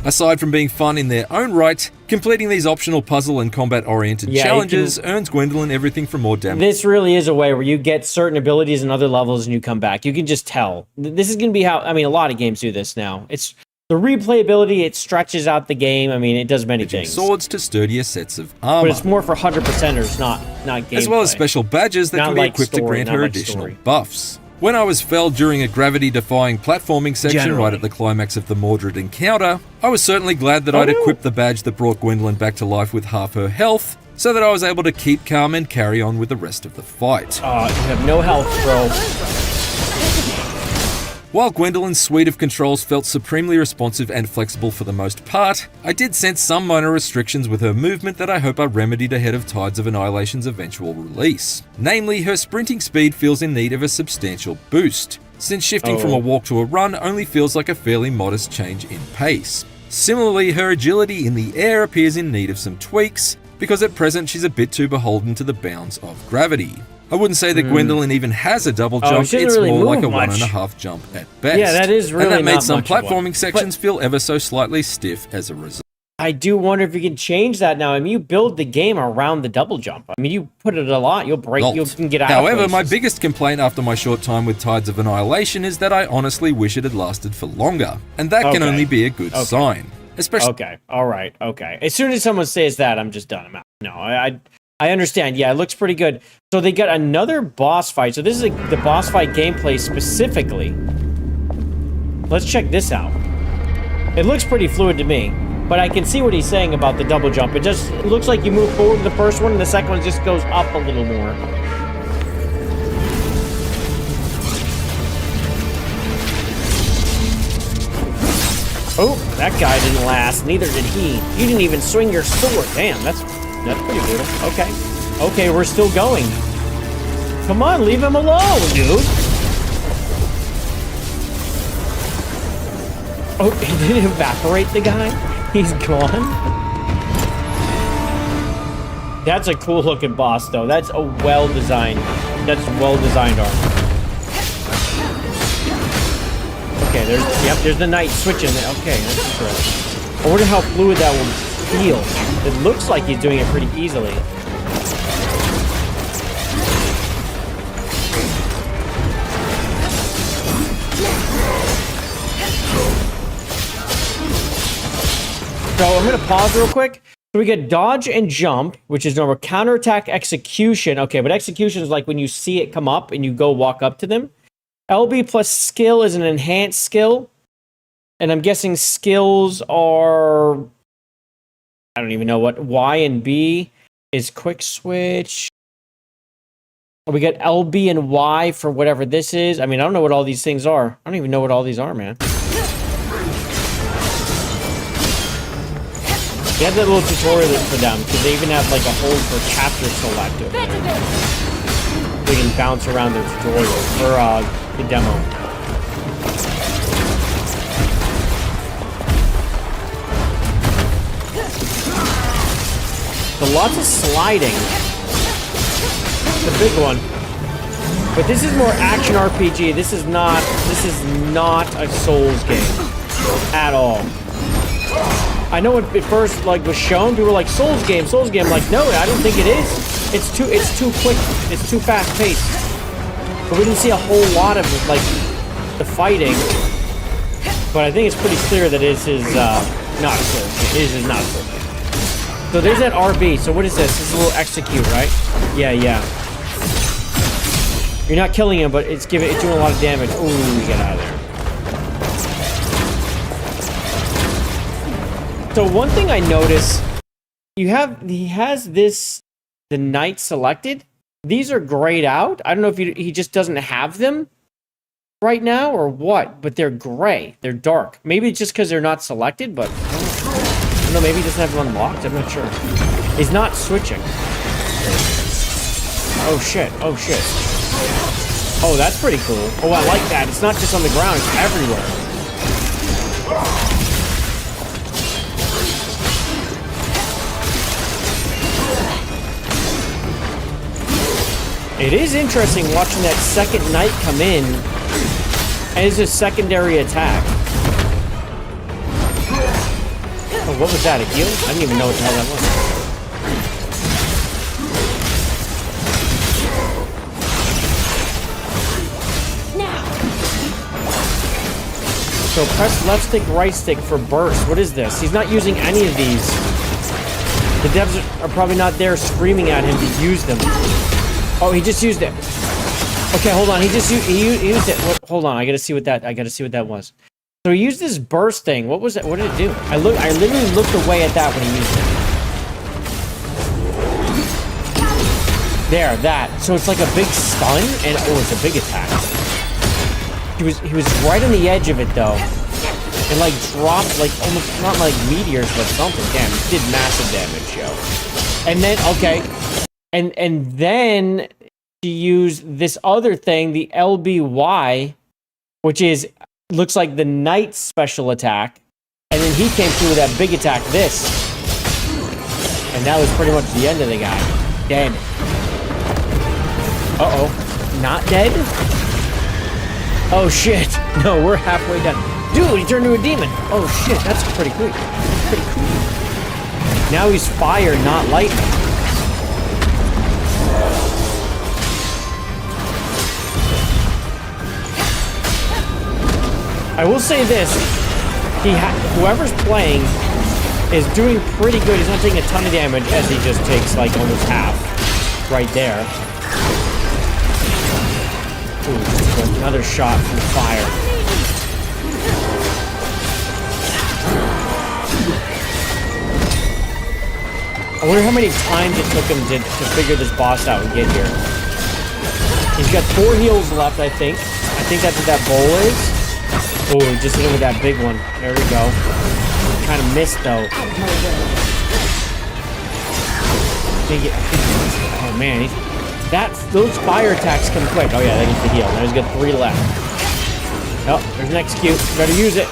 Aside from being fun in their own right, completing these optional puzzle and combat-oriented Yeah, you challenges earns Gwendolyn everything from more damage. This really is a way where you get certain abilities in other levels and you come back. You can just tell. This is going to be how, I mean, a lot of games do this now. It's the replayability, it stretches out the game. I mean, it does many things. Swords to sturdier sets of armor. But it's more for 100%ers, not gameplay. As well as special badges that Not can be like equipped to story, grant not her like additional story. buffs. When I was felled during a gravity-defying platforming section Generally. right at the climax of the Mordred encounter, I was certainly glad that I'd equipped the badge that brought Gwendolyn back to life with half her health, so that I was able to keep calm and carry on with the rest of the fight. You have no health, bro. While Gwendolyn's suite of controls felt supremely responsive and flexible for the most part, I did sense some minor restrictions with her movement that I hope are remedied ahead of Tides of Annihilation's eventual release. Namely, her sprinting speed feels in need of a substantial boost, since shifting from a walk to a run only feels like a fairly modest change in pace. Similarly, her agility in the air appears in need of some tweaks, because at present she's a bit too beholden to the bounds of gravity. I wouldn't say that Gwendolyn even has a double jump, she doesn't it's really more like a move much. 1.5 jump at best. Yeah, that is really And that made not some much of one. platforming sections feel ever so slightly stiff as a result. I do wonder if you can change that now. I mean, you build the game around the double jump. I mean, you put it a lot, you'll break, you can get out However, of my places. biggest complaint after my short time with Tides of Annihilation is that I honestly wish it had lasted for longer, and that can Okay. only be a good Okay. sign. Especially Okay, all right, okay. As soon as someone says that, I'm just done. I'm out. No, I understand. Yeah, it looks pretty good. So they got another boss fight. So this is the boss fight gameplay specifically. Let's check this out. It looks pretty fluid to me, but I can see what he's saying about the double jump. It looks like you move forward in the first one, and the second one just goes up a little more. Oh, that guy didn't last. Neither did he. You didn't even swing your sword. Damn, that's pretty brutal. Okay. Okay, we're still going. Come on, leave him alone, dude. Oh, he didn't evaporate the guy? He's gone? That's a cool looking boss, though. That's a well-designed armor. Okay, there's the knight switching. Okay, that's interesting. I wonder how fluid that will feel. It looks like he's doing it pretty easily. So I'm gonna pause real quick. So we get dodge and jump, which is normal. Counterattack, execution. Okay, but execution is like when you see it come up and you go walk up to them. LB plus skill is an enhanced skill. And I'm guessing skills are... I don't even know what Y and B is. Quick switch. We got LB and Y for whatever this is. I mean, I don't know what all these things are. I don't even know what all these are, man. They have that little tutorial for them, because they even have like a hold for chapter select over there. They can bounce around their tutorial for the demo. So lots of sliding. The big one. But this is more action RPG. This is not a Souls game at all. I know when it first like was shown, people were like Souls game. I'm like, no, I don't think it is. It's too quick. It's too fast paced. But we didn't see a whole lot of like the fighting. But I think it's pretty clear that this is not a Souls game. This is not a Souls game. So there's that RB. So what is this? This is a little execute, right? Yeah. You're not killing him, but it's doing a lot of damage. Ooh, get out of there. So one thing I notice, he has the knight selected. These are grayed out. I don't know if he just doesn't have them right now or what, but they're gray. They're dark. Maybe it's just because they're not selected, but I don't know, maybe he doesn't have them unlocked. I'm not sure. He's not switching. Oh shit. Oh, that's pretty cool. Oh, I like that. It's not just on the ground, it's everywhere. It is interesting watching that second knight come in as a secondary attack. Oh, what was that? A heal? I didn't even know what the hell that was. So press left stick, right stick for burst. What is this? He's not using any of these. The devs are probably not there screaming at him to use them. Oh, he just used it. Okay, hold on. He used it. Hold on. I gotta see what that was. So he used this burst thing. What was it? What did it do? I literally looked away at that when he used it. There, that. So it's like a big stun, and oh, it's a big attack. He was right on the edge of it though. It like dropped like almost not like meteors, but something. Damn, it did massive damage, yo. And then okay. And then she used this other thing, the LBY, which looks like the knight's special attack. And then he came through with that big attack, this. And that was pretty much the end of the guy. Damn it. Uh-oh. Not dead? Oh, shit. No, we're halfway done. Dude, he turned into a demon. Oh, shit. That's pretty cool. Pretty cool. Now he's fire, not lightning. I will say this, whoever's playing is doing pretty good. He's not taking a ton of damage as he just takes like almost half right there. Ooh, another shot from fire. I wonder how many times it took him to figure this boss out and get here. He's got 4 heals left, I think. I think that's what that bowl is. Oh, just hit him with that big one. There we go. Kind of missed though. Oh man, those fire attacks come quick. Oh yeah, that gets the heal. Now he's got 3 left. Oh, there's an execute. Better use it.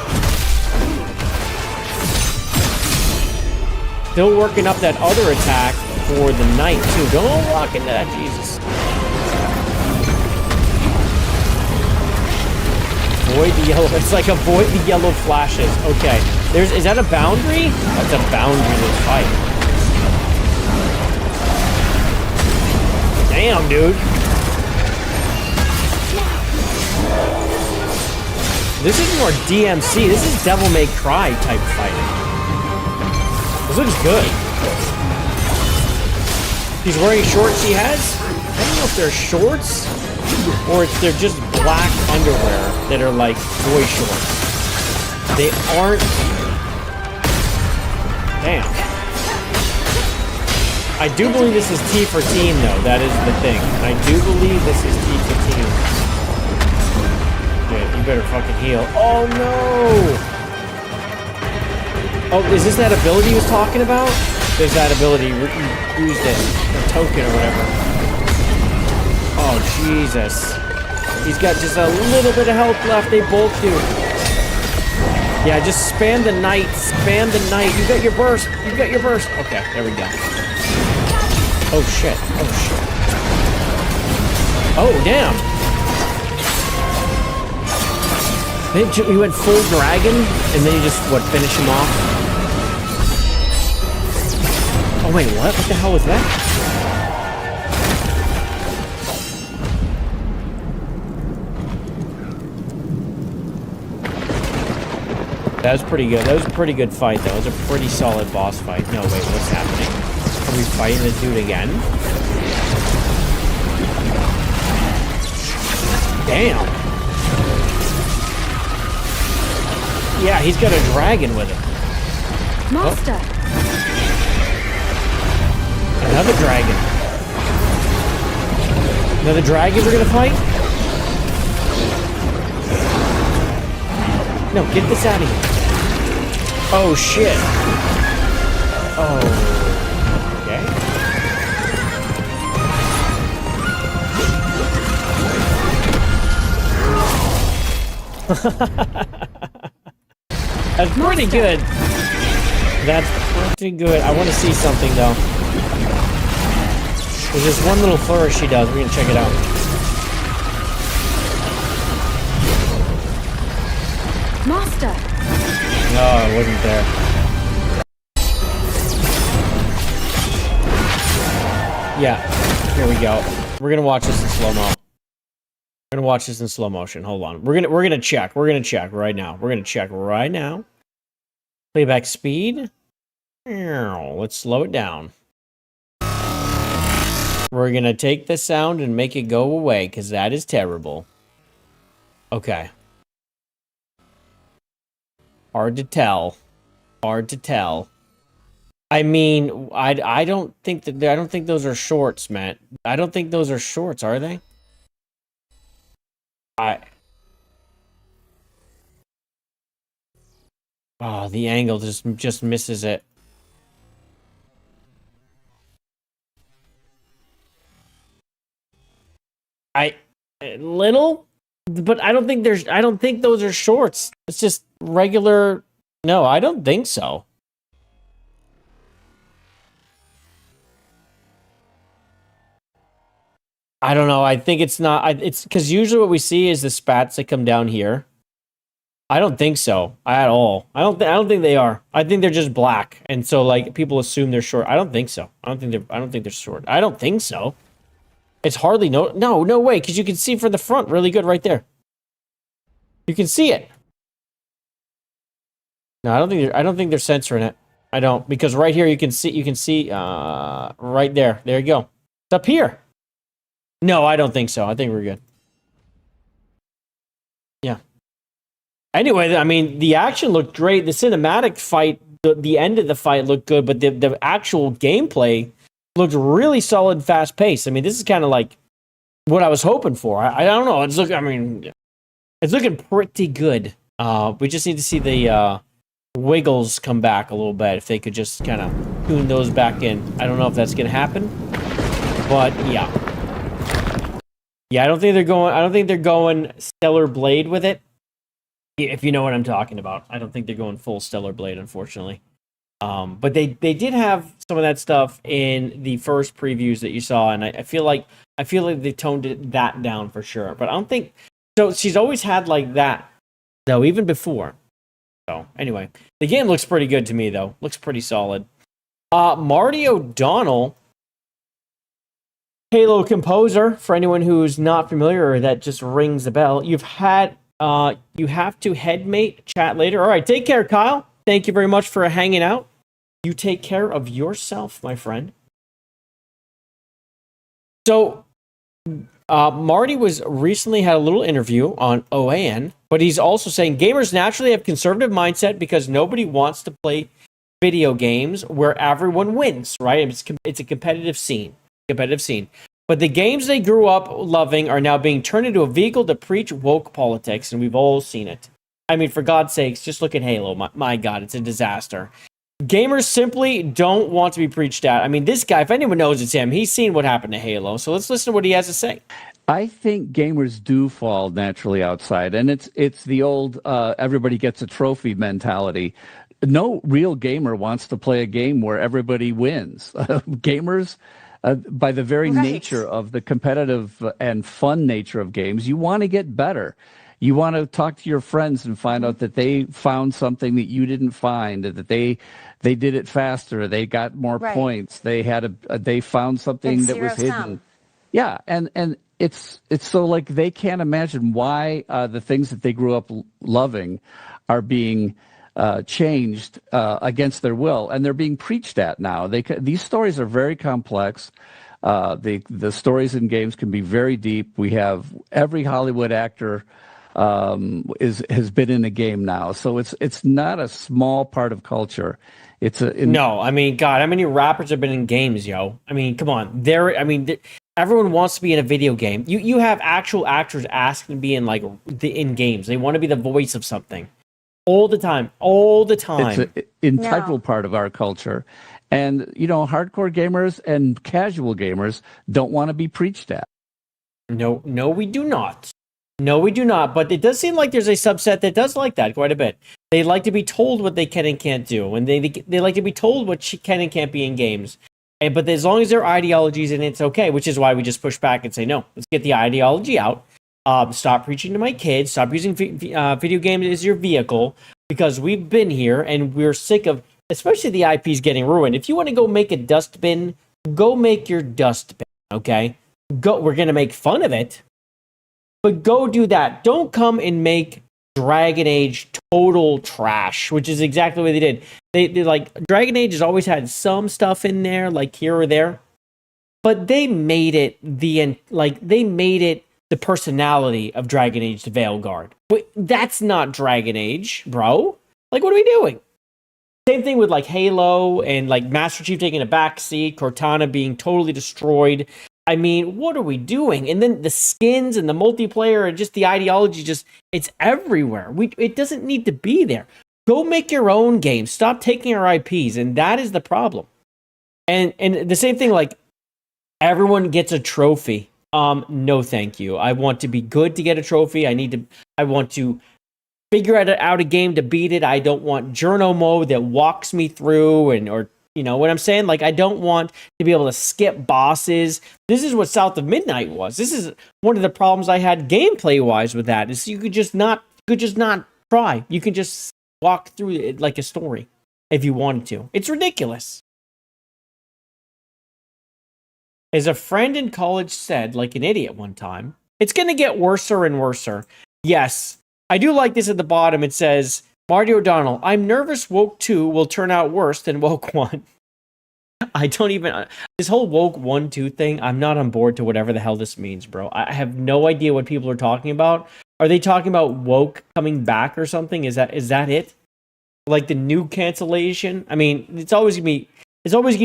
Still working up that other attack for the knight too. Don't walk into that, Jesus. Avoid the yellow. It's like avoid the yellow flashes. Okay. Is that a boundary? That's a boundary to fight. Damn, dude. This is more DMC. This is Devil May Cry type fighting. This looks good. These wearing shorts he has? I don't know if they're shorts or if they're just black underwear that are like boy shorts. They aren't. Damn. I do believe this is T for team, though. That is the thing. I do believe this is T for team. Yeah, you better fucking heal. Oh no! Oh, is this that ability he was talking about? There's that ability. You used it. A token or whatever. Oh, Jesus. He's got just a little bit of health left. They both do. Yeah, just spam the knight. Spam the knight. You got your burst. You got your burst. Okay, there we go. Oh, shit. Oh, shit. Oh, damn. He went full dragon, and then you just, what, finish him off? Oh, wait, what? What the hell was that? That was pretty good. That was a pretty good fight, though. It was a pretty solid boss fight. No, wait, what's happening? Are we fighting this dude again? Damn. Yeah, he's got a dragon with him. Master! Oh. Another dragon. Another dragon we're gonna fight? No, get this out of here. Oh, shit. Oh. Okay. That's pretty good. That's pretty good. I want to see something, though. There's this one little flourish she does. We're going to check it out. Master! No, it wasn't there. Yeah, here we go. We're gonna watch this in slow-mo. We're gonna watch this in slow motion. Hold on. We're gonna check. We're gonna check right now. We're gonna check right now. Playback speed. Let's slow it down. We're gonna take the sound and make it go away, because that is terrible. Okay. Hard to tell. Hard to tell. I mean, I don't think those are shorts, Matt. I don't think those are shorts, are they? Oh, the angle just misses it. Little, but I don't think those are shorts. It's just regular. No, I don't think so. I don't know. I think it's not. It's because usually what we see is the spats that come down here. I don't think so at all. I don't think they are. I think they're just black, and so like people assume they're short. I don't think so. I don't think they're short. I don't think so. It's hardly no way, because you can see from the front really good right there. You can see it. No, I don't think they're censoring it. I don't, because right here you can see right there. There you go. It's up here. No, I don't think so. I think we're good. Yeah. Anyway, I mean, the action looked great. The cinematic fight, the end of the fight looked good, but the actual gameplay looked really solid, fast paced. I mean, this is kind of like what I was hoping for. I don't know. It's looking pretty good. We just need to see the wiggles come back a little bit. If they could just kind of tune those back in. I don't know if that's gonna happen, but yeah. Yeah, I don't think they're going Stellar Blade with it. If you know what I'm talking about. I don't think they're going full Stellar Blade, unfortunately. But they did have some of that stuff in the first previews that you saw, and I feel like they toned that down for sure. But I don't think so. She's always had like that, though, even before. So anyway, the game looks pretty good to me, though. Looks pretty solid. Marty O'Donnell, Halo composer. For anyone who's not familiar, or that just rings a bell. You have to headmate. Chat later. All right, take care, Kyle. Thank you very much for hanging out. You take care of yourself, my friend. So, Marty was recently had a little interview on OAN, but he's also saying gamers naturally have conservative mindset because nobody wants to play video games where everyone wins, right? It's a competitive scene. But the games they grew up loving are now being turned into a vehicle to preach woke politics, and we've all seen it. I mean, for God's sakes, just look at Halo. My God, it's a disaster. Gamers simply don't want to be preached at. I mean, this guy, if anyone knows it's him, he's seen what happened to Halo. So let's listen to what he has to say. I think gamers do fall naturally outside, and it's the old everybody gets a trophy mentality. No real gamer wants to play a game where everybody wins. Gamers, by the very nature of the competitive and fun nature of games, you want to get better. You want to talk to your friends and find out that they found something that you didn't find, that they did it faster, they got more points, they had they found something that was hidden. Yeah, and it's so like they can't imagine why the things that they grew up loving are being changed against their will, and they're being preached at now. These stories are very complex. The stories in games can be very deep. We have every Hollywood actor has been in a game now, so it's not a small part of culture. No, I mean, God, how many rappers have been in games, yo? I mean, come on, everyone wants to be in a video game. You have actual actors asking to be in in games. They want to be the voice of something all the time. It's an integral part of our culture, and hardcore gamers and casual gamers don't want to be preached at. No, we do not. No, we do not. But it does seem like there's a subset that does like that quite a bit. They like to be told what they can and can't do, and they like to be told what can and can't be in games. But as long as their ideology's in it, it's okay, which is why we just push back and say, no, let's get the ideology out. Stop preaching to my kids. Stop using video games as your vehicle, because we've been here and we're sick of, especially the IPs getting ruined. If you want to go make a dustbin, go make your dustbin, okay? We're going to make fun of it, but go do that. Don't come and make Dragon Age total trash, which is exactly what they did. They like, Dragon Age has always had some stuff in there, like here or there, but they made it the personality of Dragon Age to Veilguard. But that's not Dragon Age, bro. Like, what are we doing? Same thing with like Halo and like Master Chief taking a backseat, Cortana being totally destroyed. I mean, what are we doing? And then the skins and the multiplayer and just the ideology, it's everywhere. It doesn't need to be there. Go make your own game. Stop taking our IPs, and that is the problem. And the same thing, like, everyone gets a trophy. No, thank you. I want to be good to get a trophy. I want to figure out a game to beat it. I don't want journo mode that walks me through or you know what I'm saying? Like, I don't want to be able to skip bosses. This is what South of Midnight was. This is one of the problems I had gameplay wise with that. Is you could just not try. You can just walk through it like a story if you wanted to. It's ridiculous. As a friend in college said, like an idiot one time, it's going to get worser and worser. Yes, I do like this at the bottom. It says, Marty O'Donnell, I'm nervous Woke 2 will turn out worse than Woke 1. I don't even... This whole Woke 1, 2 thing, I'm not on board to whatever the hell this means, bro. I have no idea what people are talking about. Are they talking about Woke coming back or something? Is that it? Like the new cancellation? I mean, it's always gonna be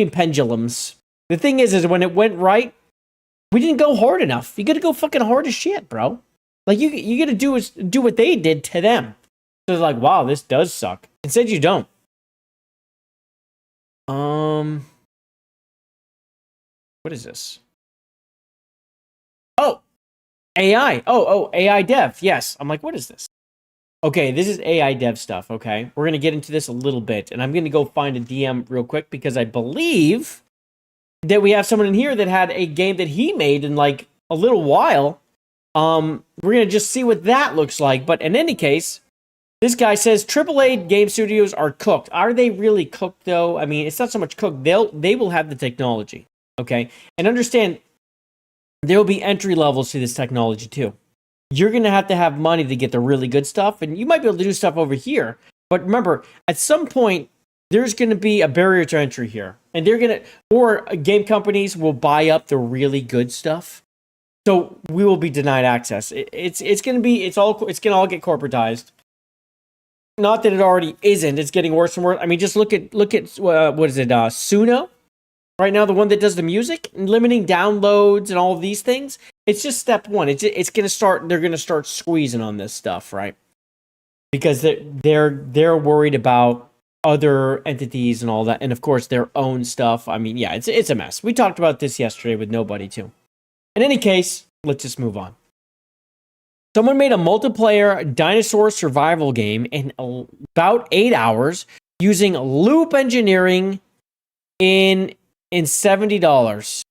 pendulums. The thing is when it went right, we didn't go hard enough. You gotta go fucking hard as shit, bro. Like, you gotta do what they did to them. So it's like, wow, this does suck. Instead, you don't. What is this? Oh, AI. Oh, AI dev. Yes. I'm like, what is this? Okay, this is AI dev stuff, okay? We're going to get into this a little bit, and I'm going to go find a DM real quick because I believe that we have someone in here that had a game that he made in like a little while. We're going to just see what that looks like. But in any case, this guy says AAA game studios are cooked. Are they really cooked, though? I mean, it's not so much cooked. They will have the technology, okay? And understand, there will be entry levels to this technology, too. You're going to have money to get the really good stuff, and you might be able to do stuff over here. But remember, at some point, there's going to be a barrier to entry here. And or game companies will buy up the really good stuff So we will be denied access. It's gonna all get corporatized. Not that it already isn't. It's getting worse and worse. I mean, just look at what is it? Suno, right now, the one that does the music, and limiting downloads and all of these things. It's just step one. It's gonna start. They're gonna start squeezing on this stuff, right? Because they're worried about other entities and all that, and of course their own stuff. I mean, yeah, it's a mess. We talked about this yesterday with nobody too. In any case, let's just move on. Someone made a multiplayer dinosaur survival game in about 8 hours using loop engineering in $70.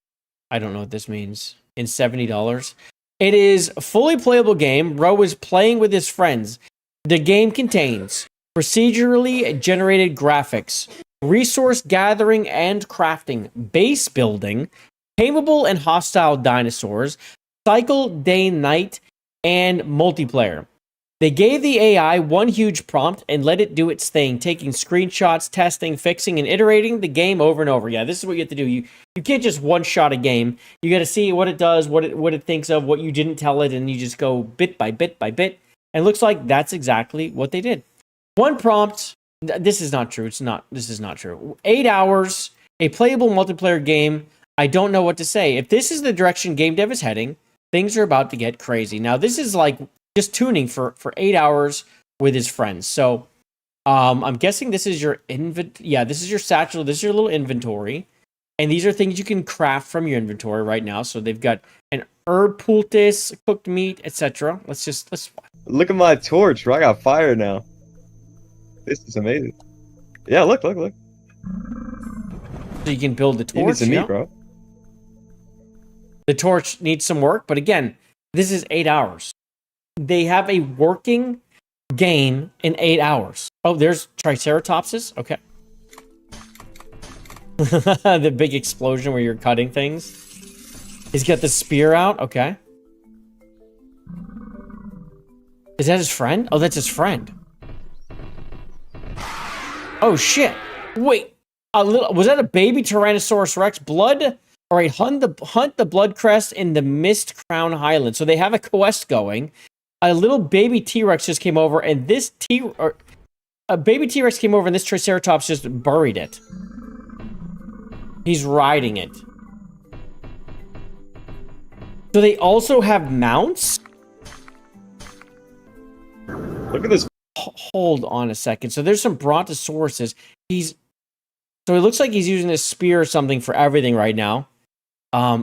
I don't know what this means. In $70. It is a fully playable game. Ro is playing with his friends. The game contains procedurally generated graphics, resource gathering and crafting, base building, tameable and hostile dinosaurs, cycle day-night, and multiplayer. They gave the AI one huge prompt and let it do its thing, taking screenshots, testing, fixing, and iterating the game over and over. Yeah, this is what you have to do. You can't just one-shot a game. You got to see what it does, what it thinks of, what you didn't tell it, and you just go bit by bit by bit. And it looks like that's exactly what they did. One prompt. This is not true. This is not true. 8 hours, a playable multiplayer game. I don't know what to say. If this is the direction game dev is heading, things are about to get crazy. Now, this is like just tuning for 8 hours with his friends. So, I'm guessing this is your Yeah, this is your satchel. This is your little inventory. And these are things you can craft from your inventory right now. So they've got an herb poultice, cooked meat, etc. Let's Look at my torch, bro. I got fire now. This is amazing. Yeah, look. So you can build the torch. You need some meat, bro. The torch needs some work, but again, this is 8 hours. They have a working game in 8 hours. Oh, there's Triceratopses. Okay. The big explosion where you're cutting things. He's got the spear out. Okay. Is that his friend? Oh, that's his friend. Oh, shit. Wait. Was that a baby Tyrannosaurus Rex? Blood? All right, hunt the blood crest in the Mist Crown Highland. So they have a quest going. A little baby T-Rex just came over, and a baby T-Rex came over, and this Triceratops just buried it. He's riding it. So they also have mounts? Look at this. Hold on a second. So there's some Brontosauruses. So it looks like he's using a spear or something for everything right now.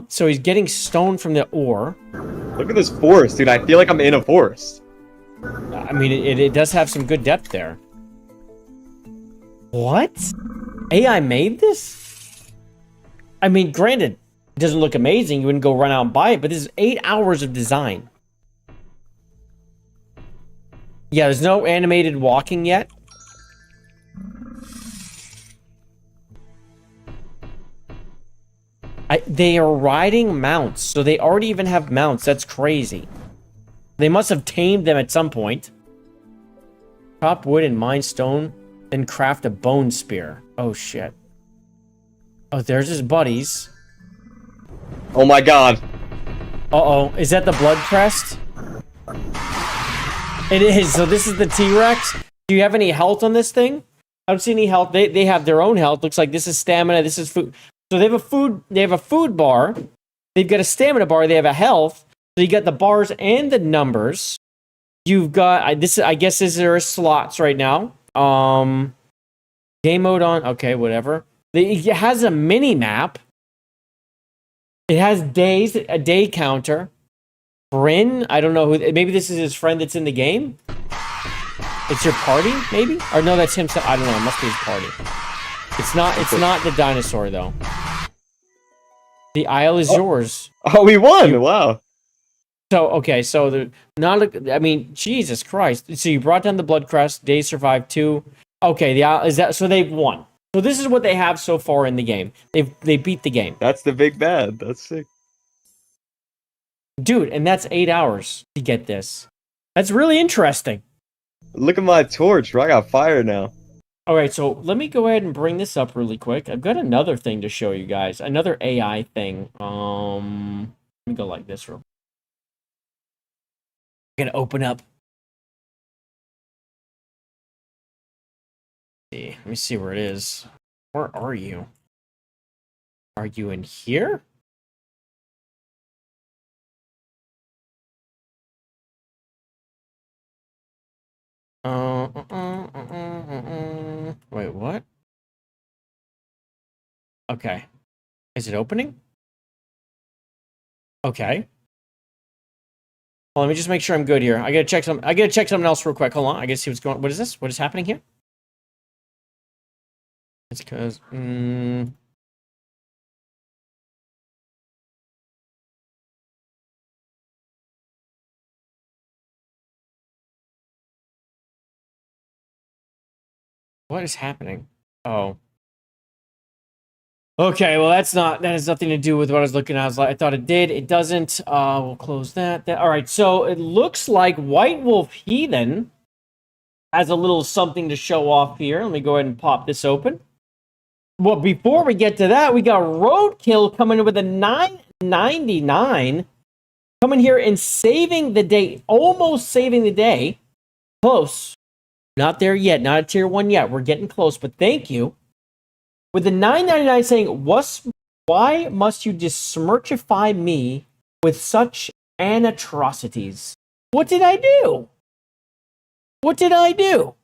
So he's getting stone from the ore. Look at this forest, dude. I feel like I'm in a forest. I mean, it does have some good depth there. What? AI made this? I mean, granted, it doesn't look amazing. You wouldn't go run out and buy it, but this is 8 hours of design. Yeah, there's no animated walking yet. They are riding mounts, so they already even have mounts. That's crazy. They must have tamed them at some point. Chop wood and mine stone, then craft a bone spear. Oh, shit. Oh, there's his buddies. Oh my god. Uh-oh. Is that the blood crest? It is. So this is the T-Rex. Do you have any health on this thing? I don't see any health. They have their own health. Looks like this is stamina. This is food. So they have a food bar. They've got a stamina bar. They have a health. So you got the bars and the numbers. You've got I guess there are slots right now. Game mode on. Okay, whatever. It has a mini map. It has days, a day counter. Bryn, I don't know who. Maybe this is his friend that's in the game. It's your party, maybe? Or no, that's him. I don't know. It must be his party. It's not the dinosaur though. The isle is yours. Oh, we won! Wow. So okay, so the I mean, Jesus Christ. So you brought down the blood crest. They survived 2. Okay, the isle is that. So they've won. So this is what they have so far in the game. They beat the game. That's the big bad. That's sick. Dude, and that's 8 hours to get this. That's really interesting. Look at my torch, bro. I got fire now. All right, so let me go ahead and bring this up really quick. I've got another thing to show you guys. Another AI thing. Let me go like this real quick. I'm gonna open up. Let me see where it is. Where are you? Are you in here? Wait, what? Okay. Is it opening? Okay. Well, let me just make sure I'm good here. I gotta check something else real quick. Hold on. I gotta see what's going on. What is this? What is happening here? It's because what is happening? Oh. Okay, well that has nothing to do with what I was looking at. I thought it did. It doesn't. We'll close that. All right, so it looks like White Wolf Heathen has a little something to show off here. Let me go ahead and pop this open. Well, before we get to that, we got Roadkill coming in with a 9.99. Coming here and saving the day. Almost saving the day. Close. Not there yet. Not a tier 1 yet. We're getting close, but thank you. With the 9.99 saying, why must you dismirchify me with such an atrocities? What did I do? What did I do?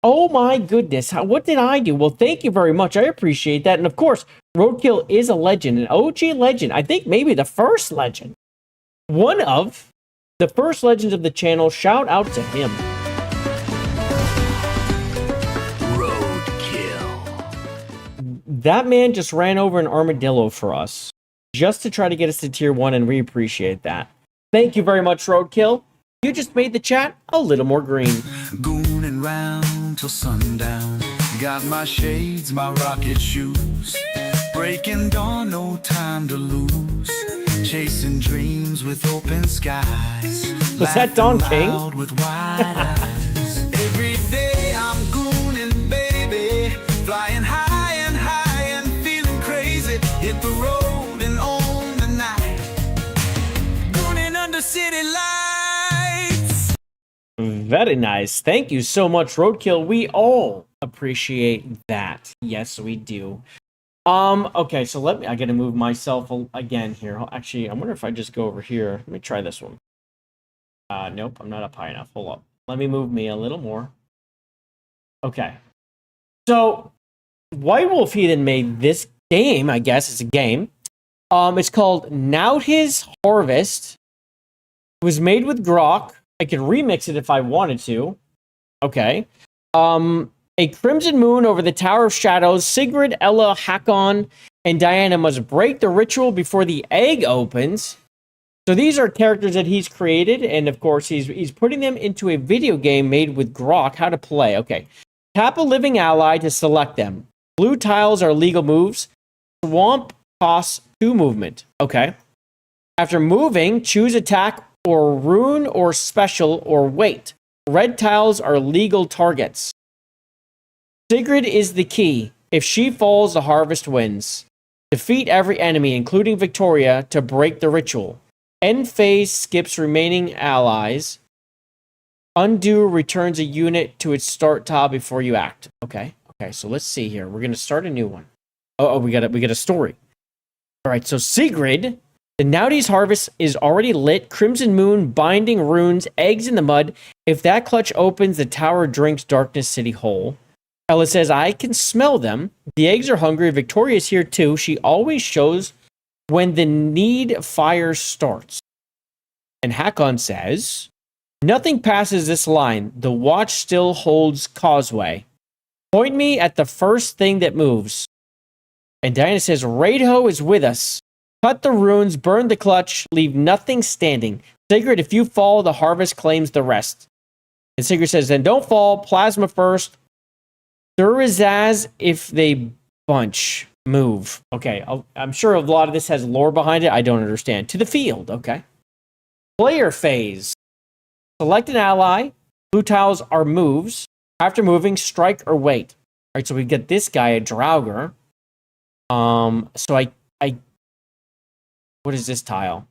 Oh my goodness. What did I do? Well, thank you very much. I appreciate that. And of course, Roadkill is a legend, an OG legend. I think maybe the first legend. One of the first legends of the channel. Shout out to him. That man just ran over an armadillo for us, just to try to get us to tier 1, and we appreciate that. Thank you very much, Roadkill. You just made the chat a little more green. Gooning round till sundown. Got my shades, my rocket shoes. Breaking dawn, no time to lose. Chasing dreams with open skies. Was that Don King? With wide eyes. Every day I'm gooning, baby. Flying high. Hit the road and on the night. Gooning under city lights. Very nice. Thank you so much, Roadkill. We all appreciate that. Yes, we do. Okay, so I gotta move myself again here. Actually, I wonder if I just go over here. Let me try this one. Nope, I'm not up high enough. Hold up. Let me move me a little more. Okay. So, White Wolf Heathen made this game, I guess it's a game. It's called His Harvest. It was made with Grok. I could remix it if I wanted to. Okay. A crimson moon over the Tower of Shadows. Sigrid, Ella, Hakon, and Diana must break the ritual before the egg opens. So these are characters that he's created, and of course he's putting them into a video game made with Grok. How to play? Okay. Tap a living ally to select them. Blue tiles are legal moves. Swamp costs 2 movement. Okay. After moving, choose attack or rune or special or wait. Red tiles are legal targets. Sigrid is the key. If she falls, the harvest wins. Defeat every enemy, including Victoria, to break the ritual. End phase skips remaining allies. Undo returns a unit to its start tile before you act. Okay. Okay, so let's see here. We're going to start a new one. Oh, we got a story. All right, so Sigrid, the Naughty's Harvest is already lit. Crimson Moon, binding runes, eggs in the mud. If that clutch opens, the tower drinks Darkness City whole. Ella says, I can smell them. The eggs are hungry. Victoria's here too. She always shows when the need fire starts. And Hakon says, nothing passes this line. The watch still holds causeway. Point me at the first thing that moves. And Diana says, Raidho is with us. Cut the runes, burn the clutch, leave nothing standing. Sigrid, if you fall, the harvest claims the rest. And Sigrid says, then don't fall, plasma first. Thurizaz, if they bunch, move. Okay, I'm sure a lot of this has lore behind it. I don't understand. To the field, okay. Player phase. Select an ally. Blue tiles are moves. After moving, strike or wait. All right, so we get this guy, a Draugr. So I what is this tile?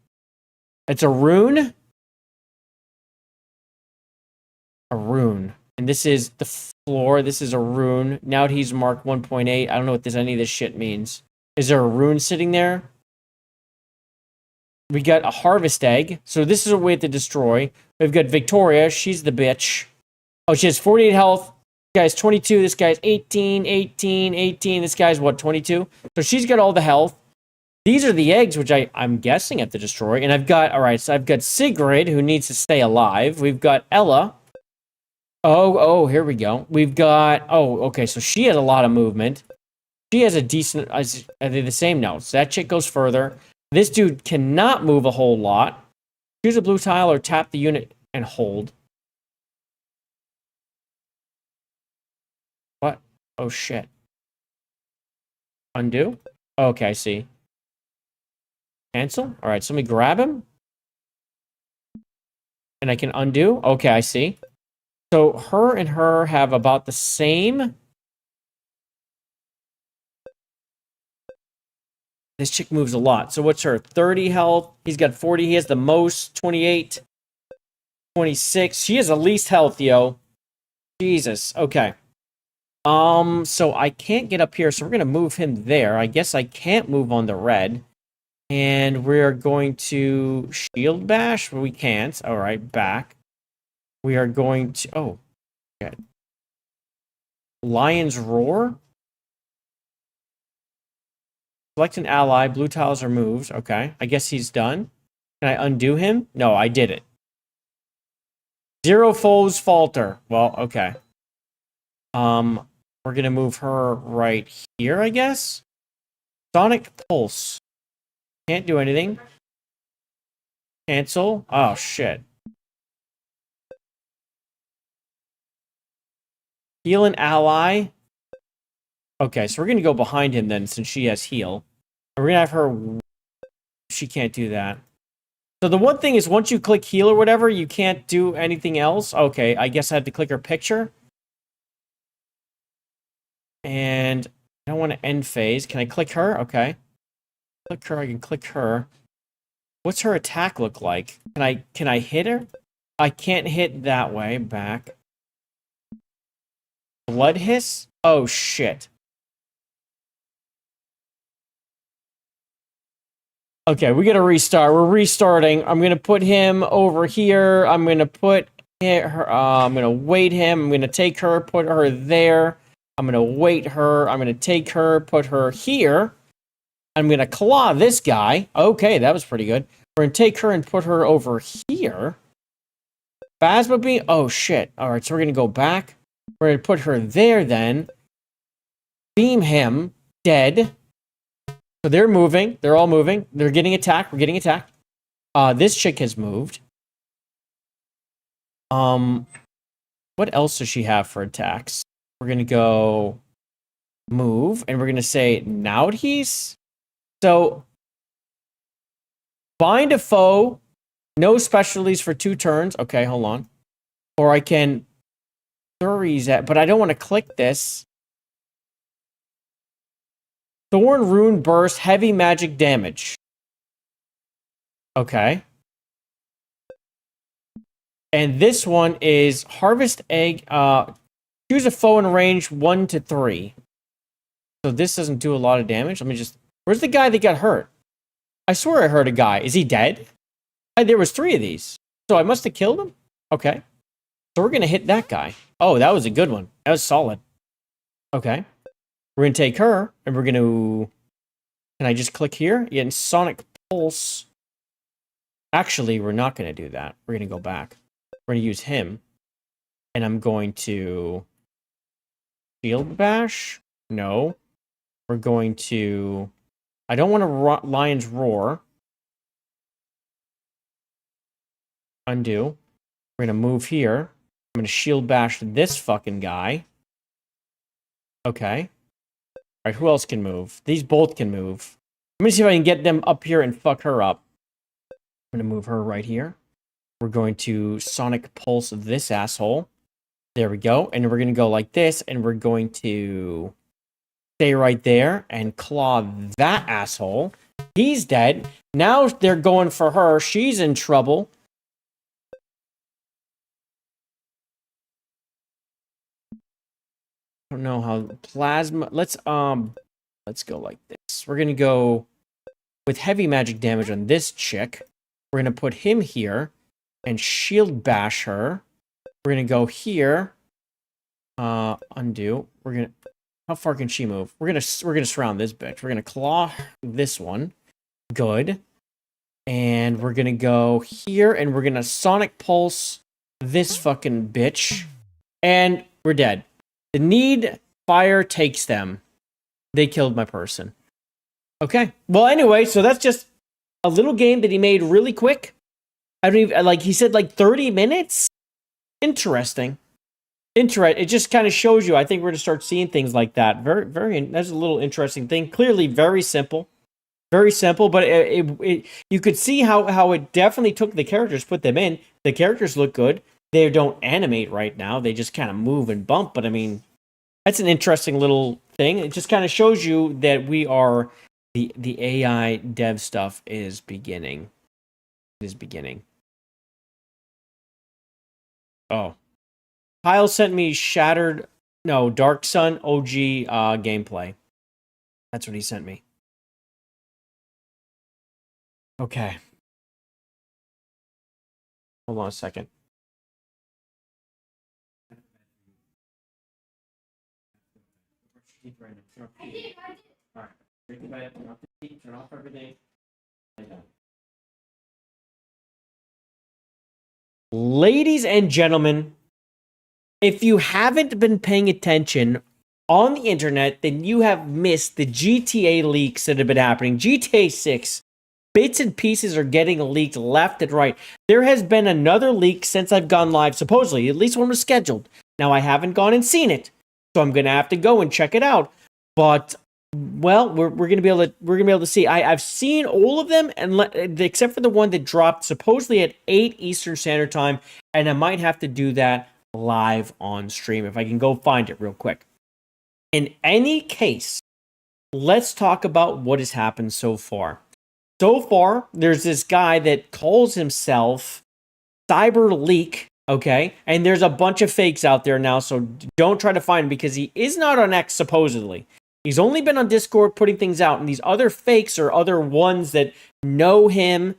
It's a rune. a rune. And this is the floor. This is a rune. Now he's marked 1.8. I don't know what any of this shit means. Is there a rune sitting there? We got a harvest egg. So this is a way to destroy. We've got Victoria. She's the bitch. Oh, she has 48 health. This guy's 22. This guy's 18, 18, 18. This guy's what, 22? So she's got all the health. These are the eggs, which I'm guessing I have to destroy. And I've got, all right, so I've got Sigrid, who needs to stay alive. We've got Ella. Oh, here we go. We've got, oh, okay, so she has a lot of movement. She has a decent, are they the same? No, so that chick goes further. This dude cannot move a whole lot. Choose a blue tile or tap the unit and hold. What? Oh, shit. Undo? Okay, I see. Cancel? All right, so let me grab him. And I can undo? Okay, I see. So her and her have about the same. This chick moves a lot. So what's her? 30 health. He's got 40. He has the most. 28. 26. She has the least health, yo. Jesus. Okay. So I can't get up here, so we're going to move him there. I guess I can't move on the red. And we're going to shield bash. We can't. All right, back. We are going to... Oh, okay. Lion's Roar. Select an ally. Blue tiles are moved. Okay. I guess he's done. Can I undo him? No, I did it. Zero foes falter. Well, okay. We're going to move her right here, I guess. Sonic Pulse. Can't do anything. Cancel. Oh, shit. Heal an ally. Okay, so we're going to go behind him then, since she has heal. And we're going to have her... She can't do that. So the one thing is, once you click heal or whatever, you can't do anything else. Okay, I guess I have to click her picture. And I don't want to end phase. Can I click her? Okay. Click her, I can click her. What's her attack look like? Can I hit her? I can't hit that way. Back. Blood hiss? Oh, shit. Okay, we gotta restart. We're restarting. I'm gonna put him over here. I'm gonna put her. I'm gonna wait him. I'm gonna take her, put her there. I'm gonna wait her. I'm gonna take her, put her here. I'm gonna claw this guy. Okay, that was pretty good. We're gonna take her and put her over here. Phasma beam. Oh shit. All right, so we're gonna go back. We're gonna put her there then. Beam him. Dead. So they're moving. They're all moving. They're getting attacked. We're getting attacked. This chick has moved. What else does she have for attacks? We're gonna go move, and we're gonna say Naudhies. So bind a foe. No specialties for 2 turns. Okay, hold on. Or I can Thuries at, but I don't want to click this. Thorn Rune Burst, heavy magic damage. Okay. And this one is Harvest Egg. Choose a foe in range 1 to 3. So this doesn't do a lot of damage. Let me just... Where's the guy that got hurt? I swear I heard a guy. Is he dead? There was 3 of these. So I must have killed him? Okay. So we're going to hit that guy. Oh, that was a good one. That was solid. Okay. We're going to take her, and we're going to... Can I just click here? Yeah, and Sonic Pulse. Actually, we're not going to do that. We're going to go back. We're going to use him. And I'm going to... Shield Bash? No. We're going to... I don't want to Lion's Roar. Undo. We're going to move here. I'm going to Shield Bash this fucking guy. Okay. Alright, who else can move? These both can move. Let me see if I can get them up here and fuck her up. I'm going to move her right here. We're going to Sonic Pulse this asshole. There we go. And we're going to go like this, and we're going to stay right there and claw that asshole. He's dead. Now they're going for her. She's in trouble. don't know how plasma. Let's go like this. We're gonna go with heavy magic damage on this chick. We're gonna put him here and shield bash her. We're gonna go here. Undo. We're gonna. How far can she move? We're gonna surround this bitch. We're gonna claw this one. Good. And we're gonna go here and we're gonna sonic pulse this fucking bitch. And we're dead. The need fire takes them. They killed my person. Okay. Well, anyway, so that's just a little game that he made really quick. I don't even, like, he said like 30 minutes? Interesting. It just kind of shows you, I think we're going to start seeing things like that. That's a little interesting thing. Clearly very simple. Very simple, but you could see how it definitely took the characters, put them in. The characters look good. They don't animate right now. They just kind of move and bump. But I mean, that's an interesting little thing. It just kind of shows you that we are, the AI dev stuff is beginning. It is beginning. Oh. Kyle sent me Dark Sun OG gameplay. That's what he sent me. Okay. Hold on a second. Turn off everything. Ladies and gentlemen, if you haven't been paying attention on the internet, then you have missed the GTA leaks that have been happening. GTA 6 bits and pieces are getting leaked left and right. There has been another leak since I've gone live, supposedly. At least one was scheduled. Now, I haven't gone and seen it, so I'm going to have to go and check it out. But, well, we're going to be able to see. I've seen all of them, and except for the one that dropped supposedly at 8 Eastern Standard Time, and I might have to do that live on stream if I can go find it real quick. In any case, let's talk about what has happened so far. So far, there's this guy that calls himself Cyber Leak, okay? And there's a bunch of fakes out there now, so don't try to find him because he is not on X, supposedly. He's only been on Discord putting things out, and these other fakes or other ones that know him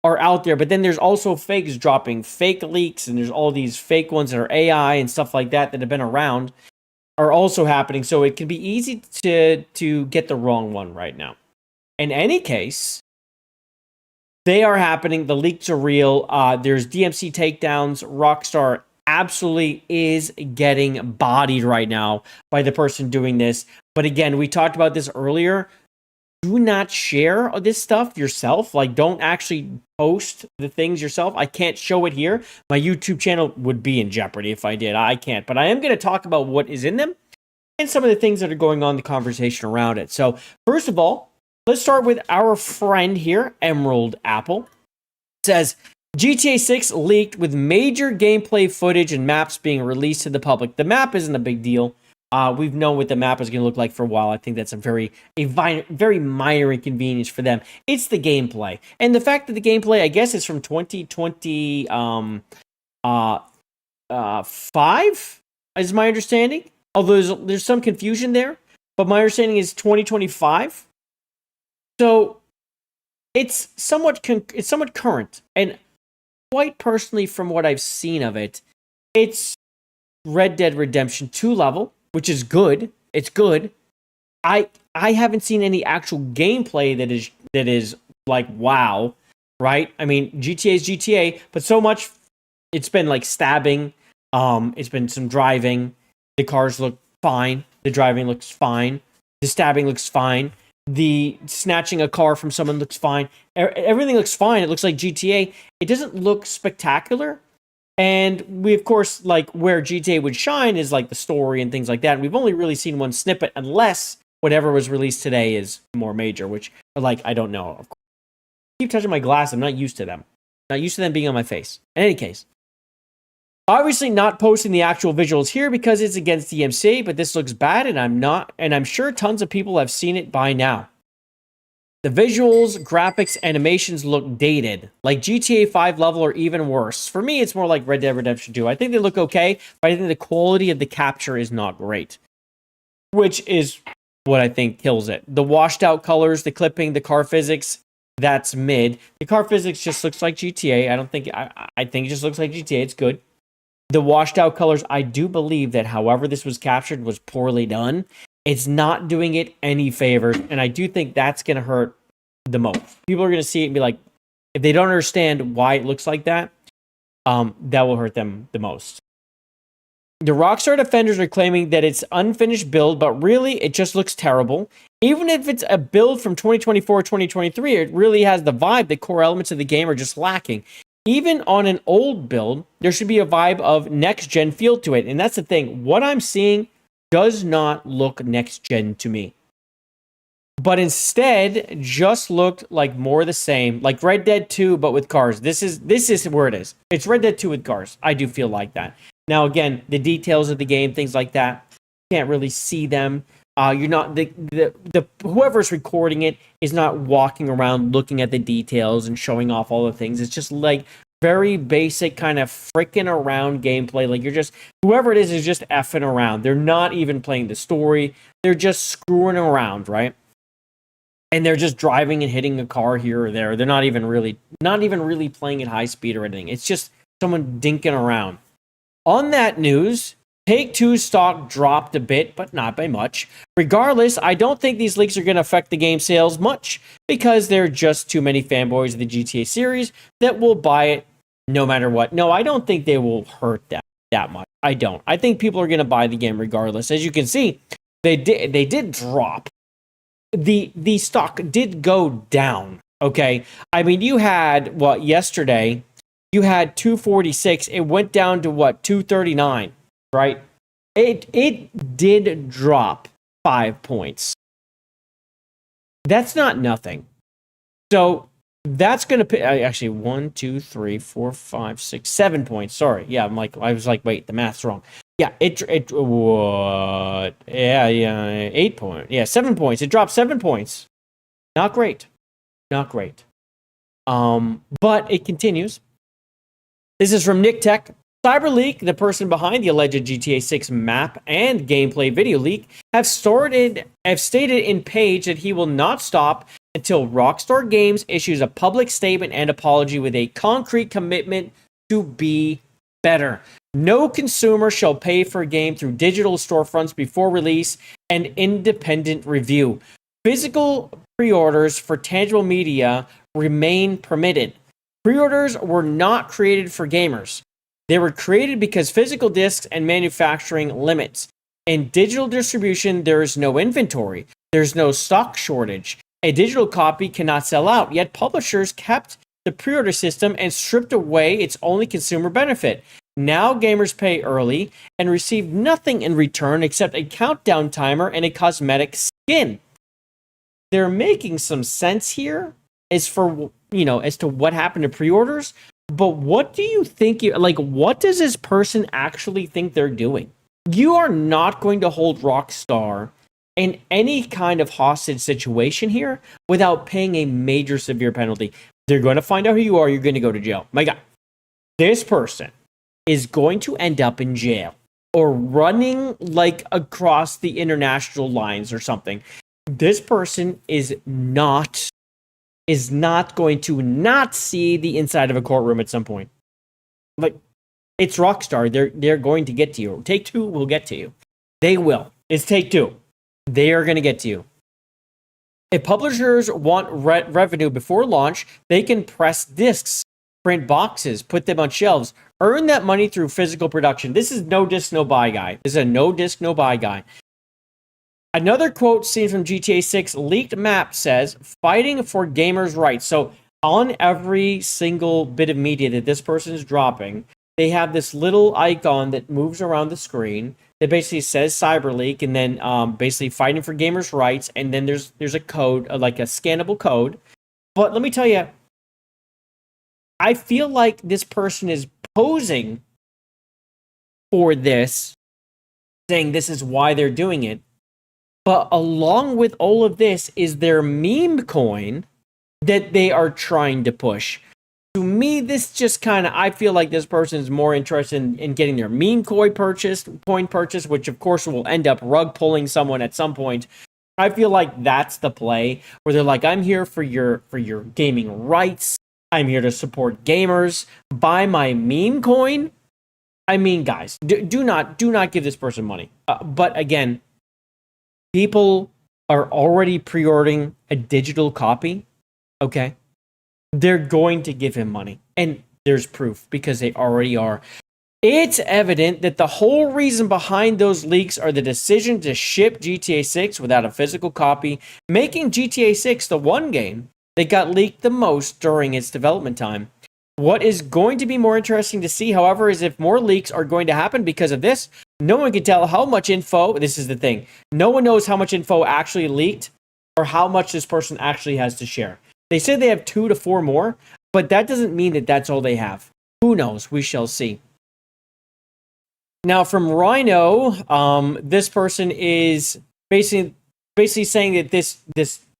are out there. But then there's also fakes dropping fake leaks, and there's all these fake ones that are AI and stuff like that have been around are also happening. So it can be easy to get the wrong one right now. In any case, they are happening. The leaks are real. There's DMC takedowns. Rockstar absolutely is getting bodied right now by the person doing this. But again, we talked about this earlier. Do not share this stuff yourself. Like, don't actually post the things yourself. I can't show it here. My YouTube channel would be in jeopardy if I did. I can't. But I am going to talk about what is in them and some of the things that are going on, the conversation around it. So, first of all, let's start with our friend here, Emerald Apple. It says, GTA 6 leaked with major gameplay footage and maps being released to the public. The map isn't a big deal. We've known what the map is going to look like for a while. I think that's a very minor inconvenience for them. It's the gameplay. And the fact that the gameplay, I guess, is from 2025, is my understanding. Although there's some confusion there. But my understanding is 2025. So it's somewhat current. And quite personally, from what I've seen of it, it's Red Dead Redemption 2 level, which is good. It's good. I haven't seen any actual gameplay that is like wow, right? I mean, GTA is GTA, but so much it's been like stabbing. It's been some driving. The cars look fine. The driving looks fine. The stabbing looks fine. The snatching a car from someone looks fine. Everything looks fine. It looks like GTA. It doesn't look spectacular. And we, of course, like where GTA would shine is like the story and things like that. And we've only really seen one snippet unless whatever was released today is more major, which, like, I don't know. Of course. I keep touching my glass. I'm not used to them. Not used to them being on my face. In any case, obviously not posting the actual visuals here because it's against DMC, but this looks bad and I'm sure tons of people have seen it by now. The visuals, graphics, animations look dated, like GTA 5 level or even worse. For me, it's more like Red Dead Redemption 2. I think they look okay, but I think the quality of the capture is not great. which is what I think kills it. The washed out colors, the clipping, the car physics, that's mid. The car physics just looks like GTA. I think it just looks like GTA. It's good. The washed out colors, I do believe that however this was captured was poorly done. It's not doing it any favors, and I do think that's going to hurt the most. People are going to see it and be like, if they don't understand why it looks like that, that will hurt them the most. The Rockstar defenders are claiming that it's unfinished build, but really it just looks terrible. Even if it's a build from 2024, 2023, it really has the vibe. The core elements of the game are just lacking. Even on an old build, there should be a vibe of next-gen feel to it. And that's the thing. What I'm seeing does not look next-gen to me. But instead, just looked like more the same. Like Red Dead 2, but with cars. This is where it is. It's Red Dead 2 with cars. I do feel like that. Now, again, the details of the game, things like that, can't really see them. You're not the whoever's recording it is not walking around looking at the details and showing off all the things. It's just like very basic kind of freaking around gameplay. Like you're just whoever it is just effing around. They're not even playing the story. They're just screwing around, right? And they're just driving and hitting a car here or there. They're not even really playing at high speed or anything. It's just someone dinking around. On that news, Take-Two's stock dropped a bit, but not by much. Regardless, I don't think these leaks are going to affect the game sales much because there are just too many fanboys of the GTA series that will buy it no matter what. No, I don't think they will hurt that much. I don't. I think people are going to buy the game regardless. As you can see, they did drop. The stock did go down, okay? I mean, you had, yesterday, you had 246. It went down to, 239. Right? It did drop 5 points. That's not nothing. So that's going to actually 1, 2, 3, 4, 5, 6, 7 points. Sorry. Yeah, I was like, wait, the math's wrong. Yeah, what? Yeah, 8 points. Yeah, 7 points. It dropped 7 points. Not great. Not great. But it continues. This is from Nick Tech. CyberLeak, the person behind the alleged GTA 6 map and gameplay video leak, have stated in Page that he will not stop until Rockstar Games issues a public statement and apology with a concrete commitment to be better. No consumer shall pay for a game through digital storefronts before release and independent review. Physical pre-orders for tangible media remain permitted. Pre-orders were not created for gamers. They were created because physical discs and manufacturing limits. In digital distribution, there is no inventory. There's no stock shortage. A digital copy cannot sell out, yet publishers kept the pre-order system and stripped away its only consumer benefit. Now gamers pay early and receive nothing in return except a countdown timer and a cosmetic skin. They're making some sense here as to what happened to pre-orders. But what do you think, what does this person actually think they're doing? You are not going to hold Rockstar in any kind of hostage situation here without paying a major severe penalty. They're going to find out who you are. You're going to go to jail. My God, this person is going to end up in jail or running across the international lines or something. This person is not going to not see the inside of a courtroom at some point. It's Rockstar. They're going to get to you. Take-Two will get to you. They will. It's Take-Two. They are going to get to you. If publishers want revenue before launch, they can press discs, print boxes, put them on shelves, earn that money through physical production. This is no disc, no buy guy. This is a no disc, no buy guy. Another quote seen from GTA 6 leaked map says, fighting for gamers' rights. So on every single bit of media that this person is dropping, they have this little icon that moves around the screen that basically says CyberLeak and then basically fighting for gamers' rights. And then there's a code, like a scannable code. But let me tell you, I feel like this person is posing for this, saying this is why they're doing it. But along with all of this is their meme coin that they are trying to push. To me, this just kind of, I feel like this person is more interested in getting their meme coin purchased, which of course will end up rug pulling someone at some point. I feel like that's the play where they're like, I'm here for your gaming rights. I'm here to support gamers. Buy my meme coin. I mean, guys, do not give this person money. But again, people are already pre-ordering a digital copy. Okay. They're going to give him money. And there's proof because they already are. It's evident that the whole reason behind those leaks are the decision to ship GTA 6 without a physical copy, making GTA 6 the one game that got leaked the most during its development time. What is going to be more interesting to see, however, is if more leaks are going to happen because of this. No one can tell how much info, this is the thing, no one knows how much info actually leaked or how much this person actually has to share. They said they have 2 to 4 more, but that doesn't mean that that's all they have. Who knows? We shall see. Now, from Rhino, this person is basically saying that this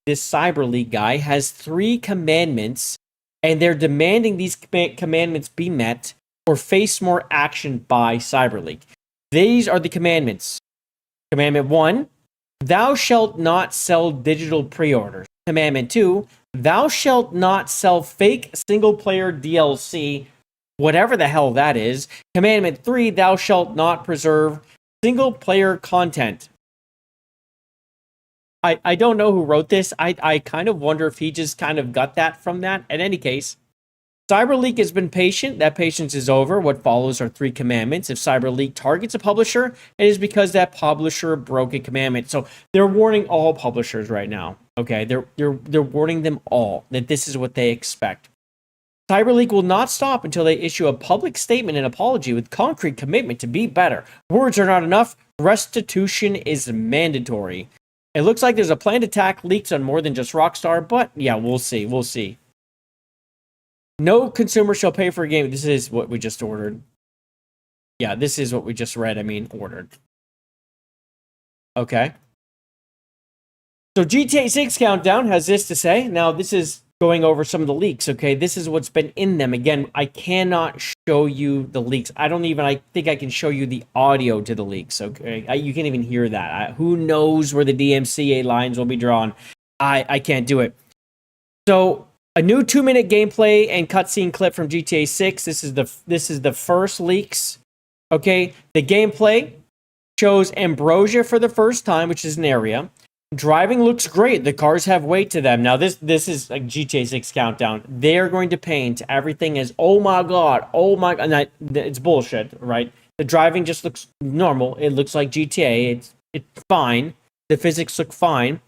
Cyber League guy has 3 commandments, and they're demanding these commandments be met or face more action by Cyber League. These are the commandments. Commandment 1, thou shalt not sell digital pre-orders. Commandment 2, thou shalt not sell fake single-player DLC, whatever the hell that is. Commandment 3, thou shalt not preserve single-player content. I don't know who wrote this. I kind of wonder if he just kind of got that from that. In any case, CyberLeak has been patient. That patience is over. What follows are 3 commandments. If CyberLeak targets a publisher, it is because that publisher broke a commandment. So they're warning all publishers right now. Okay, they're warning them all that this is what they expect. CyberLeak will not stop until they issue a public statement and apology with concrete commitment to be better. Words are not enough. Restitution is mandatory. It looks like there's a planned attack leaks on more than just Rockstar, but yeah, we'll see. We'll see. No consumer shall pay for a game. This is what we just ordered. Yeah, this is what we just read. Ordered. Okay. So GTA 6 Countdown has this to say. Now, this is going over some of the leaks, okay? This is what's been in them. Again, I cannot show you the leaks. I think I can show you the audio to the leaks, okay? You can't even hear that. Who knows where the DMCA lines will be drawn? I can't do it. So, a new 2-minute gameplay and cutscene clip from GTA 6. This is the first leaks, okay? The gameplay shows Ambrosia for the first time, which is an area. Driving looks great. The cars have weight to them. Now, this is like GTA 6 Countdown. They're going to paint everything as, oh my god, and it's bullshit, right? The driving just looks normal. It looks like GTA. It's fine. The physics look fine.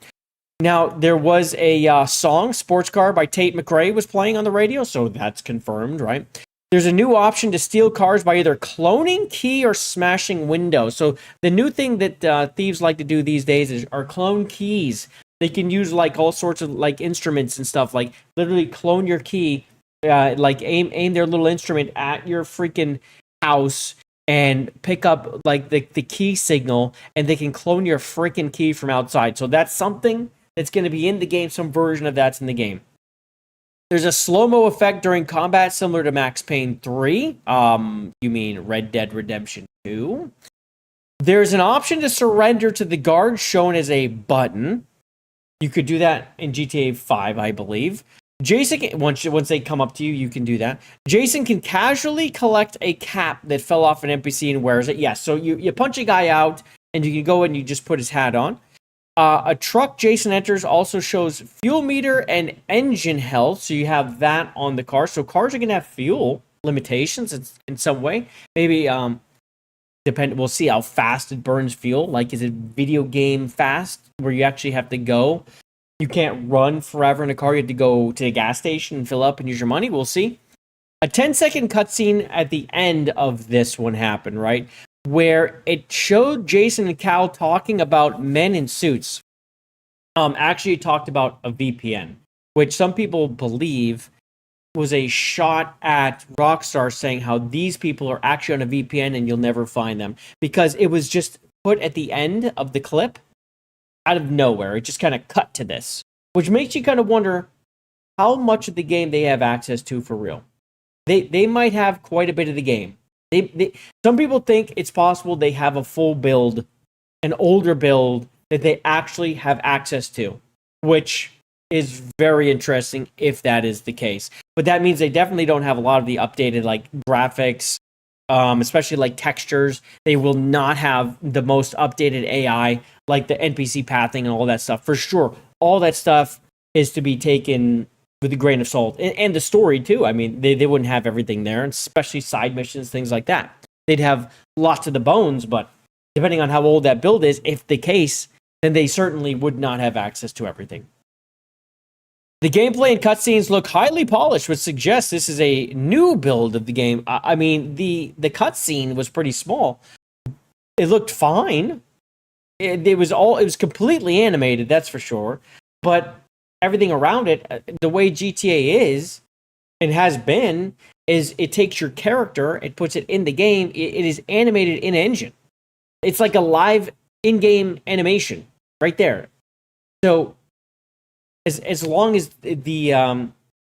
Now, there was a song, Sports Car by Tate McRae, was playing on the radio, so that's confirmed, right? There's a new option to steal cars by either cloning key or smashing windows. So the new thing that thieves like to do these days are clone keys. They can use like all sorts of like instruments and stuff, like literally clone your key, like aim their little instrument at your freaking house and pick up like the key signal, and they can clone your freaking key from outside. So that's something that's going to be in the game. Some version of that's in the game. There's a slow-mo effect during combat similar to Max Payne 3. You mean Red Dead Redemption 2? There's an option to surrender to the guard shown as a button. You could do that in GTA 5, I believe. Jason, once they come up to you, you can do that. Jason can casually collect a cap that fell off an NPC and wears it. Yes, so you punch a guy out, and you can go and you just put his hat on. A truck Jason enters also shows fuel meter and engine health, so you have that on the car. So cars are going to have fuel limitations in some way. Maybe we'll see how fast it burns fuel. Like, is it video game fast, where you actually have to go? You can't run forever in a car. You have to go to a gas station and fill up and use your money. We'll see. A 10-second cutscene at the end of this one happened, right? Where it showed Jason and Cal talking about men in suits. Actually talked about a VPN, which some people believe was a shot at Rockstar saying how these people are actually on a VPN and you'll never find them. Because it was just put at the end of the clip out of nowhere. It just kind of cut to this, which makes you kind of wonder how much of the game they have access to for real. they might have quite a bit of the game. Some people think it's possible they have a full build, an older build that they actually have access to, which is very interesting if that is the case. But that means they definitely don't have a lot of the updated like graphics, especially like textures. They will not have the most updated AI, like the NPC pathing and all that stuff. For sure, all that stuff is to be taken with a grain of salt. And the story, too. I mean, they wouldn't have everything there, especially side missions, things like that. They'd have lots of the bones, but depending on how old that build is, if the case, then they certainly would not have access to everything. The gameplay and cutscenes look highly polished, which suggests this is a new build of the game. I mean, the cutscene was pretty small. It looked fine. It was completely animated, that's for sure. But everything around it, the way GTA is and has been, is it takes your character, it puts it in the game, it is animated in engine. It's like a live in-game animation right there. So as long as the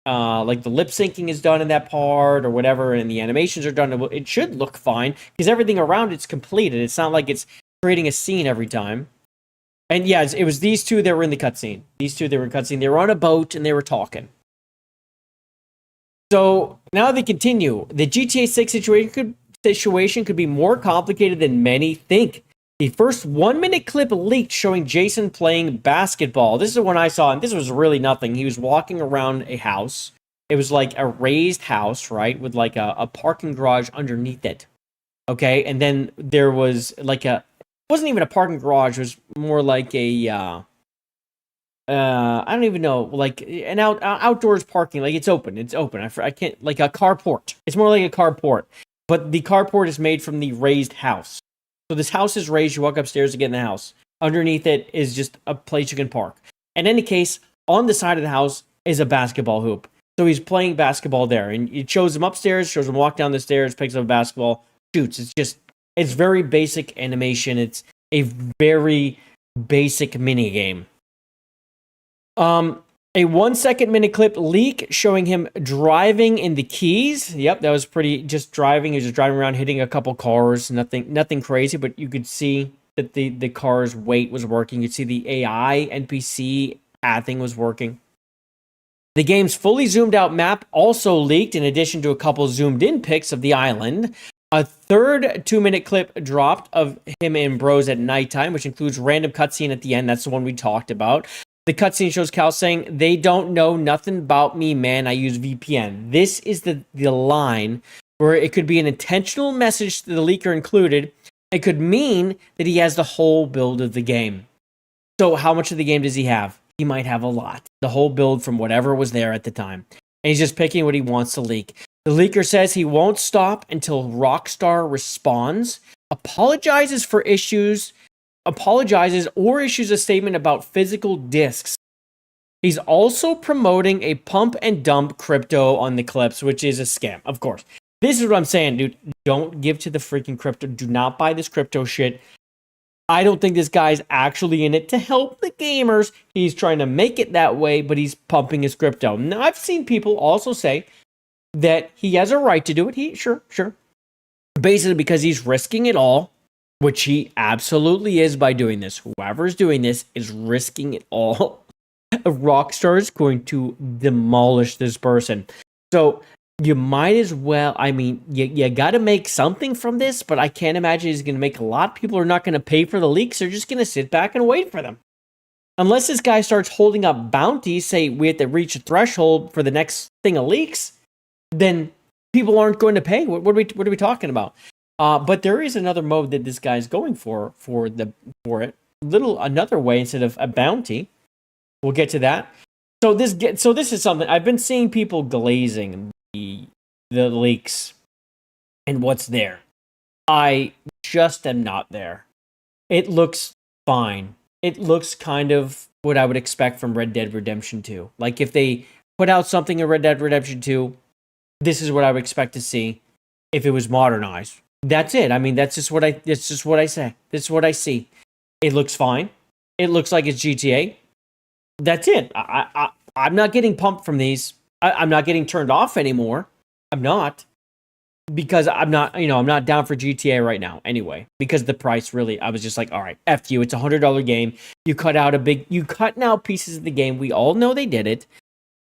like the lip syncing is done in that part or whatever, and the animations are done, it should look fine because everything around it's completed. It's not like it's creating a scene every time. And yeah, it was these two that were in the cutscene. These two that were in the cutscene. They were on a boat and they were talking. So now they continue. The GTA 6 situation could be more complicated than many think. The first 1-minute clip leaked showing Jason playing basketball. This is the one I saw, and this was really nothing. He was walking around a house. It was like a raised house, right, with like a parking garage underneath it. Okay, and then there was like it wasn't even a parking garage. It was more like a I don't even know, like an outdoors parking. Like it's open. I can't, like a carport. It's more like a carport, but the carport is made from the raised house. So this house is raised. You walk upstairs to get in the house. Underneath it is just a place you can park. In any case, on the side of the house is a basketball hoop. So he's playing basketball there, and it shows him upstairs, shows him walk down the stairs, picks up a basketball, shoots. It's very basic animation. It's a very basic mini game. A 1-second minute clip leak showing him driving in the Keys. Yep, that was pretty, just driving. He was just driving around, hitting a couple cars. Nothing crazy, but you could see that the car's weight was working. You could see the AI NPC pathing was working. The game's fully zoomed out map also leaked, in addition to a couple zoomed in pics of the island. A third 2-minute clip dropped of him and bros at nighttime, which includes random cutscene at the end. That's the one we talked about. The cutscene shows Cal saying, "They don't know nothing about me, man. I use VPN." This is the line where it could be an intentional message that the leaker included. It could mean that he has the whole build of the game. So how much of the game does he have? He might have a lot. The whole build from whatever was there at the time. And he's just picking what he wants to leak. The leaker says he won't stop until Rockstar responds, apologizes or issues a statement about physical discs. He's also promoting a pump and dump crypto on the clips, which is a scam, of course. This is what I'm saying, dude. Don't give to the freaking crypto. Do not buy this crypto shit. I don't think this guy's actually in it to help the gamers. He's trying to make it that way, but he's pumping his crypto. Now, I've seen people also say that he has a right to do it. Sure. Basically because he's risking it all, which he absolutely is by doing this. Whoever's doing this is risking it all. Rockstar is going to demolish this person. So you might as well, I mean, you got to make something from this, but I can't imagine he's going to make a lot. People are not going to pay for the leaks. They're just going to sit back and wait for them. Unless this guy starts holding up bounties, say we have to reach a threshold for the next thing of leaks, then people aren't going to pay. What are we talking about? But there is another mode that this guy's going for it. Another way instead of a bounty. We'll get to that. So this is something I've been seeing people glazing the leaks and what's there. I just am not there. It looks fine. It looks kind of what I would expect from Red Dead Redemption 2. Like if they put out something in Red Dead Redemption 2, this is what I would expect to see if it was modernized. That's it. I mean, that's just what I say. This is what I see. It looks fine. It looks like it's GTA. That's it. I'm not getting pumped from these. I'm not getting turned off anymore. I'm not. Because I'm not, I'm not down for GTA right now anyway. Because the price really, I was just like, all right, F you. It's $100 game. You cut out pieces of the game. We all know they did it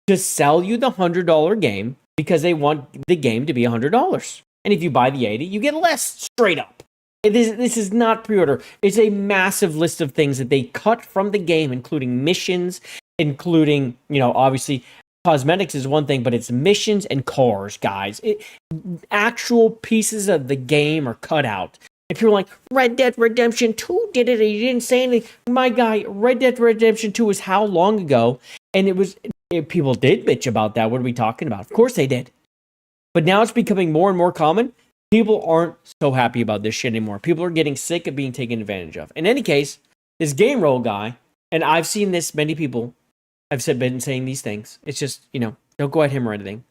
to sell you the $100 game because they want the game to be $100. And if you buy the 80, you get less straight up. This is not pre-order. It's a massive list of things that they cut from the game, including missions, including, obviously cosmetics is one thing, but it's missions and cars, guys. Actual pieces of the game are cut out. If you're like, Red Dead Redemption 2 did it, and you didn't say anything. My guy, Red Dead Redemption 2 was how long ago? And people did bitch about that. What are we talking about? Of course they did. But now it's becoming more and more common. People aren't so happy about this shit anymore. People are getting sick of being taken advantage of. In any case, this game roll guy, and I've seen this, many people have been saying these things. It's just, don't go at him or anything.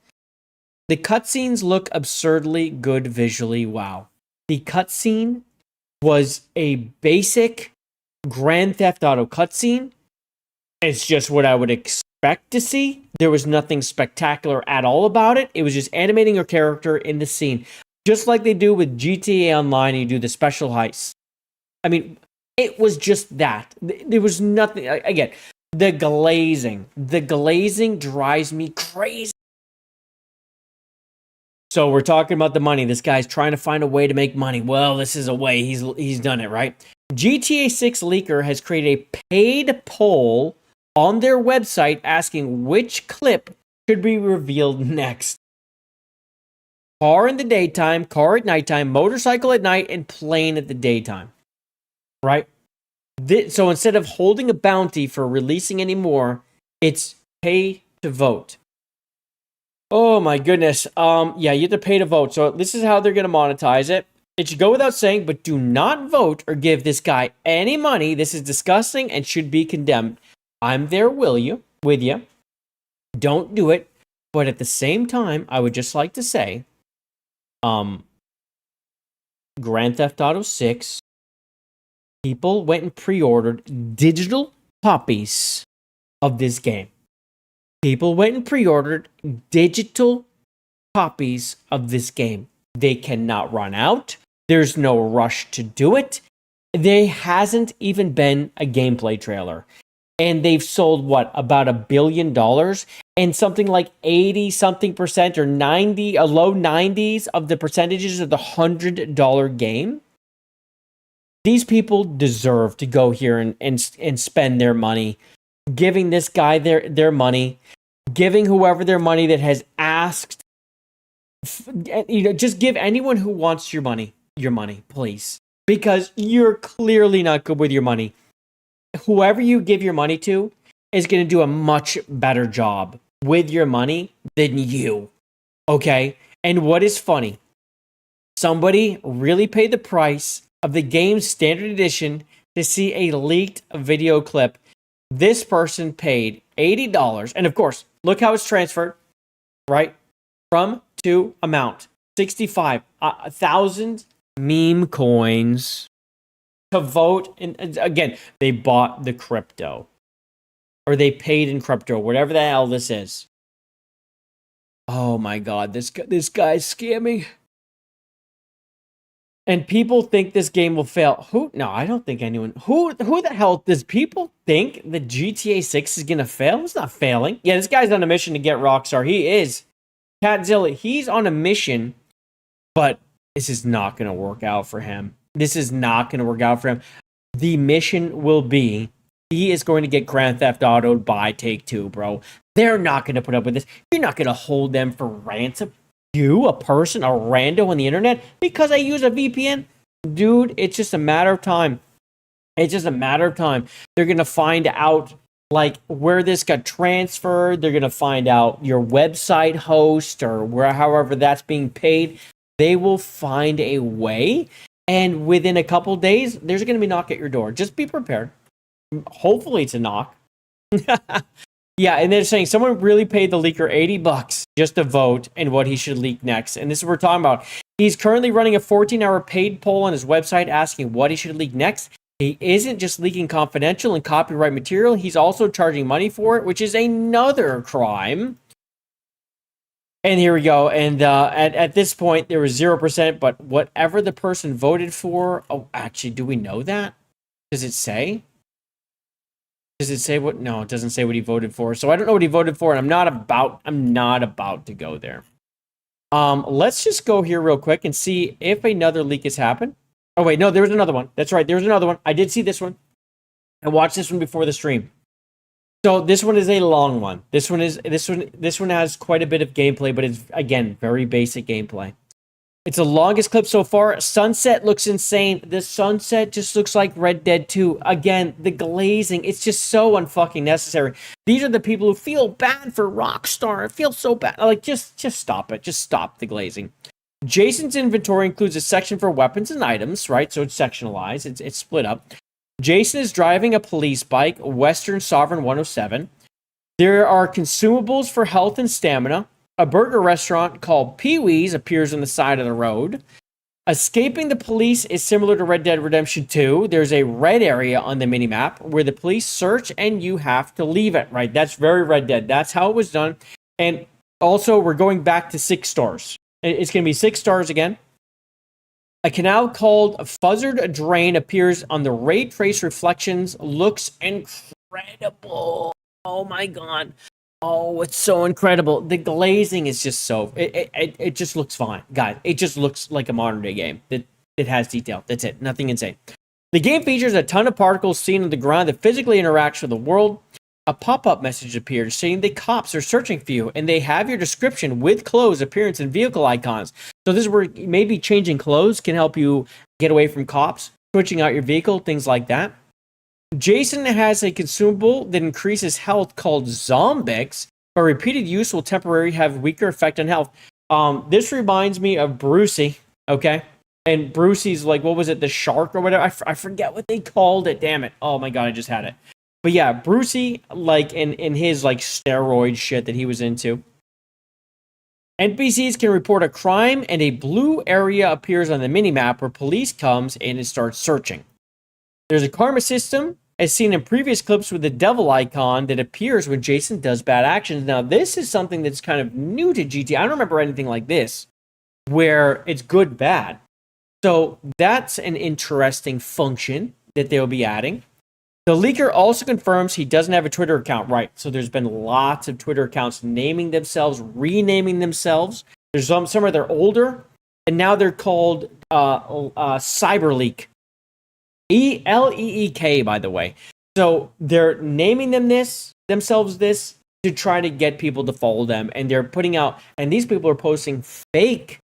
The cutscenes look absurdly good visually. Wow. The cutscene was a basic Grand Theft Auto cutscene. It's just what I would expect to see. There was nothing spectacular at all about it. It was just animating your character in the scene. Just like they do with GTA Online, you do the special heists. I mean, it was just that. There was nothing, again, the glazing drives me crazy. So we're talking about the money. This guy's trying to find a way to make money. Well, this is a way. He's done it, right? GTA6 Leaker has created a paid poll on their website asking which clip should be revealed next. Car in the daytime, car at nighttime, motorcycle at night, and plane at the daytime. Right? So instead of holding a bounty for releasing any more, it's pay to vote. Oh my goodness. Yeah, you have to pay to vote. So this is how they're going to monetize it. It should go without saying, but do not vote or give this guy any money. This is disgusting and should be condemned. I'm there with you. Don't do it. But at the same time, I would just like to say, Grand Theft Auto 6, people went and pre-ordered digital copies of this game. People went and pre-ordered digital copies of this game. They cannot run out. There's no rush to do it. There hasn't even been a gameplay trailer. And they've sold, about $1 billion? And something like 80-something% or 90, a low 90s of the percentages of the $100 game. These people deserve to go here and spend their money, giving this guy their money, giving whoever their money that has asked. Just give anyone who wants your money, please. Because you're clearly not good with your money. Whoever you give your money to is going to do a much better job with your money than you. Okay? And what is funny, somebody really paid the price of the game's standard edition to see a leaked video clip. This person paid $80. And of course, look how it's transferred, right? From to amount. 65,000 meme coins to vote. And again, they bought the crypto. Or they paid in crypto, whatever the hell this is. Oh my God, this guy's scamming. And people think this game will fail. No, I don't think anyone. Who the hell does people think that GTA 6 is gonna fail? It's not failing. Yeah, this guy's on a mission to get Rockstar. He is. Catzilla, he's on a mission, but this is not gonna work out for him. This is not gonna work out for him. The mission will be he is going to get Grand Theft Auto'd by Take-Two, bro. They're not gonna put up with this. You're not gonna hold them for ransom. You, a person, a rando on the internet, because I use a VPN? Dude, it's just a matter of time. It's just a matter of time. They're going to find out, where this got transferred. They're going to find out your website host or however that's being paid. They will find a way. And within a couple days, there's going to be a knock at your door. Just be prepared. Hopefully it's a knock. Yeah, and they're saying someone really paid the leaker $80 just to vote and what he should leak next. And this is what we're talking about. He's currently running a 14-hour paid poll on his website asking what he should leak next. He isn't just leaking confidential and copyright material. He's also charging money for it, which is another crime. And here we go. And at this point, there was 0%, but whatever the person voted for. Oh, actually, do we know that? Does it say? Does it say what? No, it doesn't say what he voted for. So I don't know what he voted for, and I'm not about to go there. Let's just go here real quick and see if another leak has happened. Oh wait, no, there was another one. That's right, there was another one. I did see this one. I watched this one before the stream. So this one is a long one. This one has quite a bit of gameplay, but it's again very basic gameplay. It's the longest clip so far. Sunset looks insane. The sunset just looks like Red Dead 2. Again, the glazing, it's just so unfucking necessary. These are the people who feel bad for Rockstar. It feels so bad. Like, just stop it. Just stop the glazing. Jason's inventory includes a section for weapons and items, right? So it's sectionalized. It's split up. Jason is driving a police bike, Western Sovereign 107. There are consumables for health and stamina. A burger restaurant called Pee-wee's appears on the side of the road. Escaping the police is similar to Red Dead Redemption 2. There's a red area on the minimap where the police search and you have to leave it, right? That's very Red Dead. That's how it was done. And also, we're going back to 6 stars. It's going to be 6 stars again. A canal called Fuzzard Drain appears on the ray trace reflections. Looks incredible. Oh my god. Oh, it's so incredible. The glazing is just so... It just looks fine. Guys, it just looks like a modern-day game. It has detail. That's it. Nothing insane. The game features a ton of particles seen on the ground that physically interacts with the world. A pop-up message appears saying the cops are searching for you, and they have your description with clothes, appearance, and vehicle icons. So this is where maybe changing clothes can help you get away from cops, switching out your vehicle, things like that. Jason has a consumable that increases health called Zombix, but repeated use will temporarily have weaker effect on health. This reminds me of Brucey, okay? And Brucey's like, what was it, the shark or whatever? I forget what they called it, damn it. Oh my god, I just had it. But yeah, Brucey, like in his like steroid shit that he was into. NPCs can report a crime and a blue area appears on the minimap where police comes and it starts searching. There's a karma system, as seen in previous clips with the devil icon that appears when Jason does bad actions. Now, this is something that's kind of new to GTA. I don't remember anything like this, where it's good, bad. So that's an interesting function that they'll be adding. The leaker also confirms he doesn't have a Twitter account, right? So there's been lots of Twitter accounts naming themselves, renaming themselves. There's some of they're older, and now they're called CyberLeak. Leek, by the way. So they're naming themselves this to try to get people to follow them, and they're putting out, and these people are posting fake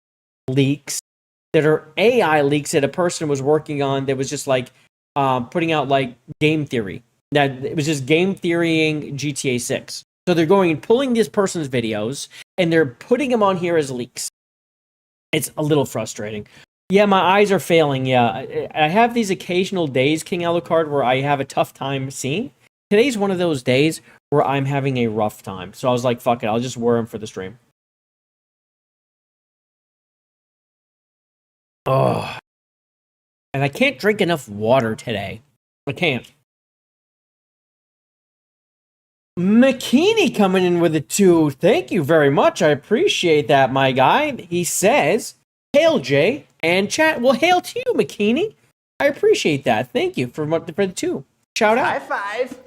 leaks that are AI leaks that a person was working on that was just like putting out like game theory. That it was just game theorying GTA 6. So they're going and pulling this person's videos and they're putting them on here as leaks. It's a little frustrating. Yeah, my eyes are failing. Yeah, I have these occasional days, King Alucard, where I have a tough time seeing. Today's one of those days where I'm having a rough time. So I was like, fuck it, I'll just wear them for the stream. Oh. And I can't drink enough water today. I can't. McKinney coming in with a 2. Thank you very much. I appreciate that, my guy. He says, hail, Jay. And chat, well, hail to you, McKinney. I appreciate that. Thank you for the 2. Shout out. High five.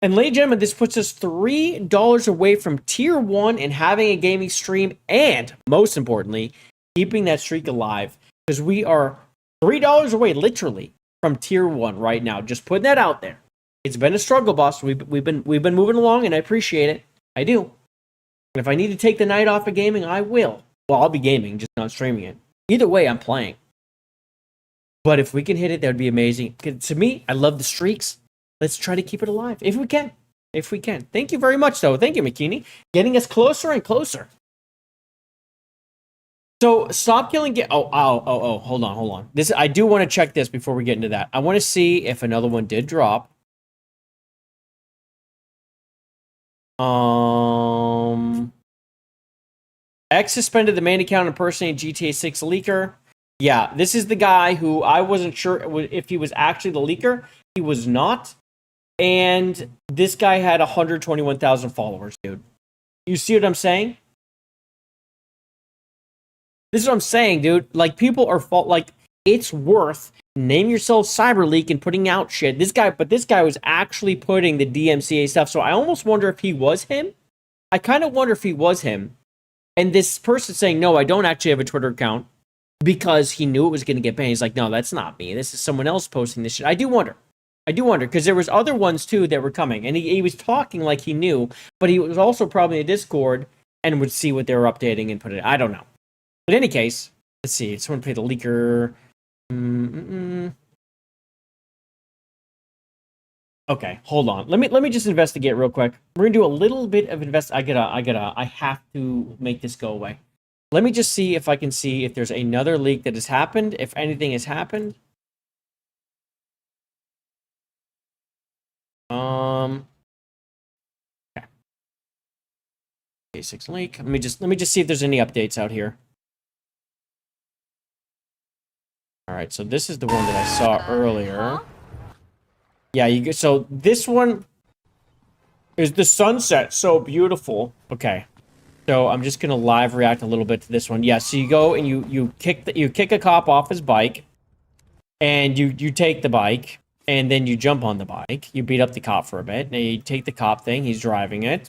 And ladies and gentlemen, this puts us $3 away from tier 1 and having a gaming stream, and most importantly, keeping that streak alive. Because we are $3 away, literally, from tier 1 right now. Just putting that out there. It's been a struggle, boss. We've been moving along, and I appreciate it. I do. And if I need to take the night off of gaming, I will. Well, I'll be gaming, just not streaming it. Either way, I'm playing. But if we can hit it, that would be amazing. To me, I love the streaks. Let's try to keep it alive. If we can. If we can. Thank you very much, though. Thank you, McKinney. Getting us closer and closer. So, stop killing... Hold on. I do want to check this before we get into that. I want to see if another one did drop. X suspended the main account impersonating GTA 6 leaker. Yeah, this is the guy who I wasn't sure if he was actually the leaker. He was not. And this guy had 121,000 followers, dude. You see what I'm saying? This is what I'm saying, dude. Like, people are like, it's worth name yourself CyberLeak and putting out shit. This guy was actually putting the DMCA stuff. So I almost wonder if he was him. I kind of wonder if he was him. And this person saying, no, I don't actually have a Twitter account because he knew it was going to get banned. He's like, no, that's not me. This is someone else posting this shit. I do wonder because there was other ones too that were coming, and he was talking like he knew, but he was also probably in Discord and would see what they were updating and put it. I don't know. But in any case, let's see. Someone play the leaker. Okay, hold on. Let me just investigate real quick. We're gonna do a little bit of I have to make this go away. Let me just see if I can see if there's another leak that has happened, if anything has happened. Okay. JayViper leak. Let me just see if there's any updates out here. All right, so this is the one that I saw earlier. Yeah, so this one is the sunset, so beautiful. Okay, so I'm just gonna live react a little bit to this one. Yeah, so you go and you kick a cop off his bike, and you take the bike, and then you jump on the bike. You beat up the cop for a bit, and you take the cop thing. He's driving it.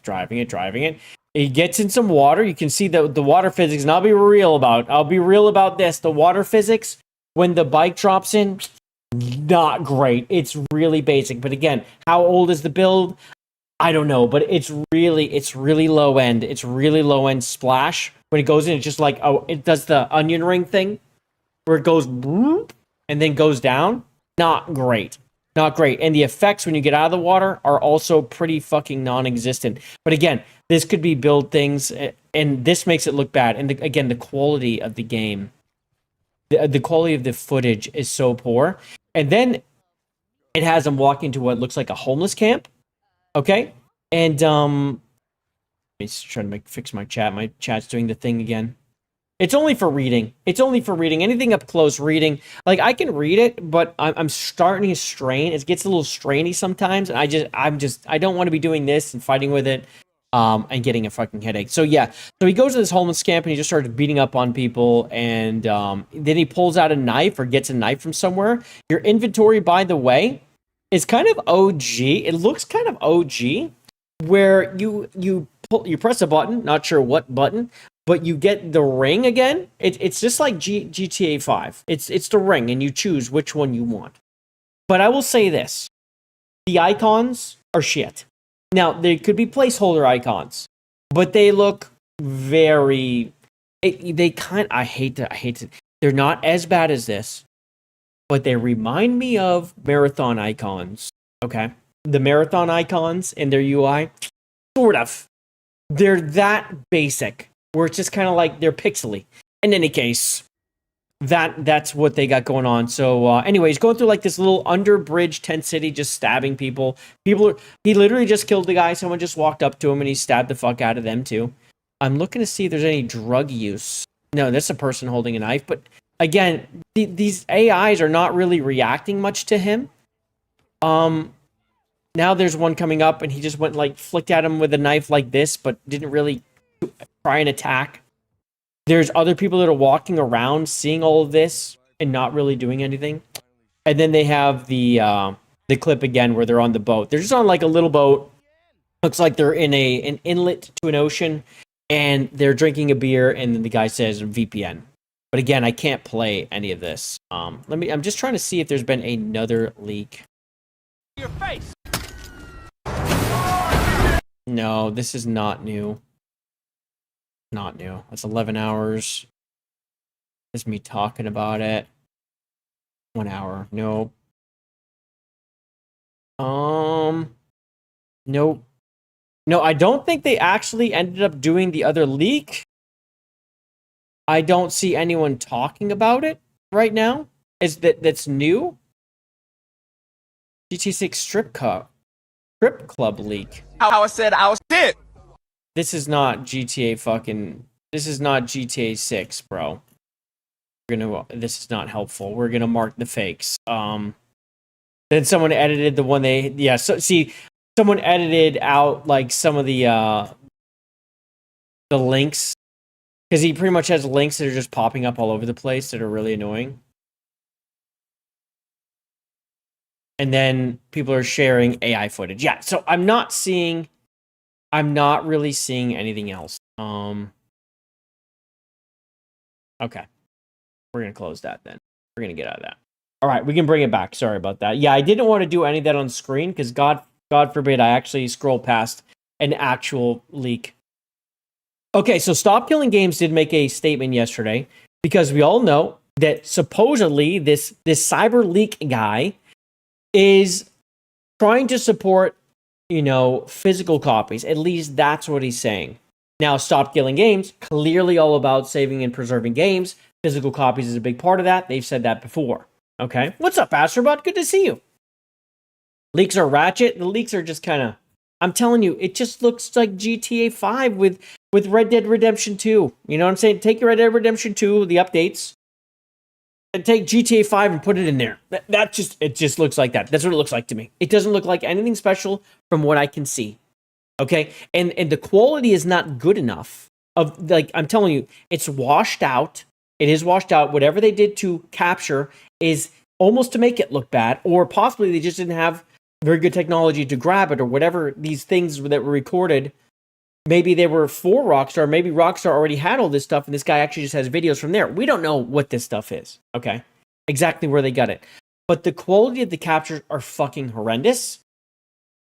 He gets in some water. You can see the water physics, and I'll be real about this. The water physics when the bike drops in, not great. It's really basic. But again, how old is the build? I don't know, but it's really low end. It's really low end splash. When it goes in, it's just like, it does the onion ring thing where it goes boop and then goes down. Not great. And the effects when you get out of the water are also pretty fucking non-existent. But again, this could be build things, and this makes it look bad. And again, the quality of the game, the quality of the footage is so poor. And then it has him walk into what looks like a homeless camp. Okay? And I'm just trying to fix my chat. My chat's doing the thing again. It's only for reading. Anything up close reading. Like, I can read it, but I'm starting to strain. It gets a little strainy sometimes, and I don't want to be doing this and fighting with it. And getting a fucking headache. So yeah, so he goes to this homeless camp and he just starts beating up on people, and then he pulls out a knife or gets a knife from somewhere. Your inventory, by the way, is kind of OG. It looks kind of OG, where you press a button, not sure what button, but you get the ring again. It's just like GTA 5. It's the ring, and you choose which one you want. But I will say this: the icons are shit. Now, they could be placeholder icons, but they look very... I hate to... They're not as bad as this, but they remind me of marathon icons, okay? The marathon icons in their UI, sort of. They're that basic, where it's just kind of like they're pixely. In any case, that's what they got going on. So anyways, going through like this little under bridge tent city, just stabbing people. He literally just killed the guy. Someone just walked up to him and he stabbed the fuck out of them too. I'm looking to see if there's any drug use. No, that's a person holding a knife. But again, these AIs are not really reacting much to him. Now there's one coming up and he just went like flicked at him with a knife like this, but didn't really try and attack. There's other people that are walking around seeing all of this and not really doing anything. And then they have the clip again where they're on the boat. They're just on like a little boat. Looks like they're in an inlet to an ocean, and they're drinking a beer, and then the guy says VPN. But again, I can't play any of this. I'm just trying to see if there's been another leak. Your face. No, this is not new. Not new. That's 11 hours. That's me talking about it. 1 hour. Nope. Nope. No, I don't think they actually ended up doing the other leak. I don't see anyone talking about it right now. That's new? GTA6 Strip Club leak. How I said I was sick. This is not GTA this is not GTA 6, bro. This is not helpful. We're gonna mark the fakes. Then someone edited the one so see, someone edited out like some of the links Because he pretty much has links that are just popping up all over the place that are really annoying. And then people are sharing AI footage. Yeah, so I'm not really seeing anything else. Okay. We're going to close that then. We're going to get out of that. All right, we can bring it back. Sorry about that. Yeah, I didn't want to do any of that on screen because God forbid I actually scroll past an actual leak. Okay, so Stop Killing Games did make a statement yesterday because we all know that supposedly this cyber leak guy is trying to support, physical copies. At least that's what he's saying. Now, Stop Killing Games, clearly all about saving and preserving games. Physical copies is a big part of that. They've said that before. Okay. What's up, Astrobot? Good to see you. Leaks are ratchet. The leaks are just kind of, I'm telling you, it just looks like GTA 5 with Red Dead Redemption 2. You know what I'm saying? Take your Red Dead Redemption 2, the updates, and take GTA 5 and put it in there. It just looks like that. That's what it looks like to me. It doesn't look like anything special from what I can see. Okay? And the quality is not good enough. I'm telling you, it's washed out. It is washed out. Whatever they did to capture is almost to make it look bad, or possibly they just didn't have very good technology to grab it, or whatever these things that were recorded. Maybe they were for Rockstar. Maybe Rockstar already had all this stuff, and this guy actually just has videos from there. We don't know what this stuff is, okay? Exactly where they got it. But the quality of the captures are fucking horrendous.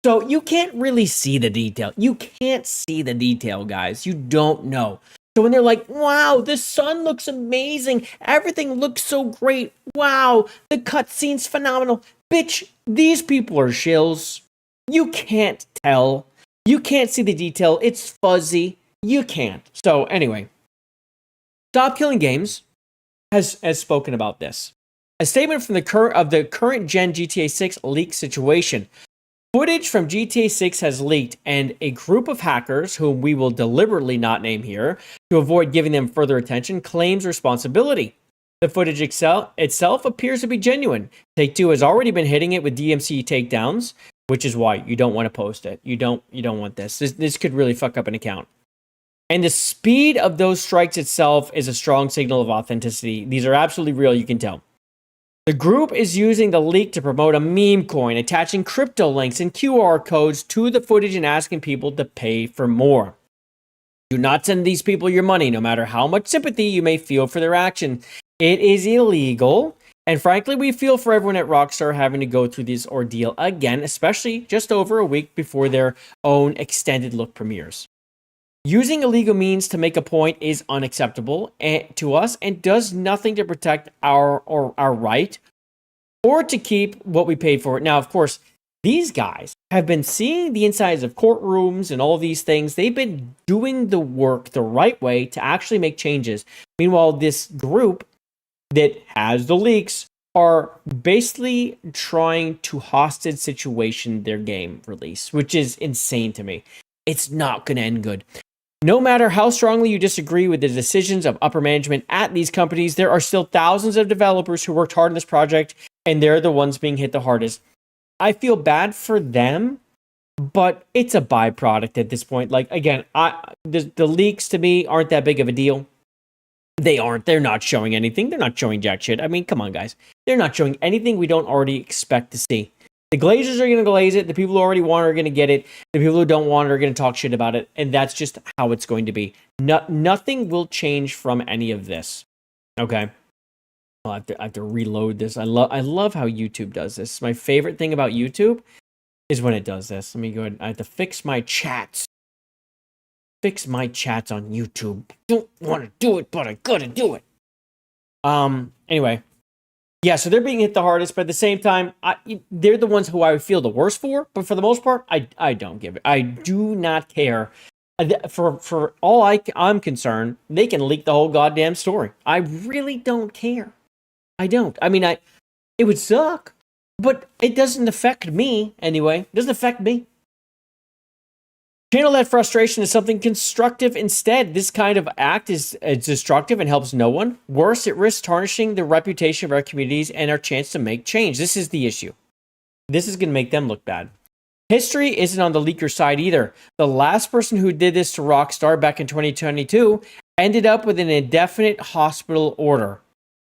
So you can't really see the detail. You can't see the detail, guys. You don't know. So when they're like, wow, the sun looks amazing. Everything looks so great. Wow, the cutscene's phenomenal. Bitch, these people are shills. You can't tell. You can't see the detail. It's fuzzy. You can't. So anyway, Stop Killing Games has spoken about this. A statement from the current gen GTA 6 leak situation. Footage from GTA 6 has leaked, and a group of hackers, whom we will deliberately not name here to avoid giving them further attention, claims responsibility. The footage itself appears to be genuine. Take-Two has already been hitting it with DMC takedowns, which is why you don't want to post it. You don't want this. This could really fuck up an account. And the speed of those strikes itself is a strong signal of authenticity. These are absolutely real, you can tell. The group is using the leak to promote a meme coin, attaching crypto links and QR codes to the footage and asking people to pay for more. Do not send these people your money, no matter how much sympathy you may feel for their action. It is illegal, and frankly, we feel for everyone at Rockstar having to go through this ordeal again, especially just over a week before their own extended look premieres. Using illegal means to make a point is unacceptable to us and does nothing to protect our right or to keep what we paid for. Now, of course, these guys have been seeing the insides of courtrooms and all these things. They've been doing the work the right way to actually make changes. Meanwhile, this group that has the leaks are basically trying to hostage situation their game release, which is insane to me. It's not going to end good. No matter how strongly you disagree with the decisions of upper management at these companies, there are still thousands of developers who worked hard on this project, and they're the ones being hit the hardest. I feel bad for them, but it's a byproduct at this point. Like, again, the leaks to me aren't that big of a deal. They aren't. They're not showing anything. They're not showing jack shit. I mean, come on, guys. They're not showing anything we don't already expect to see. The glazers are going to glaze it. The people who already want it are going to get it. The people who don't want it are going to talk shit about it. And that's just how it's going to be. Nothing will change from any of this. Okay? I have to reload this. I love how YouTube does this. My favorite thing about YouTube is when it does this. Let me go ahead. I have to fix my chats. Fix my chats on YouTube. Don't want to do it, but I gotta do it. Anyway. Yeah, so they're being hit the hardest, but at the same time, they're the ones who I would feel the worst for. But for the most part, I don't give it. I do not care. For all I'm concerned, they can leak the whole goddamn story. I really don't care. I don't. I mean, it would suck, but it doesn't affect me anyway. It doesn't affect me. Channel that frustration is something constructive instead. This kind of act is destructive and helps no one. Worse, it risks tarnishing the reputation of our communities and our chance to make change. This is the issue. This is going to make them look bad. History isn't on the leaker side either. The last person who did this to Rockstar back in 2022 ended up with an indefinite hospital order.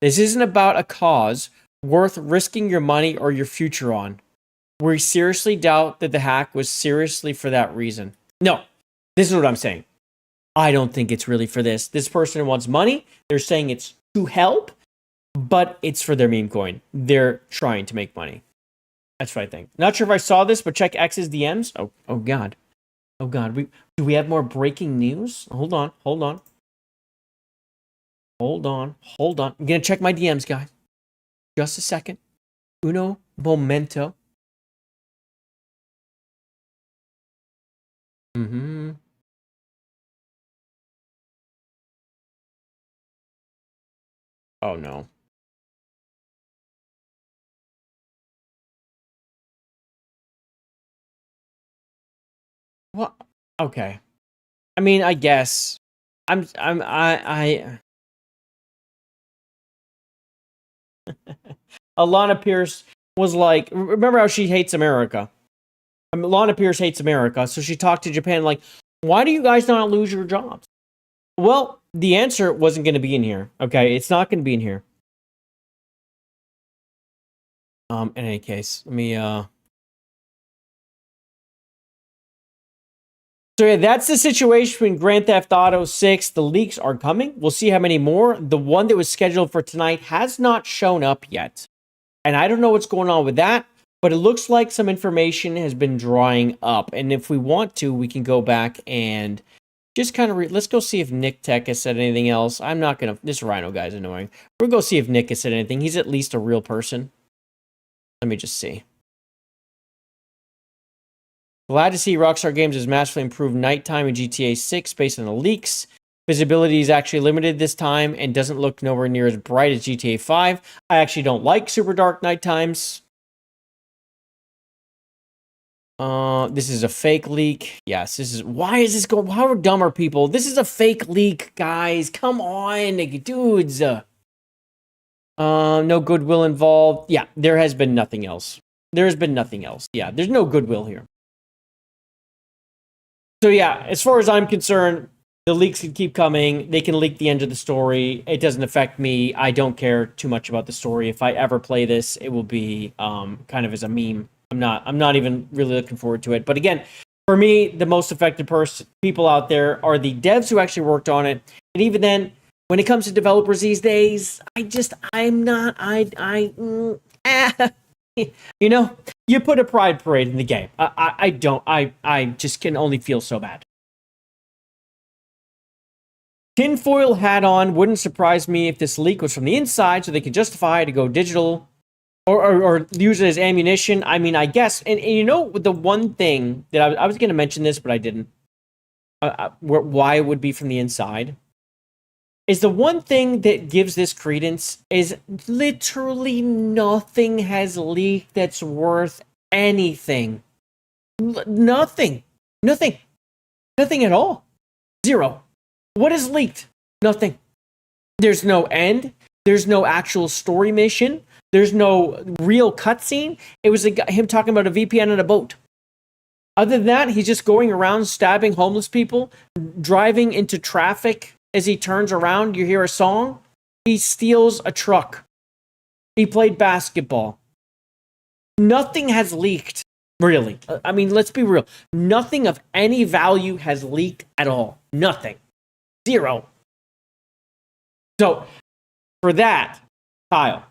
This isn't about a cause worth risking your money or your future on. We seriously doubt that the hack was seriously for that reason. No, this is what I'm saying. I don't think it's really for this. This person wants money. They're saying it's to help, but it's for their meme coin. They're trying to make money. That's what I think. Not sure if I saw this, but check X's DMs. Oh God. Oh God. Do we have more breaking news? Hold on. I'm gonna check my DMs, guys. Just a second. Uno momento. Oh no. What? Okay. I mean, I guess. I Alana Pierce was like, remember how she hates America? Alana Pierce hates America, so she talked to Japan like, why do you guys not lose your jobs? Well, the answer wasn't going to be in here. Okay, it's not going to be in here. In any case, let me So yeah, that's the situation in Grand Theft Auto 6. The leaks are coming. We'll see how many more. The one that was scheduled for tonight has not shown up yet. And I don't know what's going on with that, but it looks like some information has been drying up. And if we want to, we can go back and just kind of let's go see if Nick Tech has said anything else. I'm not going to... This Rhino guy's annoying. We'll go see if Nick has said anything. He's at least a real person. Let me just see. Glad to see Rockstar Games has massively improved nighttime in GTA 6 based on the leaks. Visibility is actually limited this time and doesn't look nowhere near as bright as GTA 5. I actually don't like super dark night times. This is a fake leak. Yes, this is... Why is this going... How dumb are people? This is a fake leak, guys. Come on, dudes. No goodwill involved. Yeah, there has been nothing else. There has been nothing else. Yeah, there's no goodwill here. So yeah, as far as I'm concerned, the leaks can keep coming. They can leak the end of the story. It doesn't affect me. I don't care too much about the story. If I ever play this, it will be kind of as a meme. I'm not even really looking forward to it. But again, for me, the most affected people out there are the devs who actually worked on it. And even then, when it comes to developers these days, you know, you put a pride parade in the game. I just can only feel so bad. Tinfoil hat on. Wouldn't surprise me if this leak was from the inside so they could justify to go digital or use it as ammunition. I mean, I guess. And you know, the one thing that I was going to mention this, but I didn't. Why it would be from the inside is the one thing that gives this credence is literally nothing has leaked that's worth anything. Nothing at all. Zero. What is leaked? Nothing. There's no end. There's no actual story mission. There's no real cutscene. It was him talking about a VPN on a boat. Other than that, he's just going around stabbing homeless people, driving into traffic. As he turns around, you hear a song. He steals a truck. He played basketball. Nothing has leaked, really. I mean, let's be real. Nothing of any value has leaked at all. Nothing. Zero. So, for that, Kyle,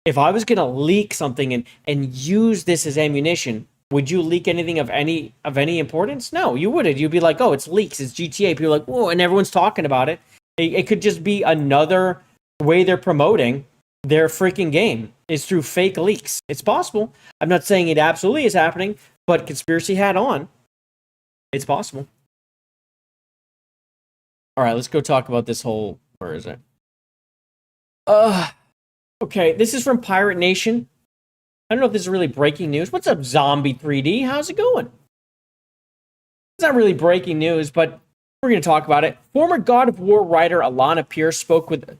if I was going to leak something and use this as ammunition, would you leak anything of any importance? No, you wouldn't. You'd be like, oh, it's leaks, it's GTA. People are like, whoa, and everyone's talking about it. It could just be another way they're promoting their freaking game is through fake leaks. It's possible. I'm not saying it absolutely is happening, but conspiracy hat on. It's possible. All right, let's go talk about this whole... Where is it? Okay, this is from Pirate Nation. I don't know if this is really breaking news. What's up, Zombie 3D? How's it going? It's not really breaking news, but we're going to talk about it. Former God of War writer Alana Pierce spoke with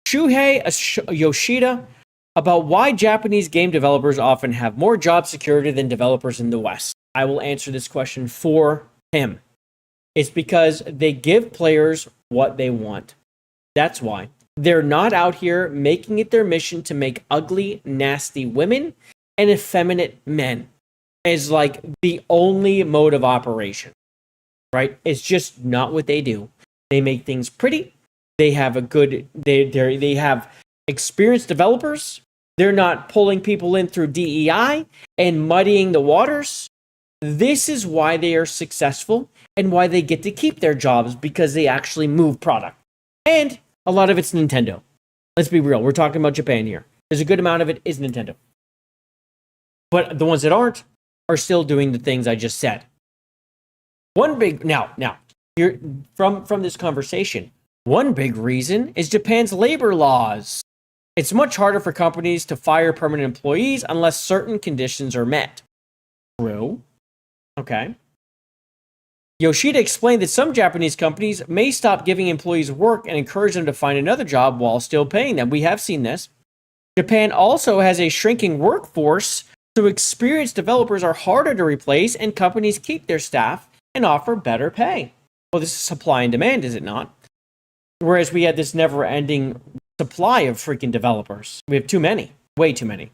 Shuhei Yoshida about why Japanese game developers often have more job security than developers in the West. I will answer this question for him. It's because they give players what they want. That's why. They're not out here making it their mission to make ugly, nasty women and effeminate men as like the only mode of operation, right? It's just not what they do. They make things pretty. They have they have experienced developers. They're not pulling people in through DEI and muddying the waters. This is why they are successful and why they get to keep their jobs, because they actually move product. And a lot of it's Nintendo. Let's be real. We're talking about Japan here. There's a good amount of it is Nintendo. But the ones that aren't are still doing the things I just said. One big now here from this conversation, one big reason is Japan's labor laws. It's much harder for companies to fire permanent employees unless certain conditions are met. True. Okay. Yoshida explained that some Japanese companies may stop giving employees work and encourage them to find another job while still paying them. We have seen this. Japan also has a shrinking workforce, so experienced developers are harder to replace, and companies keep their staff and offer better pay. Well, this is supply and demand, is it not? Whereas we had this never-ending supply of freaking developers. We have too many, way too many.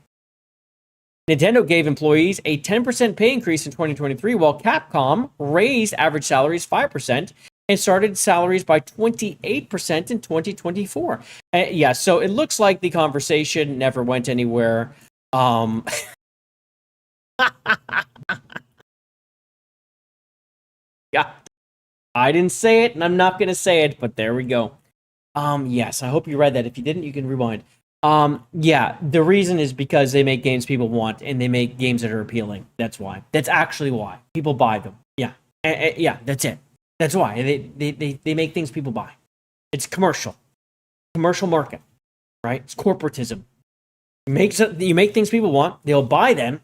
Nintendo gave employees a 10% pay increase in 2023, while Capcom raised average salaries 5% and started salaries by 28% in 2024. Yeah, so it looks like the conversation never went anywhere. Yeah, I didn't say it, and I'm not going to say it, but there we go. Yes, I hope you read that. If you didn't, you can rewind. Yeah, the reason is because they make games people want, and they make games that are appealing. That's why. That's actually why. People buy them. Yeah. Yeah, that's it. That's why. They make things people buy. It's commercial. Commercial market, right? It's corporatism. You make things people want, they'll buy them,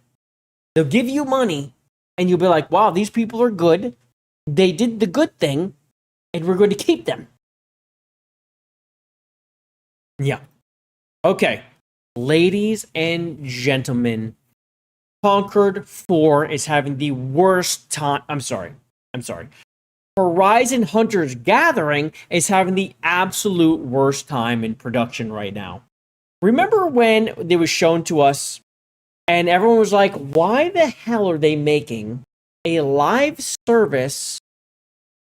they'll give you money, and you'll be like, wow, these people are good. They did the good thing, and we're going to keep them. Yeah. Okay, ladies and gentlemen, Conquered 4 is having the worst time. I'm sorry. Horizon Hunters Gathering is having the absolute worst time in production right now. Remember when it was shown to us and everyone was like, why the hell are they making a live service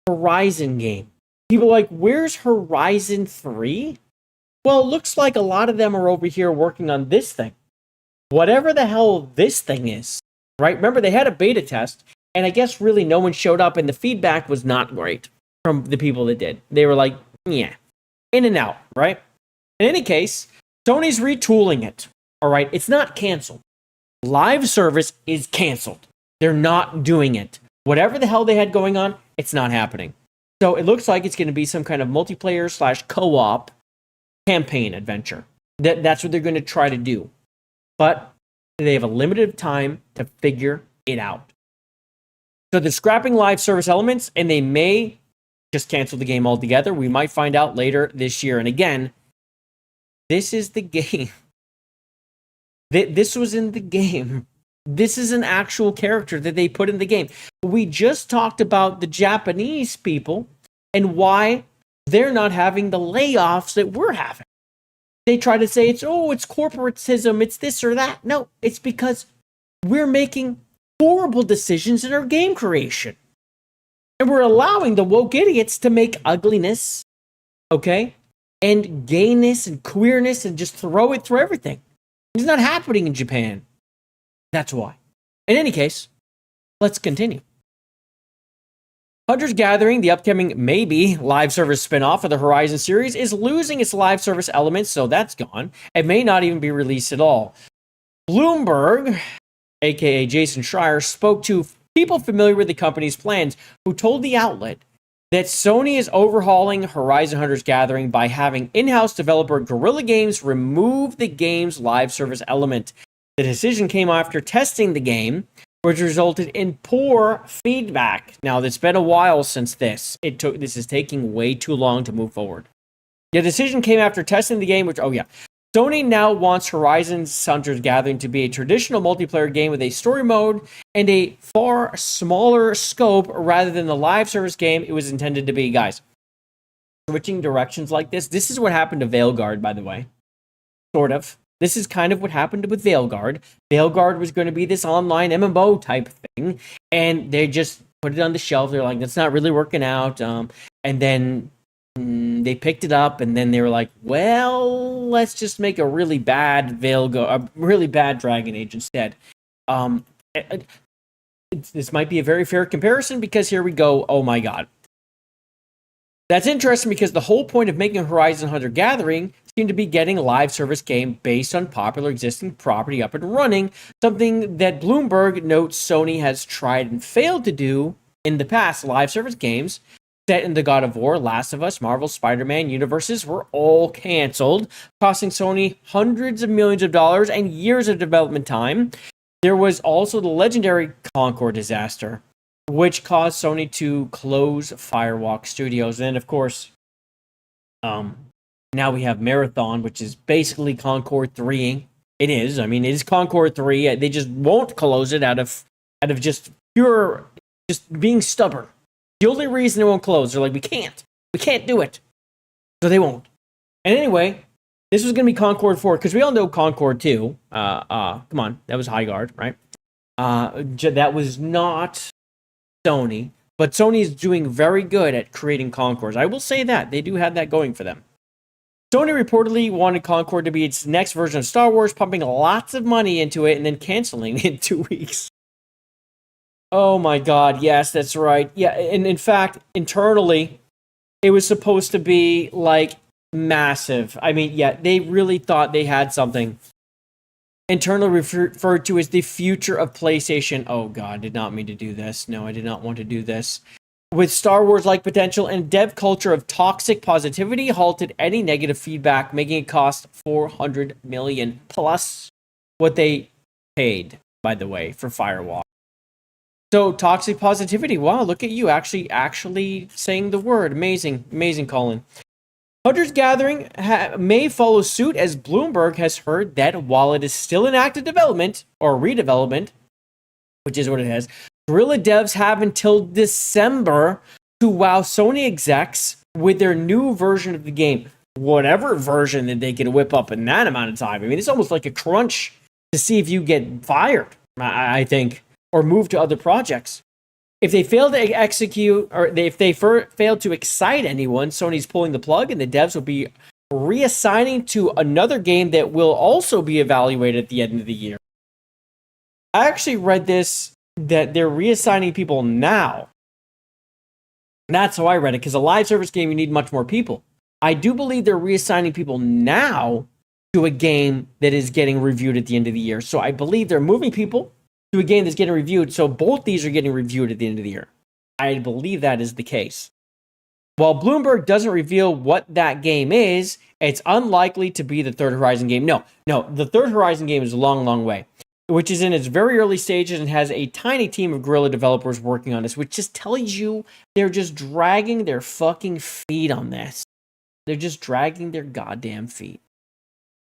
Horizon game? People are like, where's Horizon 3? Well, it looks like a lot of them are over here working on this thing. Whatever the hell this thing is, right? Remember, they had a beta test, and I guess really no one showed up, and the feedback was not great from the people that did. They were like, yeah, in and out, right? In any case, Sony's retooling it, all right? It's not canceled. Live service is canceled. They're not doing it. Whatever the hell they had going on, it's not happening. So it looks like it's going to be some kind of multiplayer / co-op campaign adventure. That's what they're going to try to do. But they have a limited time to figure it out. So they're scrapping live service elements, and they may just cancel the game altogether. We might find out later this year. And again, this is the game. This was in the game. This is an actual character that they put in the game. We just talked about the Japanese people and why they're not having the layoffs that we're having. They try to say it's corporatism, it's this or that. No, it's because we're making horrible decisions in our game creation. And we're allowing the woke idiots to make ugliness, okay, and gayness and queerness and just throw it through everything. It's not happening in Japan. That's why. In any case, let's continue. Hunter's Gathering, the upcoming maybe live service spinoff of the Horizon series, is losing its live service elements, so that's gone. It may not even be released at all. Bloomberg, aka Jason Schreier, spoke to people familiar with the company's plans, who told the outlet that Sony is overhauling Horizon Hunters Gathering by having in-house developer Guerrilla Games remove the game's live service element. The decision came after testing the game, which resulted in poor feedback. Now, it's been a while since this. This is taking way too long to move forward. The decision came after testing the game, Sony now wants Horizon Hunters Gathering to be a traditional multiplayer game with a story mode and a far smaller scope rather than the live service game it was intended to be. Guys, switching directions like this. This is what happened to Veilguard, by the way. Sort of. This is kind of what happened with Veilguard. Veilguard was going to be this online MMO type thing, and they just put it on the shelf. They're like, that's not really working out. And then they picked it up, and then they were like, well, let's just make a really bad a really bad Dragon Age instead. This might be a very fair comparison because here we go. Oh my god. That's interesting because the whole point of making Horizon Hunter Gathering seemed to be getting a live service game based on popular existing property up and running, something that Bloomberg notes Sony has tried and failed to do in the past. Live service games set in the God of War, Last of Us, Marvel, Spider-Man universes were all canceled, costing Sony hundreds of millions of dollars and years of development time. There was also the legendary Concord disaster, which caused Sony to close Firewalk Studios. And of course, now we have Marathon, which is basically Concord 3. It is. I mean, it is Concord 3. They just won't close it out of just pure, just being stubborn. The only reason it won't close, they're like, we can't do it. So they won't. And anyway, this was going to be Concord 4, because we all know Concord 2. Come on, that was Highguard, right? That was not Sony, but Sony is doing very good at creating Concords. I will say that. They do have that going for them. Sony reportedly wanted Concord to be its next version of Star Wars, pumping lots of money into it and then canceling in 2 weeks. Oh my god, yes, that's right. Yeah, and in fact, internally, it was supposed to be, like, massive. I mean, yeah, they really thought they had something. Internally referred to as the future of PlayStation. Oh god, I did not mean to do this. No, I did not want to do this. With Star Wars-like potential and dev culture of toxic positivity halted any negative feedback, making it cost $400 million plus what they paid, by the way, for Firewalk. So, toxic positivity. Wow, look at you actually saying the word. Amazing, Colin. Hunter's Gathering may follow suit, as Bloomberg has heard that while it is still in active development, or redevelopment, which is what it has, Guerrilla devs have until December to wow Sony execs with their new version of the game. Whatever version that they can whip up in that amount of time. I mean, it's almost like a crunch to see if you get fired, I think, or move to other projects. If they fail to execute, or if they fail to excite anyone, Sony's pulling the plug, and the devs will be reassigning to another game that will also be evaluated at the end of the year. I actually read this, that they're reassigning people now. And that's how I read it, because a live service game, you need much more people. I do believe they're reassigning people now to a game that is getting reviewed at the end of the year. So I believe they're moving people to a game that's getting reviewed, so both these are getting reviewed at the end of the year. I believe that is the case. While Bloomberg doesn't reveal what that game is, it's unlikely to be the third Horizon game. No, the third Horizon game is a long, long way, which is in its very early stages and has a tiny team of Guerrilla developers working on this, which just tells you they're just dragging their fucking feet on this. They're just dragging their goddamn feet.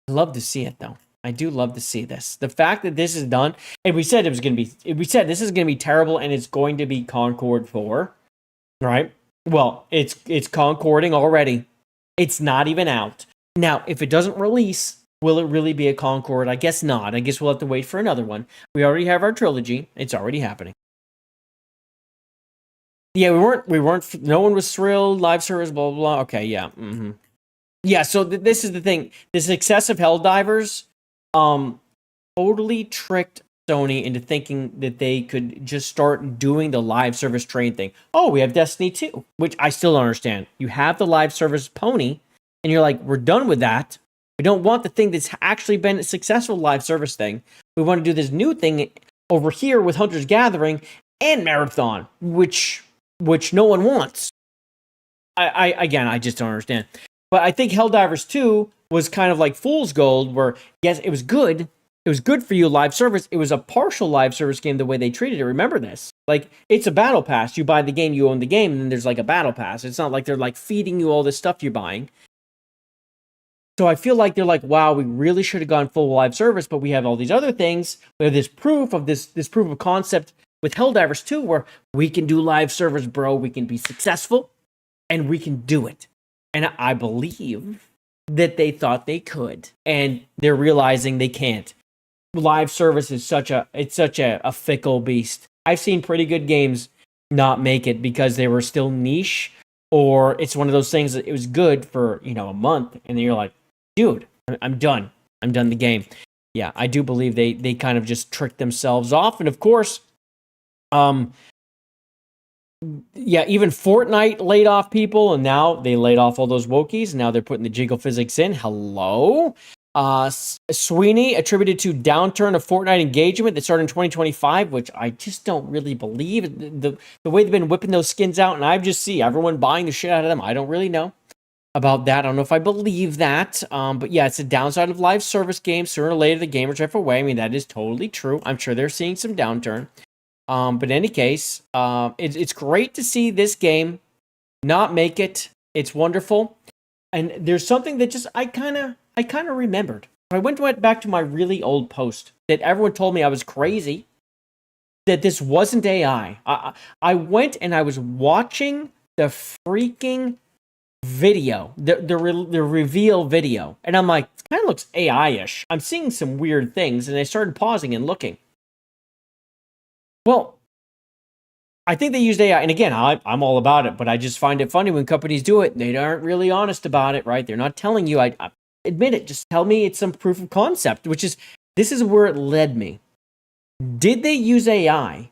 I love to see it, though. I do love to see this. The fact that this is done, and we said this is going to be terrible, and it's going to be Concord 4, right? Well, it's Concording already. It's not even out. Now, if it doesn't release, will it really be a Concord? I guess not. I guess we'll have to wait for another one. We already have our trilogy. It's already happening. Yeah, we weren't, no one was thrilled, live service, blah, blah, blah. Okay, yeah. Mm-hmm. Yeah, so this is the thing. The success of Helldivers totally tricked Sony into thinking that they could just start doing the live service train thing. Oh, we have Destiny 2, which I still don't understand. You have the live service pony, and you're like, we're done with that. We don't want the thing that's actually been a successful live service thing. We want to do this new thing over here with Hunter's Gathering and Marathon, which no one wants. I just don't understand. But I think Helldivers 2 was kind of like Fool's Gold, where, yes, it was good. It was good for you, live service. It was a partial live service game the way they treated it. Remember this. Like, it's a battle pass. You buy the game, you own the game, and then there's like a battle pass. It's not like they're like feeding you all this stuff you're buying. So I feel like they're like, wow, we really should have gone full live service, but we have all these other things. We have this proof of this proof of concept with Helldivers 2, where we can do live service, bro. We can be successful, and we can do it. And I believe that they thought they could, and they're realizing they can't. Live service is such a fickle beast. I've seen pretty good games not make it because they were still niche, or it's one of those things that it was good for, a month, and then you're like, dude, I'm done. I'm done the game. Yeah, I do believe they kind of just tricked themselves off. And of course, even Fortnite laid off people, and now they laid off all those wokies, and now they're putting the jiggle physics in. Hello? Sweeney attributed to downturn of Fortnite engagement that started in 2025, which I just don't really believe. The way they've been whipping those skins out, and I just see everyone buying the shit out of them. I don't really know about that. I don't know if I believe that. But yeah, it's a downside of live service games. Sooner or later, the gamers drift away. I mean, that is totally true. I'm sure they're seeing some downturn. But in any case, it's great to see this game not make it. It's wonderful. And there's something that just I kind of remembered. I went back to my really old post that everyone told me I was crazy, that this wasn't AI. I went and I was watching the freaking video, the reveal video, and I'm like, it kind of looks AI-ish. I'm seeing some weird things, and I started pausing and looking. Well, I think they used AI, and again, I'm all about it, but I just find it funny when companies do it, and they aren't really honest about it, right? They're not telling you. I admit it. Just tell me it's some proof of concept, this is where it led me. Did they use AI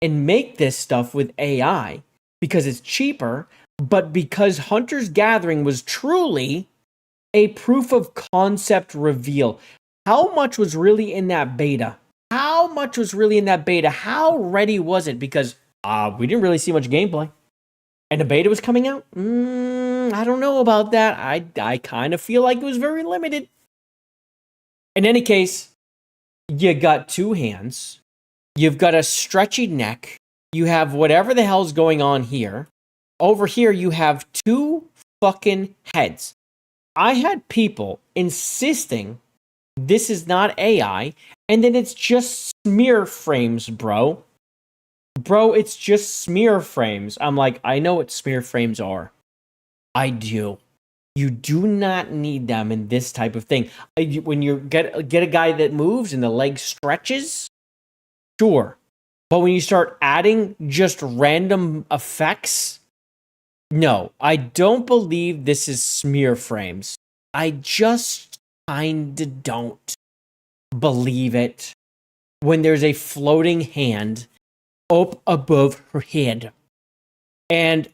and make this stuff with AI because it's cheaper, but because Hunter's Gathering was truly a proof of concept reveal? How much was really in that beta? How much was really in that beta? How ready was it? Because we didn't really see much gameplay. And the beta was coming out? I don't know about that. I kind of feel like it was very limited. In any case, you got two hands. You've got a stretchy neck. You have whatever the hell's going on here. Over here, you have two fucking heads. I had people insisting this is not AI, and then it's just smear frames, bro. Bro, it's just smear frames. I'm like, I know what smear frames are. I do. You do not need them in this type of thing. When you get a guy that moves and the leg stretches, sure. But when you start adding just random effects, no, I don't believe this is smear frames. I just kinda don't believe it when there's a floating hand up above her head. And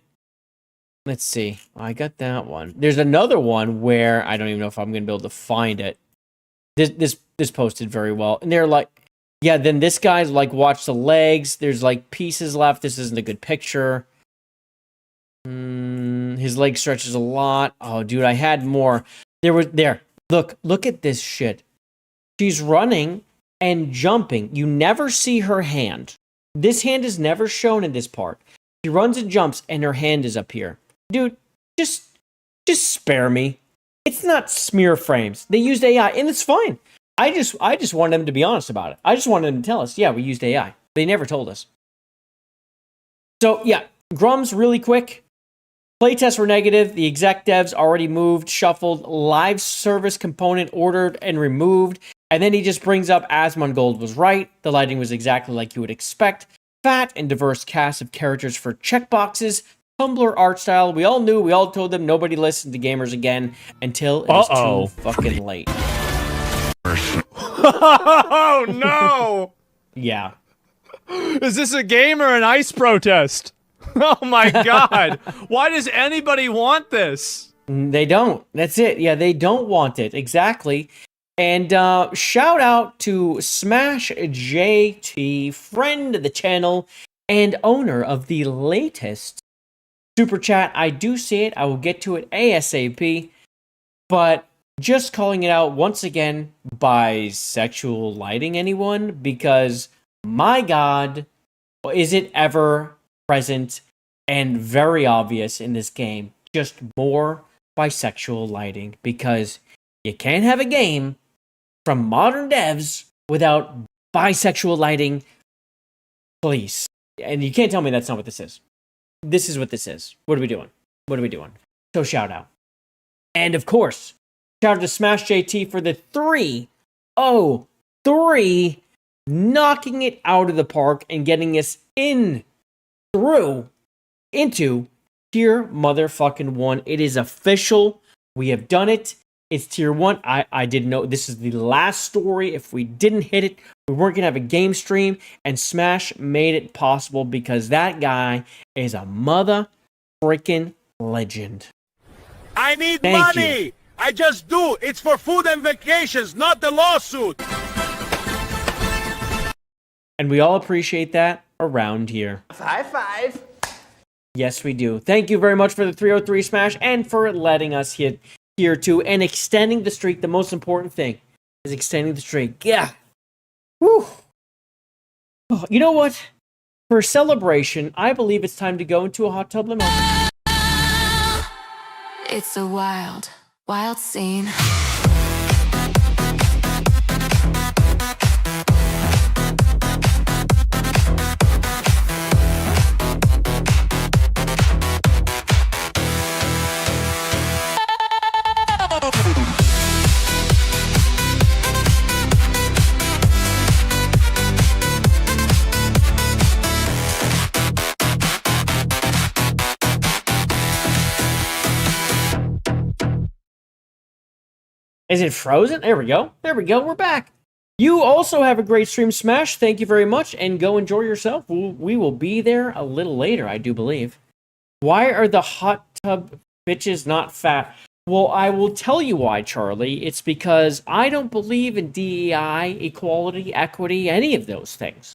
let's see. I got that one. There's another one where I don't even know if I'm going to be able to find it. This posted very well. And they're like, yeah, then this guy's like, watch the legs. There's like pieces left. This isn't a good picture. His leg stretches a lot. Oh, dude, I had more. There. Look at this shit. She's running and jumping. You never see her hand. This hand is never shown in this part. She runs and jumps, and her hand is up here. Dude, just spare me. It's not smear frames. They used AI, and it's fine. I just wanted them to be honest about it. I just wanted them to tell us, yeah, we used AI. They never told us. So, yeah, Grums, really quick. Playtests were negative. The exec devs already moved, shuffled, live service component ordered and removed. And then he just brings up Asmongold was right. The lighting was exactly like you would expect. Fat and diverse cast of characters for checkboxes. Tumblr art style. We all knew. We all told them nobody listened to gamers again until it was too fucking late. Oh, no! Yeah. Is this a game or an ICE protest? Oh, my God. Why does anybody want this? They don't. That's it. Yeah, they don't want it. Exactly. And shout out to Smash JT, friend of the channel and owner of the latest super chat. I do see it. I will get to it ASAP. But just calling it out once again, bisexual lighting, anyone? Because, my God, is it ever present and very obvious in this game? Just more bisexual lighting. Because you can't have a game from modern devs without bisexual lighting. Please. And you can't tell me that's not what this is. This is what this is. What are we doing? What are we doing? So shout out. And of course, shout out to Smash JT for the 303, knocking it out of the park and getting us into tier motherfucking 1. It is official. We have done it. It's tier 1. I didn't know this is the last story. If we didn't hit it, we weren't going to have a game stream. And Smash made it possible because that guy is a mother freaking legend. I need Thank money. you. I just do. It's for food and vacations, not the lawsuit. And we all appreciate that around here. High five. Yes, we do. Thank you very much for the 303 Smash and for letting us hit here too and extending the streak. The most important thing is extending the streak. Yeah. Whew. Oh, you know what? For celebration, I believe it's time to go into a hot tub limo. It's a wild, wild scene. Is it frozen? There we go. There we go. We're back. You also have a great stream, Smash. Thank you very much, and go enjoy yourself. We will be there a little later, I do believe. Why are the hot tub bitches not fat? Well, I will tell you why, Charlie. It's because I don't believe in DEI, equality, equity, any of those things.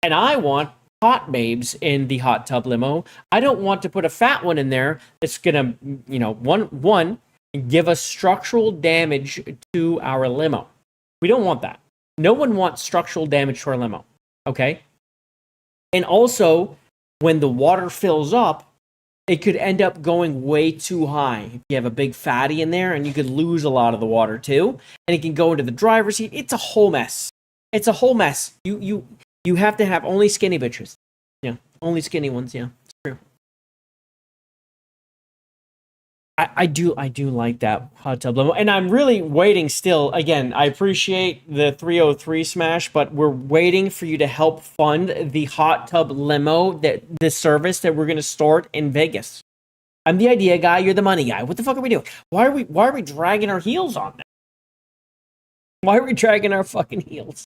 And I want hot babes in the hot tub limo. I don't want to put a fat one in there that's gonna, one give us structural damage to our limo. We don't want that. No one wants structural damage to our limo, okay? And also, when the water fills up, it could end up going way too high. If you have a big fatty in there, and you could lose a lot of the water too, and it can go into the driver's seat. It's a whole mess. It's a whole mess. You have to have only skinny bitches. Yeah, only skinny ones, yeah. I do like that hot tub limo, and I'm really waiting still. Again, I appreciate the 303 Smash, but we're waiting for you to help fund the hot tub limo, the service that we're going to start in Vegas. I'm the idea guy, you're the money guy. What the fuck are we doing? Why are we dragging our heels on that? Why are we dragging our fucking heels?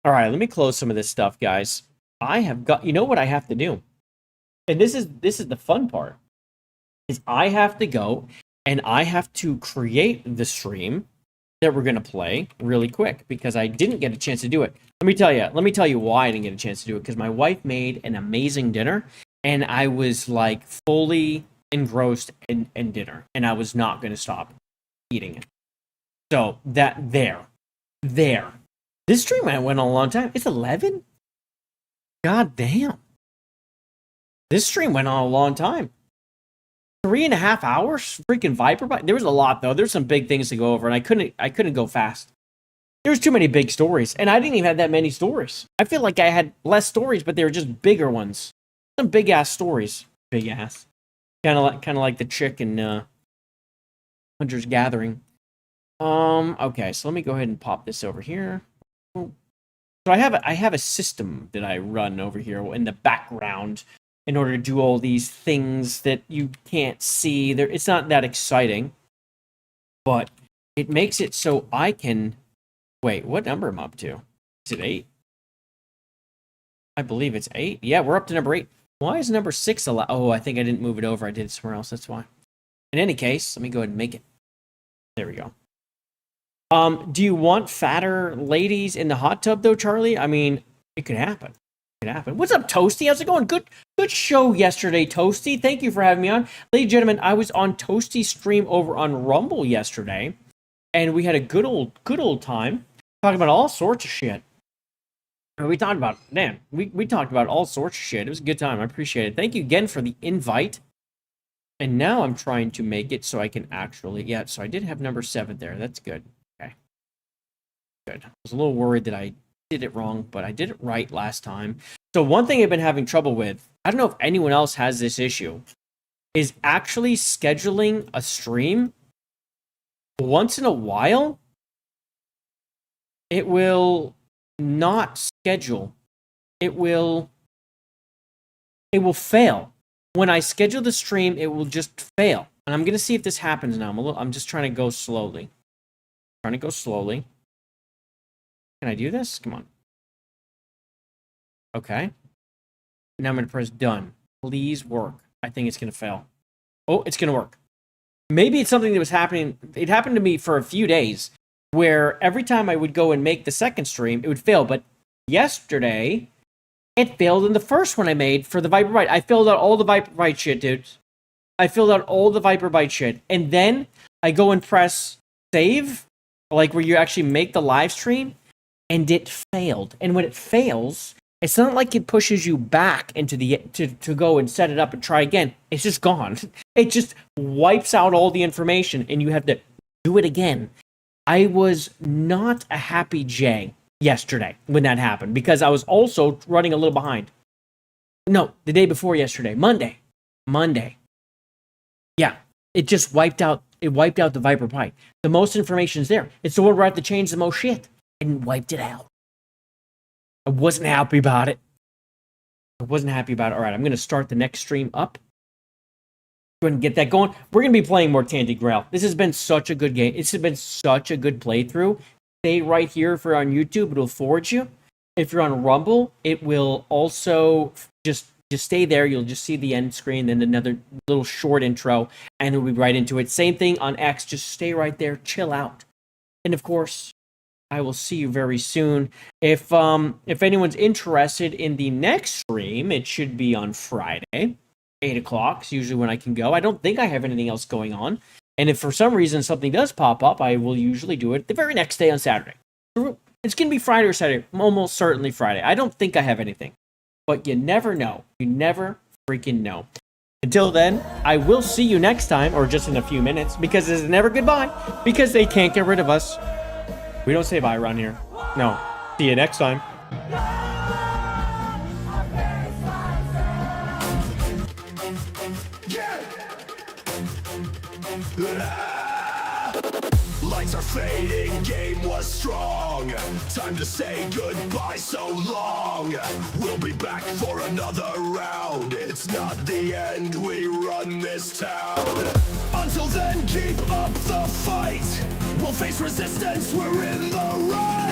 All right, let me close some of this stuff, guys. I have got, you know what I have to do? And this is the fun part. Is I have to go and I have to create the stream that we're going to play really quick because I didn't get a chance to do it. Let me tell you why I didn't get a chance to do it, because my wife made an amazing dinner and I was like fully engrossed in dinner and I was not going to stop eating it. So there. This stream went on a long time. It's 11? God damn. This stream went on a long time. 3.5 hours? Freaking Viper Byte? There was a lot, though. There's some big things to go over, and I couldn't go fast. There's too many big stories, and I didn't even have that many stories. I feel like I had less stories, but they were just bigger ones. Some big-ass stories. Big-ass. Kind of like the chick in Hunter's Gathering. Okay, so let me go ahead and pop this over here. So I have a system that I run over here in the background in order to do all these things that you can't see. It's not that exciting, but it makes it so I can... Wait, what number am I up to? Is it 8? I believe it's 8. Yeah, we're up to number 8. Why is number 6 allowed? Oh, I think I didn't move it over. I did it somewhere else. That's why. In any case, let me go ahead and make it. There we go. Do you want fatter ladies in the hot tub, though, Charlie? I mean, it could happen. What's up, Toasty? How's it going? Good show yesterday, Toasty. Thank you for having me on. Ladies and gentlemen, I was on Toasty's stream over on Rumble yesterday, and we had a good old time talking about all sorts of shit. We talked about, we talked about all sorts of shit. It was a good time. I appreciate it. Thank you again for the invite. And now I'm trying to make it so I can actually, yeah, so I did have number 7 there. That's good. Okay. Good. I was a little worried that I did it wrong, but I did it right last time. So one thing I've been having trouble with, I don't know if anyone else has this issue, is actually scheduling a stream. Once in a while, it will not schedule. It will fail. When I schedule the stream, it will just fail. And I'm going to see if this happens now. I'm just trying to go slowly. Can I do this? Come on. Okay. Now I'm going to press done. Please work. I think it's going to fail. Oh, it's going to work. Maybe it's something that was happening. It happened to me for a few days where every time I would go and make the second stream, it would fail. But yesterday, it failed in the first one I made for the Viper Byte. I filled out all the Viper Byte shit, dude. I filled out all the Viper Byte shit. And then I go and press save, like where you actually make the live stream, and it failed. And when it fails, it's not like it pushes you back into the to go and set it up and try again. It's just gone. It just wipes out all the information, and you have to do it again. I was not a happy Jay yesterday when that happened because I was also running a little behind. No, the day before yesterday, Monday. Yeah, it just wiped out. It wiped out the Viper Byte. The most information is there. It's the one where I have to change the most shit, and wiped it out. I wasn't happy about it. All right, I'm going to start the next stream up. Go ahead and get that going. We're going to be playing more Tandy Grail. This has been such a good game. It's been such a good playthrough. Stay right here if you're on YouTube. It'll forward you. If you're on Rumble, it will also just stay there. You'll just see the end screen, then another little short intro, and we'll be right into it. Same thing on X. Just stay right there. Chill out. And of course, I will see you very soon. If anyone's interested in the next stream, it should be on Friday, 8 o'clock. It's usually when I can go. I don't think I have anything else going on. And if for some reason something does pop up, I will usually do it the very next day on Saturday. It's going to be Friday or Saturday. Almost certainly Friday. I don't think I have anything. But you never know. You never freaking know. Until then, I will see you next time, or just in a few minutes, because it's never goodbye, because they can't get rid of us. We don't say bye around here. No. See you next time. Lights are fading, game was strong. Time to say goodbye so long. We'll be back for another round. It's not the end, we run this town. Until then, keep up the fight. We'll face resistance, we're in